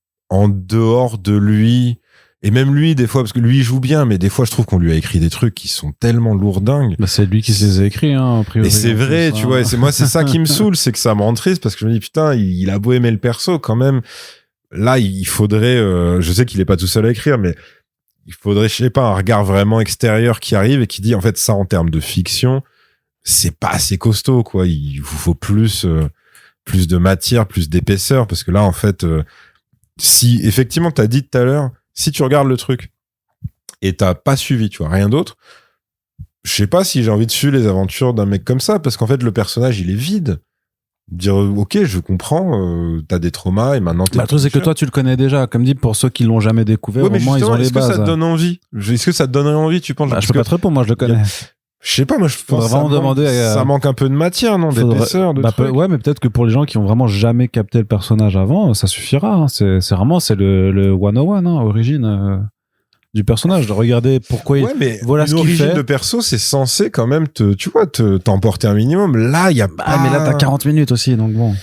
dehors de lui. Et même lui, des fois, parce que lui, il joue bien, mais des fois, je trouve qu'on lui a écrit des trucs qui sont tellement lourdingues. Bah, c'est lui qui se les a écrits, hein, a priori. Et c'est vrai, tu vois, et c'est ça qui me saoule, c'est que ça me rend triste, parce que je me dis, putain, il a beau aimer le perso, quand même. Là, il faudrait, je sais qu'il est pas tout seul à écrire, mais il faudrait, je sais pas, un regard vraiment extérieur qui arrive et qui dit, en fait, ça, en termes de fiction, c'est pas assez costaud, quoi. Il vous faut plus de matière, plus d'épaisseur, parce que là, en fait, si, effectivement, t'as dit tout à l'heure, si tu regardes le truc et t'as pas suivi, tu vois, rien d'autre, je sais pas si j'ai envie de suivre les aventures d'un mec comme ça, parce qu'en fait, le personnage, il est vide. Dire, ok, je comprends, t'as des traumas et maintenant t'es... Bah, le truc, c'est que toi, tu le connais déjà. Comme dit, pour ceux qui l'ont jamais découvert, ouais, au moins, ils ont les bases. Est-ce que ça te donne envie? Est-ce que ça te donnerait envie, tu penses? Bah, je peux pas te répondre, moi, je le connais. Je sais pas, moi je pense Faudrait que ça vraiment demander ça manque un peu de matière, non, d'épaisseur, de trucs. ouais, mais peut-être que pour les gens qui ont vraiment jamais capté le personnage avant, ça suffira. Hein. C'est vraiment le 101 hein, origine du personnage. Regardez pourquoi Ouais, mais voilà ce une qu'il origine fait. de perso, c'est censé quand même t'emporter un minimum. Là, il y a pas. Ah, mais là t'as 40 minutes aussi, donc bon.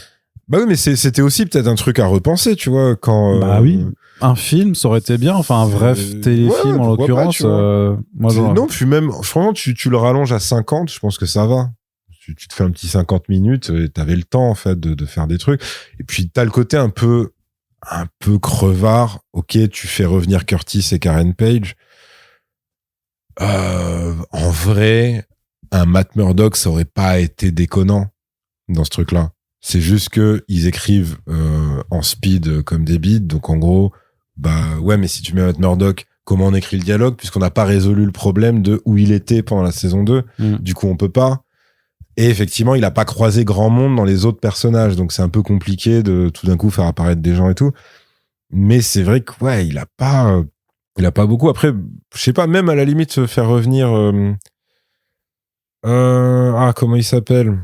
Bah oui, mais c'était aussi peut-être un truc à repenser, tu vois, quand. Bah oui. Un film, ça aurait été bien. Enfin, un vrai téléfilm, ouais, en pourquoi l'occurrence. pas, Moi, non, puis même, franchement, tu le rallonges à 50, je pense que ça va. Tu te fais un petit 50 minutes et t'avais le temps, en fait, de faire des trucs. Et puis, t'as le côté un peu crevard. Ok, tu fais revenir Curtis et Karen Page. En vrai, un Matt Murdock, ça aurait pas été déconnant dans ce truc-là. C'est juste que ils écrivent en speed comme des bides, donc en gros, bah ouais, mais si tu mets Matt Murdock, comment on écrit le dialogue, puisqu'on n'a pas résolu le problème de où il était pendant la saison 2, du coup on peut pas. Et effectivement, il a pas croisé grand monde dans les autres personnages, donc c'est un peu compliqué de tout d'un coup faire apparaître des gens et tout. Mais c'est vrai que ouais, il a pas beaucoup. Après, je sais pas, même à la limite faire revenir comment il s'appelle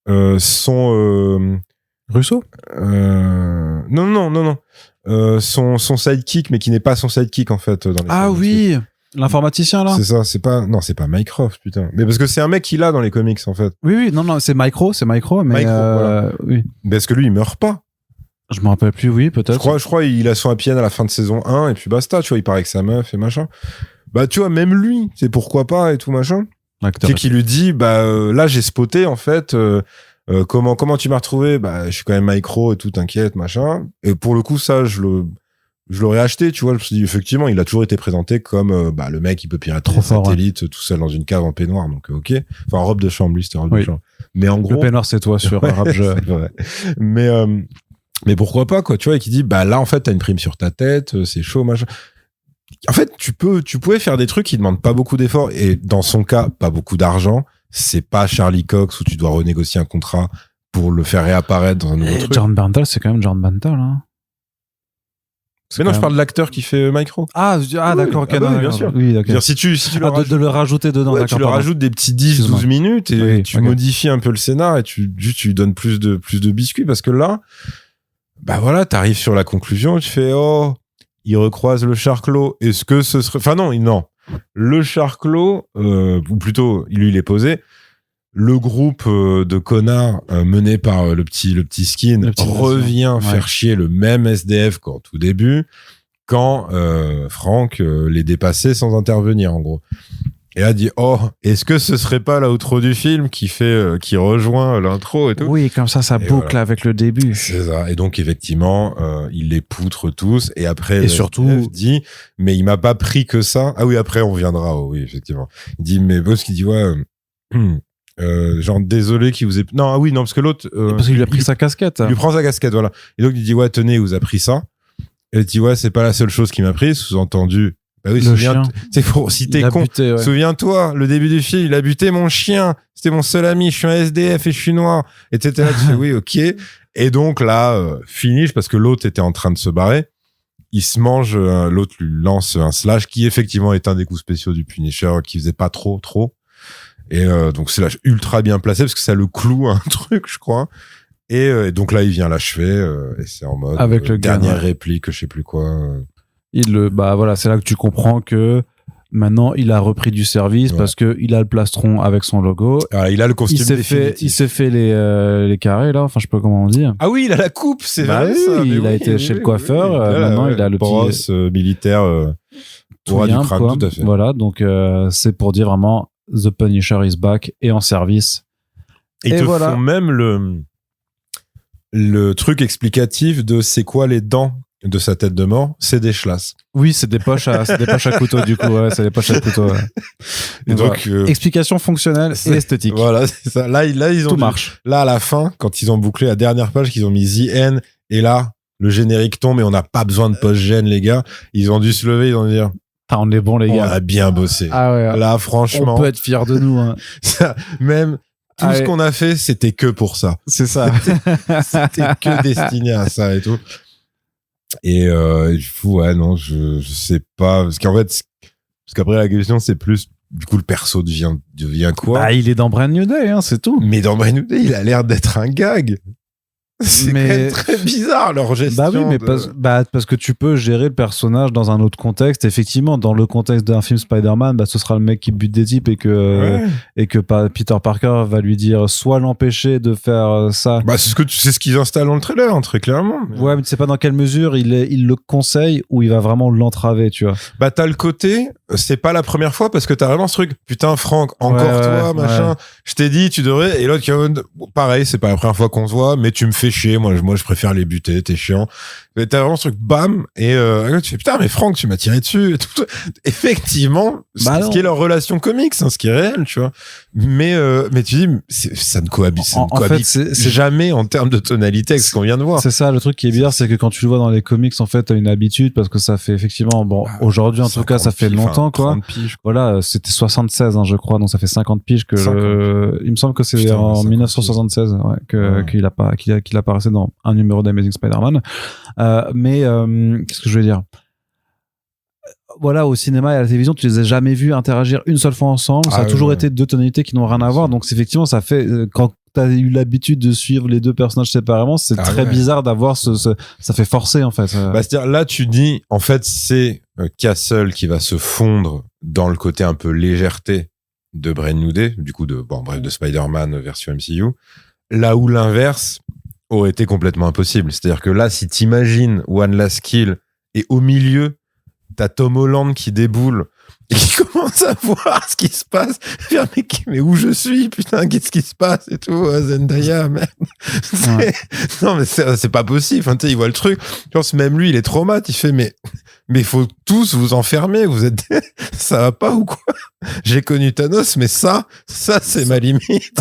Russo non. Son sidekick, mais qui n'est pas son sidekick en fait dans les Ah oui, l'informaticien là. c'est ça, c'est pas Mycroft, putain, mais parce que c'est un mec qu'il a dans les comics en fait. Oui, non, c'est Micro, mais Voilà. oui. Parce que lui il meurt pas. Je me rappelle plus, oui, peut-être. Je crois il a son happy end à la fin de saison 1 et puis basta, tu vois, il paraît que sa meuf et machin. Bah tu vois, même lui, c'est pourquoi pas et tout machin. C'est qui lui dit là j'ai spoté en fait comment tu m'as retrouvé, bah je suis quand même Micro et tout, t'inquiète machin. Et pour le coup ça je l'aurais acheté, tu vois. Je me suis dit effectivement il a toujours été présenté comme le mec qui peut pirater Trop les fort, satellites tout seul dans une cave en peignoir, donc ok, enfin en robe de chambre, lui c'était robe de chambre, mais en gros le peignoir c'est toi sur Rap Jeu. mais pourquoi pas quoi, tu vois, et qui dit là en fait t'as une prime sur ta tête, c'est chaud machin. En fait, tu pouvais faire des trucs qui demandent pas beaucoup d'efforts, et dans son cas, pas beaucoup d'argent. C'est pas Charlie Cox où tu dois renégocier un contrat pour le faire réapparaître dans un nouveau truc. John Berntal, c'est quand même John Berntal, hein. Mais non, je parle de l'acteur qui fait Micro. Ah, d'accord, ok, non, bien sûr. Oui, d'accord. Si tu le rajoutes, de le rajouter dedans, tu le rajoutes des petits 10-12 minutes et tu modifies un peu le scénar et tu donnes plus de biscuits, parce que là, voilà, t'arrives sur la conclusion et tu fais il recroise le Charclos. Est-ce que ce serait... Enfin non. Le Charclos, ou plutôt, lui, il est posé. Le groupe de connards mené par le petit Skin revient faire chier le même SDF qu'en tout début, quand Frank les dépassait sans intervenir, en gros. Et là, dit est-ce que ce serait pas l'outro du film qui rejoint l'intro et tout? Oui, comme ça et boucle voilà. avec le début. C'est ça. Et donc effectivement, il les poutre tous, et après et surtout dit mais il m'a pas pris que ça. Ah oui, après on viendra. Oui, effectivement. Il dit mais parce qu'il dit genre désolé qu'il vous ait non parce que l'autre parce qu'il lui a pris sa casquette. Il lui prend sa casquette, voilà. Et donc il dit tenez, il vous a pris ça. Et il dit c'est pas la seule chose qui m'a pris, sous-entendu. Bah oui, c'est pour si t'es con. Buté, ouais. Souviens-toi, le début du film, il a buté mon chien. C'était mon seul ami. Je suis un SDF et je suis noir. Et t'étais là, tu fais oui, ok. Et donc là, finish, parce que l'autre était en train de se barrer. Il se mange, l'autre lui lance un slash qui effectivement est un des coups spéciaux du Punisher, qui faisait pas trop. Et donc slash ultra bien placé parce que ça le cloue un truc, je crois. Et donc là, il vient l'achever et c'est en mode avec le dernière réplique, je sais plus quoi. C'est là que tu comprends que maintenant il a repris du service parce que il a le plastron avec son logo. Ah, il a le costume définitif. Il s'est fait les carrés là, enfin je sais pas comment on dit. Ah oui, il a la coupe, c'est vrai ça. Il a été chez le coiffeur, maintenant il a le brosse militaire tout du crâne, quoi. Tout à fait. Voilà, donc c'est pour dire vraiment The Punisher is back et en service. Et ils te font même le truc explicatif de c'est quoi les dents de sa tête de mort, c'est des chlasses. Oui, c'est des poches à couteau du coup, ouais, c'est des poches à couteau. Ouais. Et donc explication fonctionnelle et esthétique. Voilà, c'est ça. Là ils ont tout marche. Là à la fin, quand ils ont bouclé la dernière page, qu'ils ont mis The End, et là le générique tombe et on n'a pas besoin de post-gène, les gars. Ils ont dû se lever, ils ont dû dire on est bon les gars. On a bien bossé. Ah ouais. Là franchement, on peut être fiers de nous. Hein. Ça, même tout ce qu'on a fait, c'était que pour ça. C'est ça. C'était que destiné à ça et tout. Et du coup, je sais pas, parce qu'après la question c'est plus du coup, le perso devient quoi? Bah, il est dans Brand New Day, hein, c'est tout. Mais dans Brand New Day, il a l'air d'être un gag. C'est quand même très bizarre leur gestion. Bah oui, mais parce que tu peux gérer le personnage dans un autre contexte. Effectivement, dans le contexte d'un film Spider-Man, bah, ce sera le mec qui bute des types et que Peter Parker va lui dire soit l'empêcher de faire ça. Bah, c'est ce qu'ils installent dans le trailer, hein, très clairement. Ouais, mais tu sais pas dans quelle mesure il le conseille ou il va vraiment l'entraver, tu vois. Bah, t'as le côté, c'est pas la première fois parce que t'as vraiment ce truc, putain, Franck, encore toi, machin. Je t'ai dit, tu devrais, et l'autre qui pareil, c'est pas la première fois qu'on se voit, mais tu me fais chier, moi je préfère les buter, t'es chiant. Mais t'as vraiment ce truc, bam, et tu fais, putain, mais Franck, tu m'as tiré dessus, et tout. Effectivement, ce qui est leur relation comics, hein, ce qui est réel, tu vois. Mais tu dis, ça ne cohabite c'est jamais en termes de tonalité avec ce qu'on vient de voir. C'est ça, le truc qui est bizarre, c'est que quand tu le vois dans les comics, en fait, t'as une habitude, parce que ça fait effectivement, bon, aujourd'hui, en tout cas, ça fait longtemps, quoi. Piges, voilà, c'était 76, hein, je crois, donc ça fait 50 piges que il me semble que c'est en 1976, qu'il apparaissait dans un numéro d'Amazing Spider-Man. Qu'est-ce que je veux dire? Voilà, au cinéma et à la télévision, tu les as jamais vus interagir une seule fois ensemble. Ça a toujours été deux tonalités qui n'ont rien à voir. Donc, effectivement, ça fait, quand t'as eu l'habitude de suivre les deux personnages séparément, c'est très bizarre d'avoir ça fait forcer, en fait. Bah, c'est-à-dire, là, tu dis, en fait, c'est Castle qui va se fondre dans le côté un peu légèreté de Brand New Day, du coup, de Spider-Man version MCU. Là où l'inverse aurait été complètement impossible. C'est-à-dire que là, si t'imagines One Last Kill et au milieu, t'as Tom Holland qui déboule et qui commence à voir ce qui se passe. Mais où je suis, putain, qu'est-ce qui se passe et tout, Zendaya, merde. Non, mais c'est pas possible. Enfin, tu sais, il voit le truc. Je pense même lui, il est traumatisé. Il fait, mais faut tous vous enfermer. Vous êtes, ça va pas ou quoi? J'ai connu Thanos, mais ça, c'est ma limite.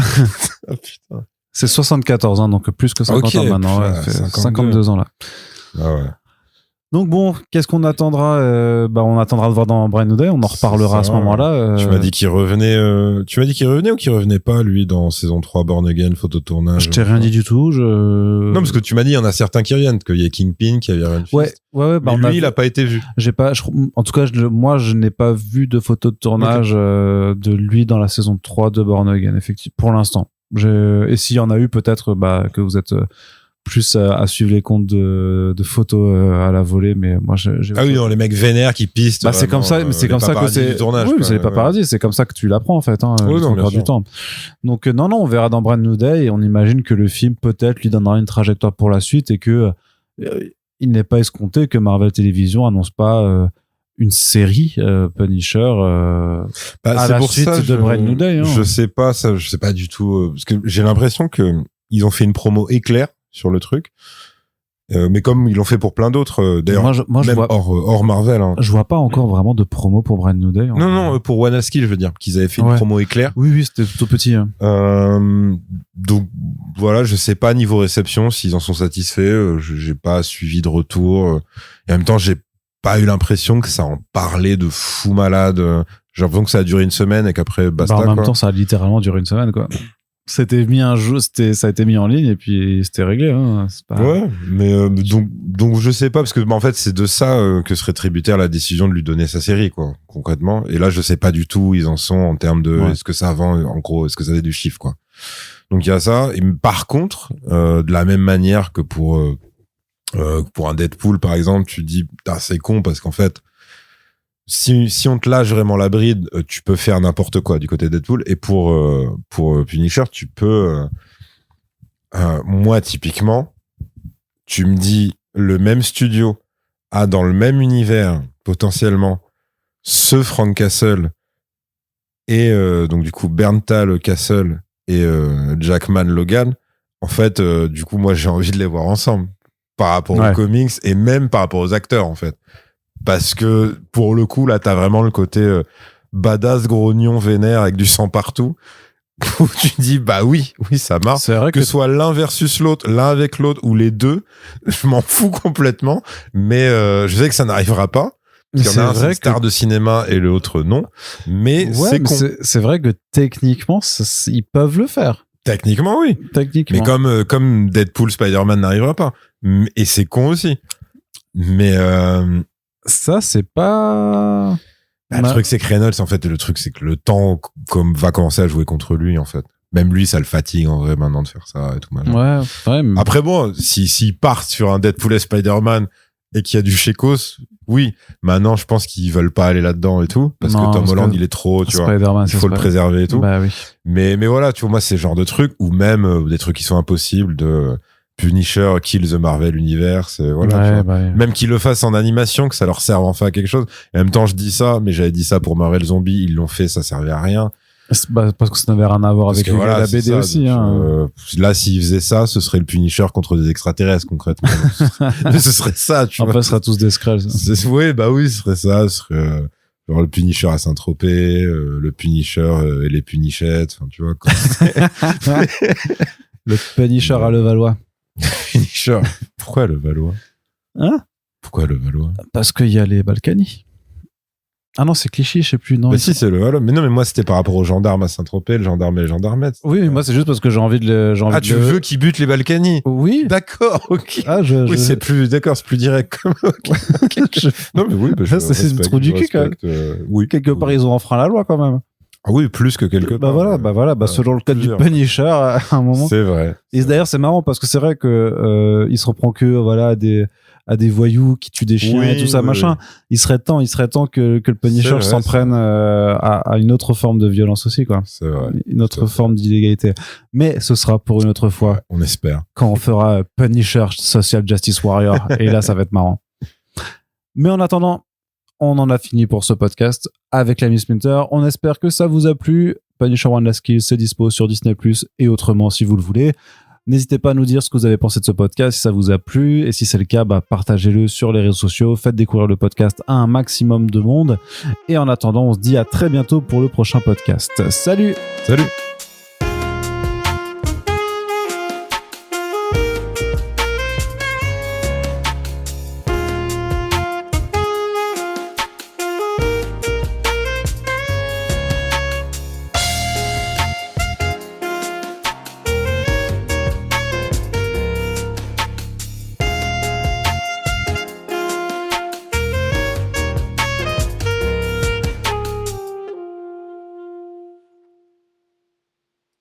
Oh, putain. C'est 74 ans, donc plus que 50 ans maintenant. Ouais, ça fait 52 ans là. Ah ouais. Donc bon, qu'est-ce qu'on attendra? On attendra de voir dans Brand New Day. On en reparlera à ce moment-là. Tu m'as dit qu'il revenait. Tu m'as dit qu'il revenait ou qu'il revenait pas lui dans saison 3 Born Again phototournage. Je t'ai rien dit du tout. Non, parce que tu m'as dit il y en a certains qui reviennent, qu'il y a Kingpin, qu'il y a Iron Fist. Ouais. Mais lui, il a pas été vu. En tout cas, moi, je n'ai pas vu de photos de tournage de lui dans la saison 3 de Born Again, effectivement, pour l'instant. Et s'il y en a eu, peut-être que vous êtes plus à suivre les comptes de photos à la volée, mais moi j'ai oui, non, les mecs vénères qui pistent. C'est comme ça, mais c'est comme ça que c'est tournage. Oui, c'est les paparazzis, c'est comme ça que tu l'apprends en fait, hein, du temps. Donc non, on verra dans Brand New Day et on imagine que le film peut-être lui donnera une trajectoire pour la suite et que il n'est pas escompté que Marvel Television annonce pas une série Punisher à la suite de Brand New Day. Hein. Je sais pas du tout parce que j'ai l'impression que ils ont fait une promo éclair sur le truc, mais comme ils l'ont fait pour plein d'autres, d'ailleurs, moi, même hors Marvel. Hein. Je vois pas encore vraiment de promo pour Brand New Day. Non, pour One Last Kill, je veux dire, qu'ils avaient fait une promo éclair. Oui, c'était plutôt petit. Hein. Donc voilà, je sais pas niveau réception s'ils en sont satisfaits. J'ai pas suivi de retour. Et en même temps, j'ai pas eu l'impression que ça en parlait de fou malade. J'ai l'impression que ça a duré une semaine et qu'après basta. En même temps, ça a littéralement duré une semaine, quoi. C'était mis un jour, ça a été mis en ligne et puis c'était réglé. Hein. Ouais, mais donc je sais pas parce que en fait c'est de ça que serait tributaire la décision de lui donner sa série, quoi, concrètement. Et là je sais pas du tout où ils en sont en termes de est-ce que ça vend, en gros, est-ce que ça a du chiffre, quoi. Donc il y a ça. Et par contre, de la même manière que pour un Deadpool par exemple, tu dis c'est con parce qu'en fait si on te lâche vraiment la bride, tu peux faire n'importe quoi du côté Deadpool. Et pour Punisher, tu peux moi typiquement, tu me dis le même studio a dans le même univers potentiellement ce Frank Castle et donc du coup Berntal Castle et Jackman Logan. En fait, du coup moi j'ai envie de les voir ensemble par rapport aux comics et même par rapport aux acteurs en fait. Parce que, pour le coup, là, t'as vraiment le côté badass, grognon, vénère, avec du sang partout. Où tu dis, bah oui, ça marche. C'est vrai que ce soit l'un versus l'autre, l'un avec l'autre, ou les deux, je m'en fous complètement. Mais je sais que ça n'arrivera pas. Parce qu'il y en a un, c'est une star de cinéma, et l'autre, non. Mais c'est con. C'est vrai que techniquement, ils peuvent le faire. Techniquement, oui. Techniquement. Mais comme Deadpool, Spider-Man n'arrivera pas. Et c'est con aussi. Mais... ça, c'est pas... Le truc, c'est que Reynolds, en fait, le truc, c'est que le temps comme va commencer à jouer contre lui, en fait. Même lui, ça le fatigue en vrai maintenant de faire ça et tout. Machin. Ouais. Après, bon, s'ils partent sur un Deadpool et Spider-Man et qu'il y a du Shekos, oui. Maintenant, je pense qu'ils veulent pas aller là-dedans et tout. Parce que Tom Holland, il est trop, tu vois. Il faut le préserver et tout. Bah oui. Mais voilà, tu vois, moi, c'est le genre de truc, ou même des trucs qui sont impossibles de Punisher, Kill the Marvel Universe, voilà. Même qu'ils le fassent en animation, que ça leur serve enfin à quelque chose. Et en même temps, je dis ça, mais j'avais dit ça pour Marvel Zombie, ils l'ont fait, ça servait à rien. Parce que ça n'avait rien à voir avec la BD ça, aussi. Donc, là, s'ils faisaient ça, ce serait le Punisher contre des extraterrestres, concrètement. Mais ce serait ça, tu vois. Après, ce serait tous des Skrulls. Oui, ce serait ça. Ce serait genre le Punisher à Saint-Tropez, le Punisher et les Punichettes, enfin, tu vois. Le Punisher à Levallois. Punisher. Pourquoi Levallois? Pourquoi Levallois? Parce qu'il y a les Balkany. Ah non, c'est Clichy, je sais plus. Non, mais si, c'est le Vallo. Mais non, mais moi, c'était par rapport aux gendarmes à Saint-Tropez, le gendarme et les gendarmettes. Oui, mais moi, c'est juste parce que j'ai envie de le. Tu veux qu'ils butent les Balkany? Oui. D'accord, ok. Oui, c'est plus, d'accord, c'est plus direct. Non, mais oui, c'est le trou du cul, quand même. Oui. Quelque part, ils ont enfreint la loi, quand même. Ah oui, plus que quelque part. Selon le code du Punisher, à un moment. C'est vrai. Et d'ailleurs, c'est marrant parce que c'est vrai que, il se reprend que, à des voyous qui tuent des chiens et tout ça, machin. Oui. Il serait temps que le Punisher s'en prenne à une autre forme de violence aussi, quoi. C'est vrai. Une autre forme d'illégalité. Mais ce sera pour une autre fois. Ouais, on espère. Quand on fera Punisher Social Justice Warrior. Et là, ça va être marrant. Mais en attendant, on en a fini pour ce podcast avec la Miss Splinter. On espère que ça vous a plu. Punisher One Last Kill, c'est dispo sur Disney+, et autrement si vous le voulez. N'hésitez pas à nous dire ce que vous avez pensé de ce podcast, si ça vous a plu, et si c'est le cas, partagez-le sur les réseaux sociaux, faites découvrir le podcast à un maximum de monde, et en attendant, on se dit à très bientôt pour le prochain podcast. Salut! Salut!